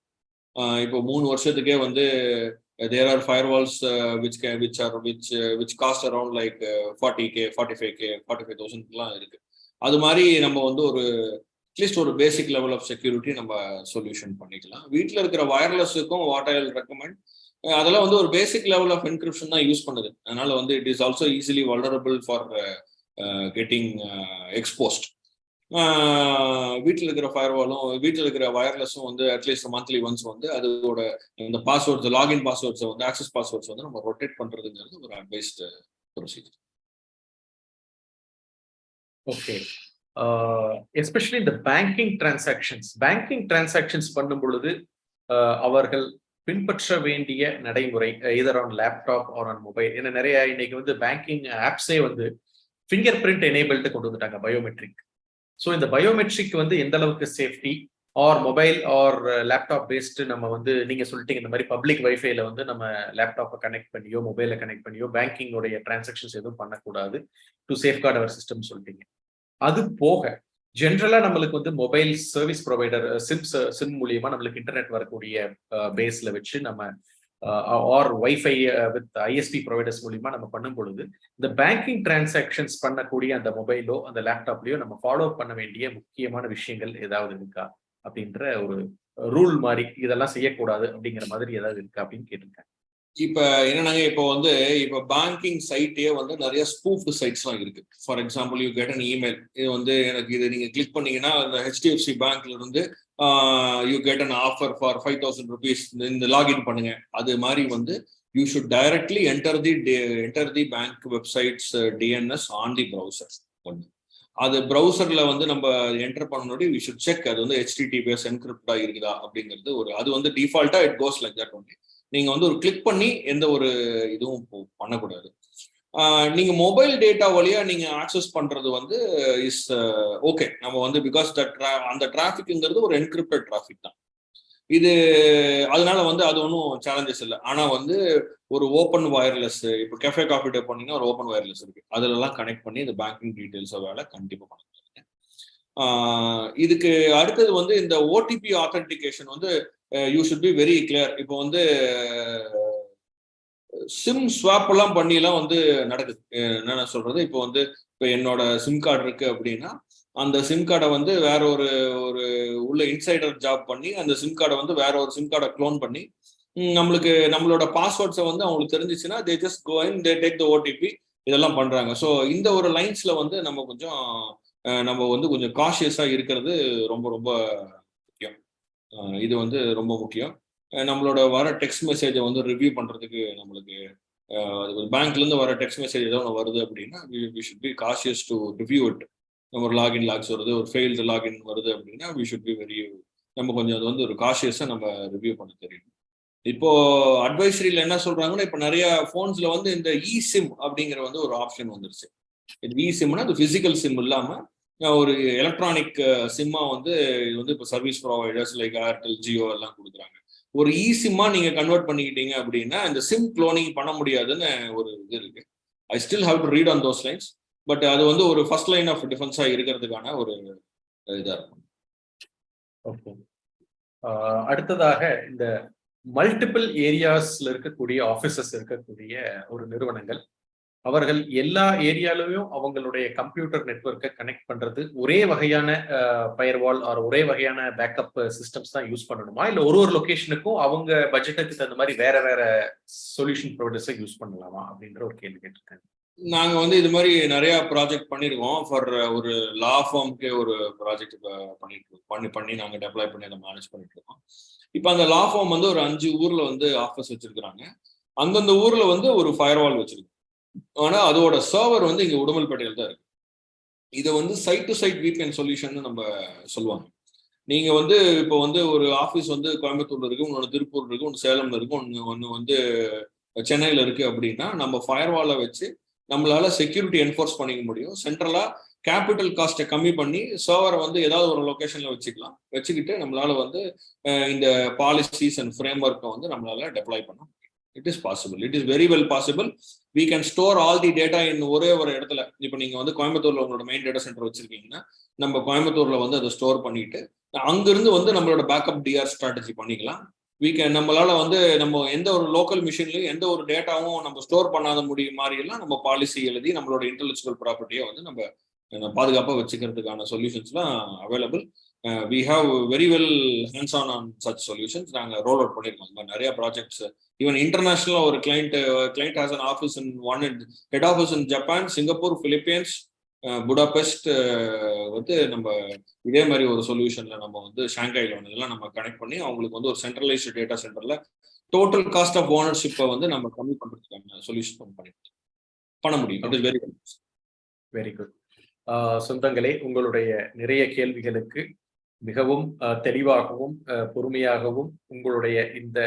இப்போ 3 வருஷத்துக்கே வந்து there are firewalls which cost around like 40K 45K 45,000 இருக்கு. அது மாதிரி நம்ம வந்து ஒரு அட்லீஸ்ட் ஒரு பேசிக் லெவல் ஆஃப் செக்யூரிட்டி நம்ம சொல்யூஷன் பண்ணிக்கலாம். வீட்டில் இருக்கிற வயர்லெஸுக்கும் வாட் ஐ வில் ரெக்கமெண்ட், அதெல்லாம் வந்து ஒரு பேசிக் லெவல் ஆஃப் என்கிரிப்ஷன் தான் யூஸ் பண்ணுது. அதனால வந்து it is also easily vulnerable for getting exposed. வீட்டில் இருக்கிற ஃபயர்வாலும் வீட்டில் இருக்கிற வயர்லெஸும் வந்து அட்லீஸ்ட் மந்த்லி ஒன்ஸ் வந்து அதோட இந்த பாஸ்வேர்ட்ஸ் லாகின் பாஸ்வேர்ட்ஸை வந்து ஆக்சஸ் பாஸ்வேர்ட்ஸ் வந்து நம்ம ரொட்டேட் பண்றதுங்கிறது ஒரு அட்வைஸ்டு ப்ரொசீஜர். ஓகே. எஸ்பெஷலி இந்த பேங்கிங் டிரான்சாக்ஷன்ஸ் பண்ணும் பொழுது அவர்கள் பின்பற்ற வேண்டிய நடைமுறை இதர் on laptop or on mobile. ஏன்னா நிறைய இன்னைக்கு வந்து பேங்கிங் ஆப்ஸே வந்து ஃபிங்கர் பிரிண்ட் எனேபிள்டு கொண்டு வந்துட்டாங்க, பயோமெட்ரிக். ஸோ இந்த பயோமெட்ரிக் வந்து எந்த அளவுக்கு safety R mobile or laptop based நம்ம வந்து நீங்க சொல்லிட்டீங்க இந்த மாதிரி பப்ளிக் வைஃபைல வந்து நம்ம லேப்டாப்பை கனெக்ட் பண்ணியோ மொபைலை கனெக்ட் பண்ணியோ பேங்கிங்கோடைய டிரான்சாக்ஷன்ஸ் எதுவும் பண்ணக்கூடாது டு சேஃப்கார்ட் அவர் சிஸ்டம் சொல்லிட்டீங்க. அது போக ஜென்ரலா நம்மளுக்கு வந்து மொபைல் சர்வீஸ் ப்ரொவைடர் சிம் மூலியமா நம்மளுக்கு இன்டர்நெட் வரக்கூடிய பேஸ்ல வச்சு நம்ம or wifi with ISP providers மூலியமா நம்ம பண்ணும் பொழுது இந்த பேங்கிங் டிரான்சாக்ஷன்ஸ் பண்ணக்கூடிய அந்த மொபைலோ அந்த லேப்டாப்லயோ நம்ம ஃபாலோ பண்ண வேண்டிய முக்கியமான விஷயங்கள் ஏதாவது இருக்கா அப்படின்ற ஒரு ரூல் மாதிரி, இதெல்லாம் செய்யக்கூடாது அப்படிங்கிற மாதிரி ஏதாவது இருக்கா அப்படின்னு கேட்டிருக்காங்க. இப்ப என்னன்னாங்க, இப்போ வந்து இப்போ பேங்கிங் சைட்டே வந்து நிறைய ஸ்பூஃப்டு சைட்ஸ்லாம் இருக்கு. For example you get an email, இது வந்து எனக்கு இது நீங்க கிளிக் பண்ணீங்கன்னா அந்த HDFC பேங்க்ல இருந்து you get an offer for 5,000 rupees இந்த லாகின் பண்ணுங்க. அது மாதிரி வந்து you should directly enter the bank websites DNS on the browser. ஒன்று அது ப்ரௌசர்ல வந்து நம்ம என்டர் பண்ணணும், வி ஷுட் செக் அது வந்து HTTPS என்கிரிப்டா இருக்குதா அப்படிங்கிறது ஒரு அது வந்து டிஃபால்ட்டா it goes like that only. நீங்க வந்து ஒரு கிளிக் பண்ணி எந்த ஒரு இதுவும் பண்ணக்கூடாது. நீங்க மொபைல் டேட்டா வழியா நீங்க ஆக்சஸ் பண்றது வந்து இஸ் ஓகே. நம்ம வந்து பிகாஸ் அந்த டிராஃபிக்ங்கிறது ஒரு என்கிரிப்டட் டிராஃபிக் தான் இது. அதனால வந்து அது ஒன்றும் சேலஞ்சஸ் இல்லை. ஆனா வந்து ஒரு ஓப்பன் வயர்லெஸ், இப்போ கெஃபே காஃபி டே பண்ணீங்கன்னா ஒரு ஓப்பன் வயர்லெஸ் இருக்கு, அதுல எல்லாம் கனெக்ட் பண்ணி இந்த பேங்கிங் டீடைல்ஸை வேலை கண்டிப்பா பண்ணுங்க. இதுக்கு அடுத்தது வந்து இந்த ஓடிபி ஆத்தென்டிகேஷன் வந்து you should be very clear. இப்போ வந்து சிம் ஸ்வாப் எல்லாம் பண்ணிலாம் வந்து நடக்குது. என்ன சொல்றது, இப்போ வந்து இப்போ என்னோட சிம் கார்டு இருக்கு அப்படின்னா அந்த சிம் கார்டை வந்து வேற ஒரு உள்ள இன்சைடர் ஜாப் பண்ணி அந்த சிம் கார்டை வந்து வேற ஒரு சிம் கார்டை க்ளோன் பண்ணி நம்மளோட பாஸ்வேர்ட்ஸை வந்து அவங்களுக்கு தெரிஞ்சிச்சுன்னா they just go in they take the OTP, இதெல்லாம் பண்றாங்க. ஸோ இந்த ஒரு லைன்ஸ்ல வந்து நம்ம வந்து கொஞ்சம் காஷியஸா இருக்கிறது ரொம்ப ரொம்ப முக்கியம். இது வந்து ரொம்ப முக்கியம். நம்மளோட வர டெக்ஸ்ட் மெசேஜை வந்து ரிவ்யூ பண்றதுக்கு நம்மளுக்கு பேங்க்ல இருந்து வர டெக்ஸ்ட் மெசேஜ் ஏதோ ஒன்று வருது அப்படின்னா we should be cautious to review it. நம்ம ஒரு லாகின் லாக்ஸ் வருது, ஒரு ஃபெயில்டு லாகின் வருது அப்படின்னா வி ஷுட் பி வெரி நம்ம கொஞ்சம் அது வந்து ஒரு காஷியஸா நம்ம ரிவ்யூ பண்ண தெரியும். இப்போ அட்வைசரியில் என்ன சொல்றாங்கன்னா, இப்போ நிறைய போன்ஸ்ல வந்து இந்த இ-சிம் அப்படிங்கிற வந்து ஒரு ஆப்ஷன் வந்துருச்சு. இது இ-சிம்னா அது பிசிக்கல் சிம் இல்லாம ஒரு எலக்ட்ரானிக் சிம்மா வந்து இது வந்து இப்போ service providers like Airtel, Jio எல்லாம் கொடுக்குறாங்க. ஒரு இ-சிம்மா நீங்க கன்வெர்ட் பண்ணிக்கிட்டீங்க அப்படின்னா இந்த சிம் குளோனிங் பண்ண முடியாதுன்னு ஒரு இது இருக்கு. I still have to read on those lines. But அது வந்து ஒரு ஃபர்ஸ்ட் லைன் ஆஃப் டிஃபென்ஸா இருக்கிறதுக்கான ஒரு இதா இருக்கும். ஓகே. அடுத்ததாக இந்த மல்டிபிள் ஏரியாஸ்ல இருக்கக்கூடிய ஆபீசஸ் இருக்கக்கூடிய ஒரு நிறுவனங்கள், அவர்கள் எல்லா ஏரியாலையும் அவங்களுடைய கம்ப்யூட்டர் நெட்வொர்க்கை கனெக்ட் பண்றது ஒரே வகையான ஃபயர்வால் ஆர் ஒரே வகையான பேக்கப் சிஸ்டம்ஸ் தான் யூஸ் பண்ணணுமா, இல்ல ஒரு லொகேஷனுக்கும் அவங்க பட்ஜெட்டுக்கு தகுந்த மாதிரி வேற வேற சொல்யூஷன் ப்ரொவைடர்ஸை யூஸ் பண்ணலாமா அப்படின்ற ஒரு கேள்வி கேட்டிருக்காங்க. நாங்க வந்து இது மாதிரி நிறைய ப்ராஜெக்ட் பண்ணிருக்கோம். ஃபார் ஒரு லா ஃபார்ம்க்கே ஒரு ப்ராஜெக்ட் பண்ணி நாங்க டெப்ளாய் பண்ணி அதை மேனேஜ் பண்ணிட்டு இருக்கோம். இப்போ அந்த லா ஃபார்ம் வந்து ஒரு 5 ஊர்ல வந்து ஆஃபீஸ் வச்சிருக்கிறாங்க. அந்தந்த ஊர்ல வந்து ஒரு ஃபயர்வால் வச்சிருக்கு. ஆனா அதோட சர்வர் வந்து இங்க உடுமல்பேட்டையில் தான் இருக்கு. இதை வந்து site to site VPN solution நம்ம சொல்லுவாங்க. நீங்க வந்து இப்போ வந்து ஒரு ஆஃபீஸ் வந்து கோயம்புத்தூர்ல இருக்கு, இன்னொன்று திருப்பூர் இருக்கு, ஒன்று சேலம்ல இருக்கு, ஒன்று வந்து சென்னையில இருக்கு அப்படின்னா நம்ம ஃபயர்வாலை வச்சு நம்மளால செக்யூரிட்டி என்ஃபோர்ஸ் பண்ணிக்க முடியும். சென்ட்ரலா கேபிட்டல் காஸ்ட்டை கம்மி பண்ணி சர்வரை வந்து ஏதாவது ஒரு லொகேஷன்ல வச்சுக்கலாம். வச்சுக்கிட்டு நம்மளால வந்து இந்த பாலிசிஸ் அண்ட் ஃப்ரேம் ஒர்க்கை வந்து நம்மளால டெப்ளாய் பண்ண முடியும். It is possible. It is very well possible. We can store all the data in ஒரே ஒரு இடத்துல. இப்போ நீங்க வந்து கோயம்புத்தூர்ல உங்களோட மெயின் டேட்டா சென்டர் வச்சிருக்கீங்கன்னா நம்ம கோயம்புத்தூர்ல வந்து அதை ஸ்டோர் பண்ணிட்டு அங்கிருந்து வந்து நம்மளோட பேக்கப் டிஆர் ஸ்ட்ராட்டஜி பண்ணிக்கலாம். நம்மளால வந்து நம்ம எந்த ஒரு லோக்கல் மிஷின்லயும் எந்த ஒரு டேட்டாவும் நம்ம ஸ்டோர் பண்ணாத முடியும் மாதிரி எல்லாம் நம்ம பாலிசி எழுதி நம்மளோட இன்டெலெக்சுவல் ப்ராப்பர்ட்டியை வந்து நம்ம பாதுகாப்பாக வச்சுக்கிறதுக்கான சொல்யூஷன்ஸ்லாம் available. We have very well hands on such solutions. நாங்கள் ரோல் அவுட் பண்ணியிருக்கோம் நிறைய ப்ராஜெக்ட்ஸ். ஈவன் இன்டர்நேஷனல் ஒரு client has an office in head office in Japan, Singapore, Philippines, Budapest வந்து நம்ம இதே மாதிரி ஒரு சொல்யூஷன்ல நம்ம வந்து ஷாங்காயில் இதெல்லாம் நம்ம கனெக்ட் பண்ணி அவங்களுக்கு வந்து ஒரு சென்ட்ரலைஸ்டு டேட்டா சென்டர்ல டோட்டல் காஸ்ட் ஆஃப் ஓனர்ஷிப்பை வந்து நம்ம கம்மி பண்றதுக்கான சொல்யூஷன் பண்ண முடியும். It is very good. Very good. சொந்தங்களே, உங்களுடைய நிறைய கேள்விகளுக்கு மிகவும் தெளிவாகவும் பொறுமையாகவும் உங்களுடைய இந்த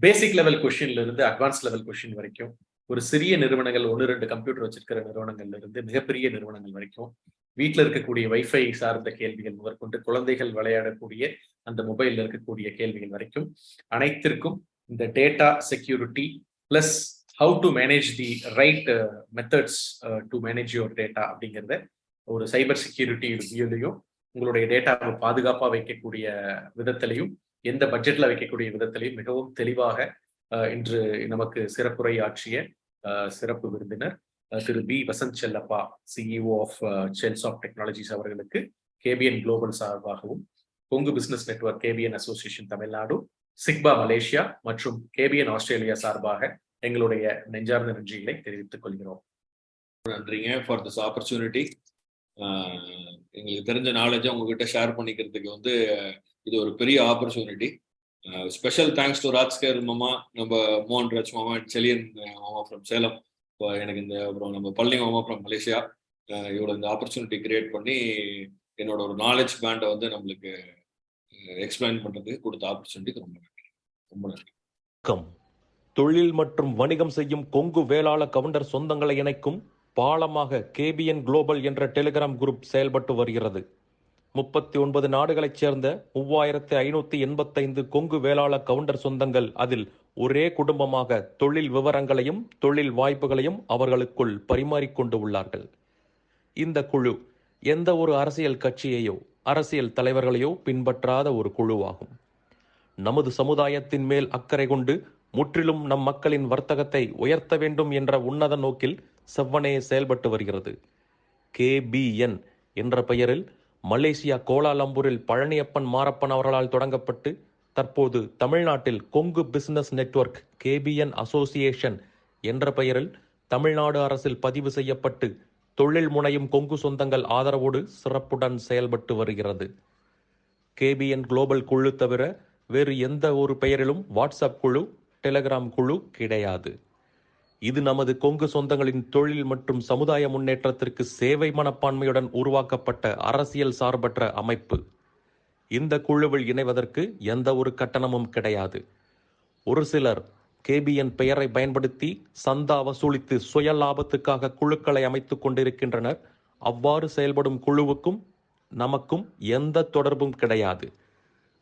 பேசிக் லெவல் கொஸ்டின்ல இருந்து அட்வான்ஸ் லெவல் கொஸ்டின் வரைக்கும் ஒரு சிறிய நிறுவனங்கள் 1-2 கம்ப்யூட்டர் வச்சிருக்கிற நிறுவனங்கள்ல இருந்து மிகப்பெரிய நிறுவனங்கள் வரைக்கும் வீட்டில் இருக்கக்கூடிய வைஃபை சார்ந்த கேள்விகள் முதற்கொண்டு குழந்தைகள் விளையாடக்கூடிய அந்த மொபைல்ல இருக்கக்கூடிய கேள்விகள் வரைக்கும் அனைத்திற்கும் இந்த data security plus how to manage the right methods to manage your data அப்படிங்கிறத ஒரு சைபர் செக்யூரிட்டி வியூலையும் உங்களுடைய டேட்டாவை பாதுகாப்பாக வைக்கக்கூடிய விதத்திலையும் எந்த பட்ஜெட்ல வைக்கக்கூடிய விதத்திலையும் மிகவும் தெளிவாக இன்று நமக்கு சிறப்புரை ஆற்றிய சிறப்பு விருந்தினர் Thiru P Vasanth Chellappa, CEO of ChellSoft Technologies அவர்களுக்கு KBN குளோபல் சார்பாகவும் Kongu business network KBN association Tamil Nadu, சிக்பா மலேசியா மற்றும் KBN ஆஸ்திரேலியா சார்பாக எங்களுடைய நெஞ்சார்ந்த நன்றிகளை தெரிவித்துக் கொள்கிறோம். நன்றிங்க ஃபார் திஸ் ஆப்பர்ச்சுனிட்டி. எங்களுக்கு தெரிஞ்ச நாலேஜை உங்ககிட்ட ஷேர் பண்ணிக்கிறதுக்கு வந்து இது ஒரு பெரிய opportunity. Special thanks to Rajgir மாமா, நம்ம மோகன் ராஜ் மாமா, செலியன் மாமா ஃப்ரம் சேலம், எனக்கு இந்த அப்புறம் நம்ம பழனி மாமா ஃப்ரம் மலேசியா இவ்வளோ இந்த ஆப்பர்ச்சுனிட்டி கிரியேட் பண்ணி என்னோட ஒரு நாலேஜ் பேண்டை வந்து நம்மளுக்கு எக்ஸ்பிளைன் பண்ணுறதுக்கு கொடுத்த ஆப்பர்ச்சுனிட்டிக்கு ரொம்ப நன்றி. ரொம்ப நன்றி. தொழில் மற்றும் வணிகம் செய்யும் கொங்கு வேளாள கவுண்டர் சொந்தங்களை இணைக்கும் பாலமாக KBN குளோபல் என்ற டெலிகிராம் குரூப் செயல்பட்டு வருகிறது. 39 நாடுகளைச் சேர்ந்த 3585 கொங்கு வேளாள கவுண்டர் சொந்தங்கள் அதில் ஒரே குடும்பமாக தொழில் விவரங்களையும் தொழில் வாய்ப்புகளையும் அவர்களுக்குள் பரிமாறிக்கொண்டு உள்ளார்கள். இந்த குழு எந்த ஒரு அரசியல் கட்சியையோ அரசியல் தலைவர்களையோ பின்பற்றாத ஒரு குழுவாகும். நமது சமுதாயத்தின் மேல் அக்கறை கொண்டு முற்றிலும் நம் மக்களின் வர்த்தகத்தை உயர்த்த வேண்டும் என்ற உன்னத நோக்கில் செவ்வனே செயல்பட்டு வருகிறது. KBN என்ற பெயரில் மலேசியா கோலாலம்பூரில் பழனியப்பன் மாரப்பன் அவர்களால் தொடங்கப்பட்டு தற்போது தமிழ்நாட்டில் Kongu business network KBN association என்ற பெயரில் தமிழ்நாடு அரசில் பதிவு செய்யப்பட்டு தொழில் முனையும் கொங்கு சொந்தங்கள் ஆதரவோடு சிறப்புடன் செயல்பட்டு வருகிறது. KBN குளோபல் குழு தவிர வேறு எந்த ஒரு பெயரிலும் வாட்ஸ்அப் குழு, டெலிகிராம் குழு கிடையாது. இது நமது கொங்கு சொந்தங்களின் தொழில் மற்றும் சமுதாய முன்னேற்றத்திற்கு சேவை மனப்பான்மையுடன் உருவாக்கப்பட்ட அரசியல் சார்பற்ற அமைப்பு. இந்த குழுவில் இணைவதற்கு எந்த ஒரு கட்டணமும் கிடையாது. ஒரு சிலர் KBN பெயரை பயன்படுத்தி சந்தா வசூலித்து சுய லாபத்துக்காக குழுக்களை அமைத்துக் கொண்டிருக்கின்றனர். அவ்வாறு செயல்படும் குழுவுக்கும் நமக்கும் எந்த தொடர்பும் கிடையாது.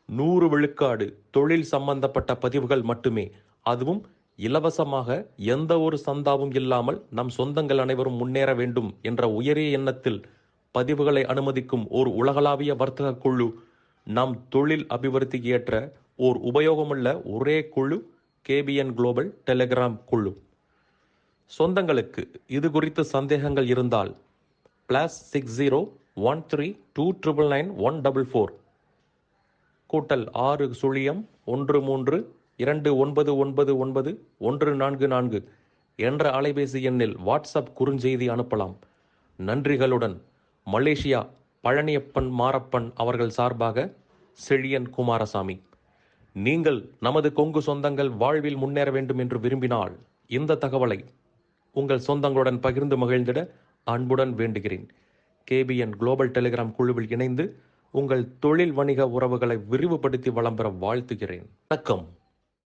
100 விழுக்காடு தொழில் சம்பந்தப்பட்ட பதிவுகள் மட்டுமே, அதுவும் இலவசமாக, எந்த ஒரு சந்தாவும் இல்லாமல் நம் சொந்தங்கள் அனைவரும் முன்னேற வேண்டும் என்ற உயரிய எண்ணத்தில் பதிவுகளை அனுமதிக்கும் ஓர் உலகளாவிய வர்த்தக குழு, நம் தொழில் அபிவிருத்திக்கு ஏற்ற ஓர் உபயோகமுள்ள ஒரே குழு KBN குளோபல் டெலிகிராம் குழு. சொந்தங்களுக்கு இது குறித்து சந்தேகங்கள் இருந்தால் +60 13299144 +6 0 13 299144 என்ற அலைபேசி எண்ணில் வாட்ஸ்அப் குறுஞ்செய்தி அனுப்பலாம். நன்றிகளுடன் மலேசியா பழனியப்பன் மாரப்பன் அவர்கள் சார்பாக செழியன் குமாரசாமி. நீங்கள் நமது கொங்கு சொந்தங்கள் வாழ்வில் முன்னேற வேண்டும் என்று விரும்பினால் இந்த தகவலை உங்கள் சொந்தங்களுடன் பகிர்ந்து மகிழ்ந்திட அன்புடன் வேண்டுகிறேன். KBN குளோபல் டெலிகிராம் குழுவில் இணைந்து உங்கள் தொழில் வணிக உறவுகளை விரிவுபடுத்தி வளம் பெற வாழ்த்துகிறேன். வணக்கம்.